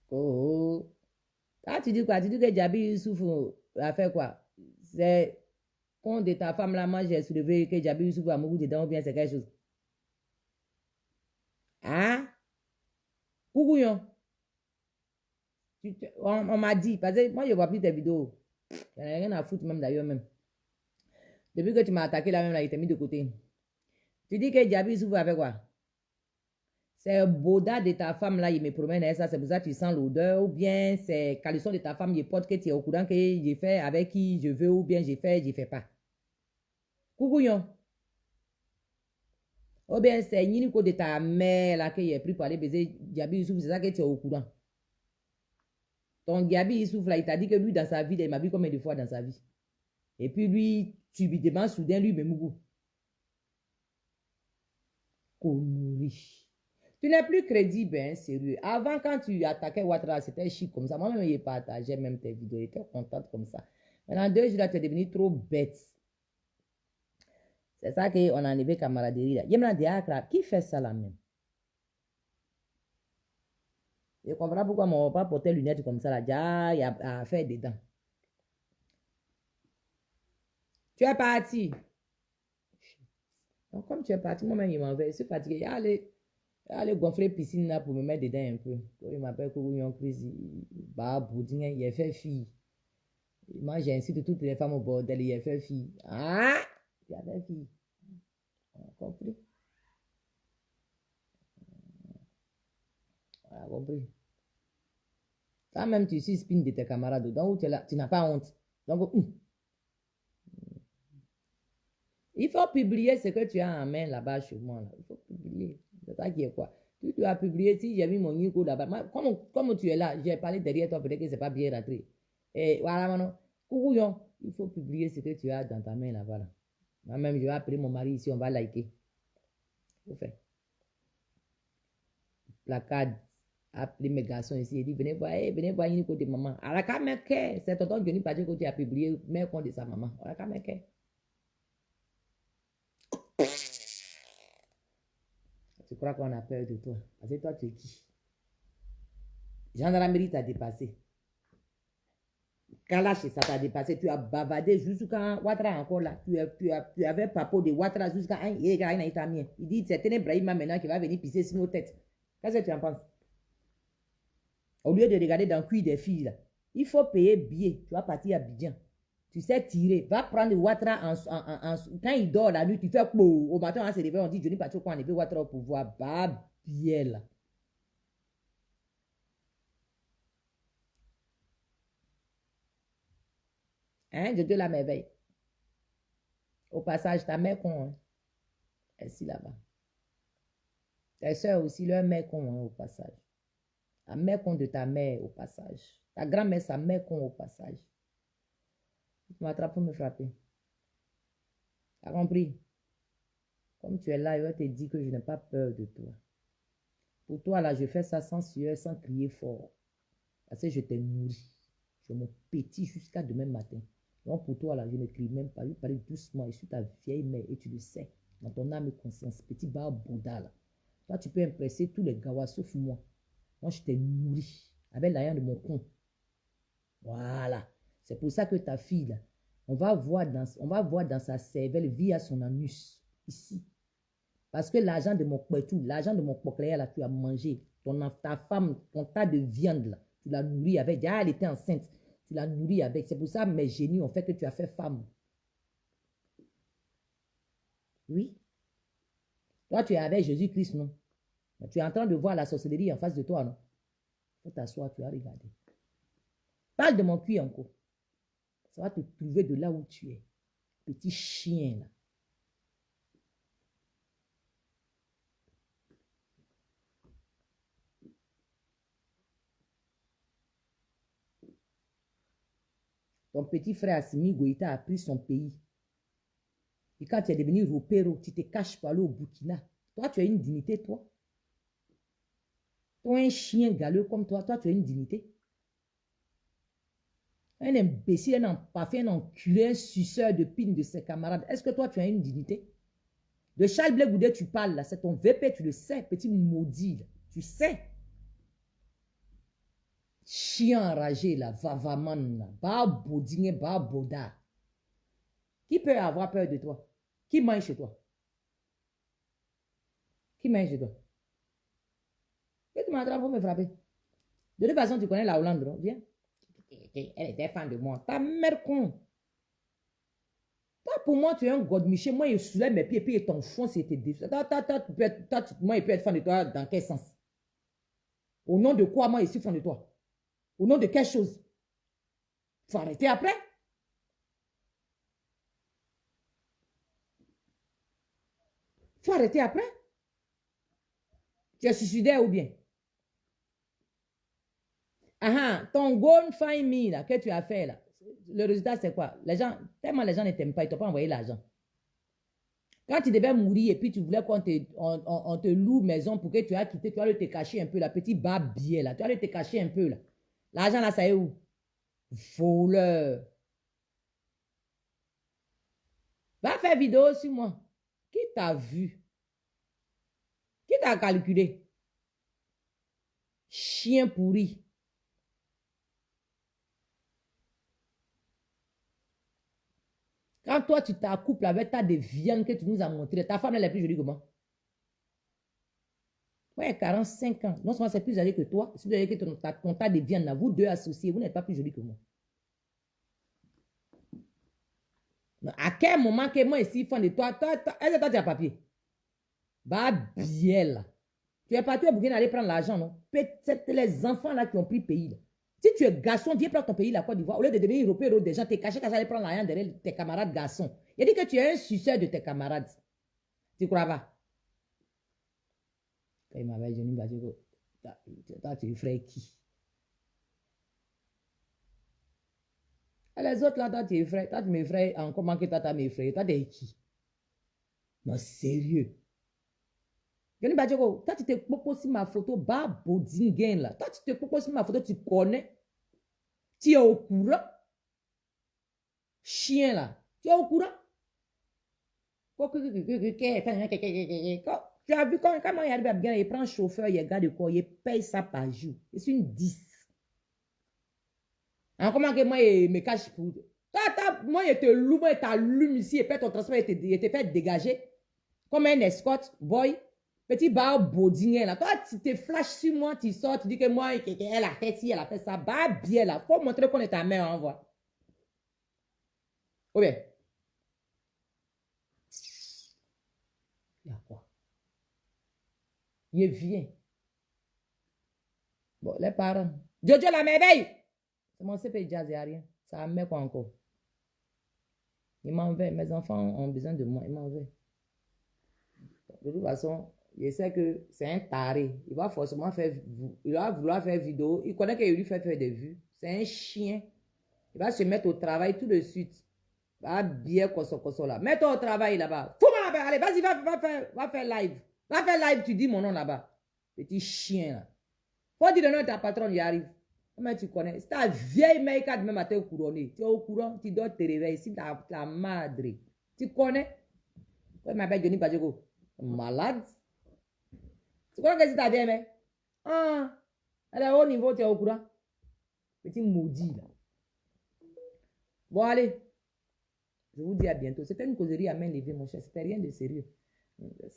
Oh. Ah, tu dis quoi? Tu dis que Djabi Youssouf a fait quoi? C'est quand de ta femme là, moi j'ai soulevé que Djabi Youssouf a mouru dedans ou bien c'est quelque chose. Hein? Koukoulion. On m'a dit, parce que moi je vois plus tes vidéos. Il n'y a rien à foutre même d'ailleurs même. Depuis que tu m'as attaqué là même là, il t'a mis de côté. Tu dis que Djabi Youssouf a fait quoi? C'est un boda de ta femme là, il me promène et ça, c'est pour ça que tu sens l'odeur, ou bien c'est caleçon de ta femme, il porte que tu es au courant que j'ai fait avec qui je veux, ou bien j'ai fait pas. Coucouillon. Ou bien c'est Nico de ta mère là qui est pris pour aller baiser Djabi Youssouf, c'est ça que tu es au courant. Ton Djabi Youssouf là, il t'a dit que lui dans sa vie, il m'a vu combien de fois dans sa vie. Et puis lui, subitement, soudain, lui, me mougou. Connerie. Tu n'es plus crédible, hein, sérieux. Avant, quand tu attaquais Ouattara, c'était chic comme ça. Moi-même, je partageais même tes vidéos. J'étais contente comme ça. Maintenant, 2 jours là, tu es devenu trop bête. C'est ça qu'on a enlevé camaraderie là. Yemla Diakra, qui fait ça là même? Je comprends pourquoi mon papa portait lunettes comme ça là. Déjà, il y a affaire dedans. Tu es parti. Donc, comme tu es parti, moi-même, il m'en va. Je suis fatigué. Allez gonfler piscine là pour me mettre dedans un peu. Il m'appelle Kourouillon Chris. Boudin, il a fait fille. Moi, j'incite toutes les femmes au bordel, il a fait fille. Ah! Il a fait fille. On a compris. On a compris. Quand même, tu suis spin de tes camarades dedans où tu es là, tu n'as pas honte. Donc, il faut publier ce que tu as en main là-bas chez moi. Là. Il faut publier. C'est ça qui est quoi. Tu dois publier. Si j'ai mis mon Nico là-bas, comme tu es là, j'ai parlé derrière toi, peut-être que ce n'est pas bien rentré. Et voilà, maintenant, Coucouillon, il faut publier ce que tu as dans ta main là-bas. Là. Moi-même, je vais appeler mon mari ici, on va liker. Il faut faire. Placade. Appelez mes garçons ici et dit venez voir une côté de maman. À la caméra, c'est tonton Johnny Padje que tu as publié, mais compte de sa maman. À la caméra. Tu crois qu'on a peur de toi? Parce que toi, tu es qui? Gendarmerie t'a dépassé. Kalash, ça t'a dépassé. Tu as bavardé jusqu'à Ouattara encore là. Tu avais papo de Ouattara jusqu'à un. Il dit c'est Brahima maintenant qui va venir pisser sur nos têtes. Qu'est-ce que tu en penses? Au lieu de regarder dans le cul des filles, là, il faut payer billet. Tu vas partir à Abidjan. Tu sais tirer. Va prendre le Ouattara quand il dort la nuit, tu fais au matin, on va se lever, on dit Johnny Pacho, qu'on enlever Ouattara au pouvoir. Bah, bien là. Hein, je te la merveille. Au passage, ta mère con, hein. Elle est ici là-bas. Tes soeurs aussi, leur mère con, hein, au passage. La mère con de ta mère, au passage. Ta grand-mère, sa mère con, au passage. Tu m'attrapes pour me frapper. T'as compris? Comme tu es là, il va te dire que je n'ai pas peur de toi. Pour toi, là, je fais ça sans sueur, sans crier fort. Parce que je t'ai nourri. Je me pétis jusqu'à demain matin. Donc pour toi, là, je ne crie même pas. Je parle doucement. Je suis ta vieille mère et tu le sais. Dans ton âme et conscience. Petit bar Bouddha, là. Toi, tu peux impresser tous les gawas sauf moi. Moi, je t'ai nourri avec l'arrière de mon con. Voilà. C'est pour ça que ta fille, là, on va voir dans sa cervelle via son anus. Ici. Parce que l'argent de mon poitou, l'argent de mon pocléa, là, tu as mangé. Ta femme, ton tas de viande, là, tu l'as nourri avec. Ah, elle était enceinte. Tu l'as nourri avec. C'est pour ça mes génies ont fait que tu as fait femme. Oui. Toi, tu es avec Jésus-Christ, non? Mais tu es en train de voir la sorcellerie en face de toi, non? Il faut t'asseoir, tu vas regarder. Parle de mon cuit encore. Ça va te trouver de là où tu es. Petit chien, là. Ton petit frère Assimi Goïta a pris son pays. Et quand tu es devenu ropéro, tu te caches pour aller au Burkina. Toi, tu as une dignité, toi. Toi, un chien galeux comme toi, tu as une dignité. Un imbécile, un empaffé, un enculé, un suceur de pine de ses camarades. Est-ce que toi, tu as une dignité? De Charles Blé Goudé, tu parles là. C'est ton VP, tu le sais, petit maudit. Là. Tu sais. Chien enragé, là, vavaman, là. Babodine, baboda. Qui peut avoir peur de toi? Qui mange chez toi? Qui mange chez toi? Et tu m'attrapes pour me frapper. De toute façon, tu connais la Hollande, non? Viens. Elle était fan de moi. Ta mère con. Toi, pour moi, tu es un godemiché. Moi, je soulève mes pieds et puis ton fond, c'était déçu. Moi, il peut être fan de toi dans quel sens? Au nom de quoi, moi, je suis fan de toi? Au nom de quelle chose? Il faut arrêter après. Il faut arrêter après. Tu es suicidaire ou bien? Ah, ton Gone Find Me, là, que tu as fait, là, le résultat, c'est quoi? Les gens, tellement les gens ne t'aiment pas, ils ne t'ont pas envoyé l'argent. Quand tu devais mourir et puis tu voulais qu'on te loue maison pour que tu as quitté, tu vas aller te cacher un peu, la petite barbe biais, là, tu vas aller te cacher un peu, là. L'argent, là, ça est où? Voleur. Va faire vidéo sur moi. Qui t'a vu? Qui t'a calculé? Chien pourri. Quand toi, tu t'accouples avec ta de viande que tu nous as montré, ta femme, elle est plus jolie que moi. Ouais, 45 ans. Non seulement c'est plus âgé que toi, c'est plus âgé que ton tas de viande. Là. Vous deux associés, vous n'êtes pas plus jolie que moi. À quel moment que moi ici, fan de toi, est-ce que toi tu as papier? Bah, bien là. Tu es parti au Burkina aller prendre l'argent, non? C'est les enfants là qui ont pris le pays. Là. Si tu es garçon, viens prendre ton pays, la Côte d'Ivoire. Au lieu de devenir européen, des gens, t'es caché quand ça aller prendre l'argent derrière tes camarades garçons. Il dit que tu es un suceur de tes camarades. Tu crois pas? Quand il m'avait dit, toi, tu es frère qui? Et les autres là, toi, tu es frère. Toi, tu me frère en comment que toi, tu as mes frères. Toi, tu es qui? Non, sérieux. Johnny Badjoko, toi, tu te proposes sur ma photo, Babodingen, là. Toi, tu te proposes sur ma photo, tu connais. Tu es au courant. Chien, là. Tu es au courant. Tu as vu comment il arrive à bien, il prend un chauffeur, il regarde quoi, il paye ça par jour. C'est une 10. Alors, comment que moi, il me cache pour... Moi, il te loue, moi, il t'allume ici, et puis ton transport, il te fait dégager. Comme un escort, boy. Petit bar bodinier, là. Toi, tu te flashes sur moi, tu sors, tu dis que moi, elle a fait ci, elle a fait ça. Bah, bien, là. Faut montrer qu'on est ta mère, on voit. Ou bien. Il y a quoi? Il vient. Bon, les parents. Jojo la merveille. C'est mon CP Jazz, il n'y a rien. Ça met quoi encore? Il m'en veut. Mes enfants ont besoin de moi. Il m'en veut. De toute façon, je sais que c'est un taré. Il va forcément faire... Il va vouloir faire vidéo. Il connaît qu'il lui fait faire des vues. C'est un chien. Il va se mettre au travail tout de suite. Il va bien koso là. Mets-toi au travail là-bas. Fous-moi là-bas. Allez, vas-y, va faire live. Va faire live, tu dis mon nom là-bas. Petit chien là. Faut dire le nom de ta patronne, il arrive. Comment tu connais? C'est ta vieille mère qui a demain matin couronné. Tu es au courant, tu dois te réveiller. C'est ta madre. Tu connais? Ouais, ma belle Johnny Badjoko. Malade. Tu connais que c'est ta vieille mère? Ah. Elle est au niveau, tu es au courant. Petit maudit là. Bon, allez. Je vous dis à bientôt. C'était une causerie à main levée, mon cher. C'était rien de sérieux.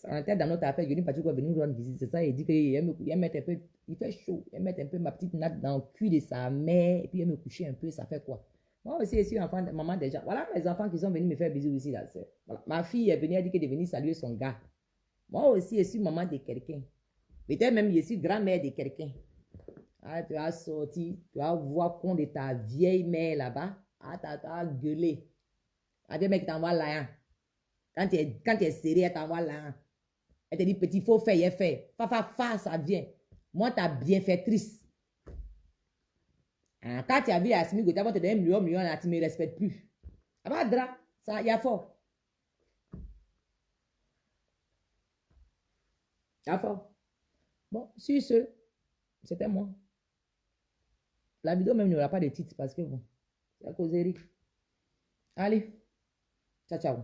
En tête dans notre appel, Johnny Badjoko est venu nous rendre visite. C'est ça, il dit qu'il met un peu, il fait chaud. Il met un peu ma petite natte dans le cul de sa mère. Et puis il me coucher un peu. Ça fait quoi? Moi aussi, je suis enfant, maman déjà. Voilà mes enfants qui sont venus me faire bisous ici. Là. Voilà. Ma fille est venue, elle dit qu'elle est venue saluer son gars. Moi aussi, je suis maman de quelqu'un. Peut-être même, je suis grand-mère de quelqu'un. Ah, tu vas sortir, tu vas voir compte de ta vieille mère là-bas. Ah, tu as gueulé. Ah, des mecs t'envoient là. Quand tu es serré, elle t'envoie là. Elle te dit, petit, faut faire, il fait. Fa, ça vient. Moi, ta bienfaitrice. Ah, quand tu as vu Asmi Goté, avant de te donner million, là, tu ne me respectes plus. Ah, bah, dra, ça, il y a fort. Il y a fort. Bon, sur ce, c'était moi. La vidéo même n'aura pas de titre parce que bon, c'est la causerie. Allez, ciao, ciao.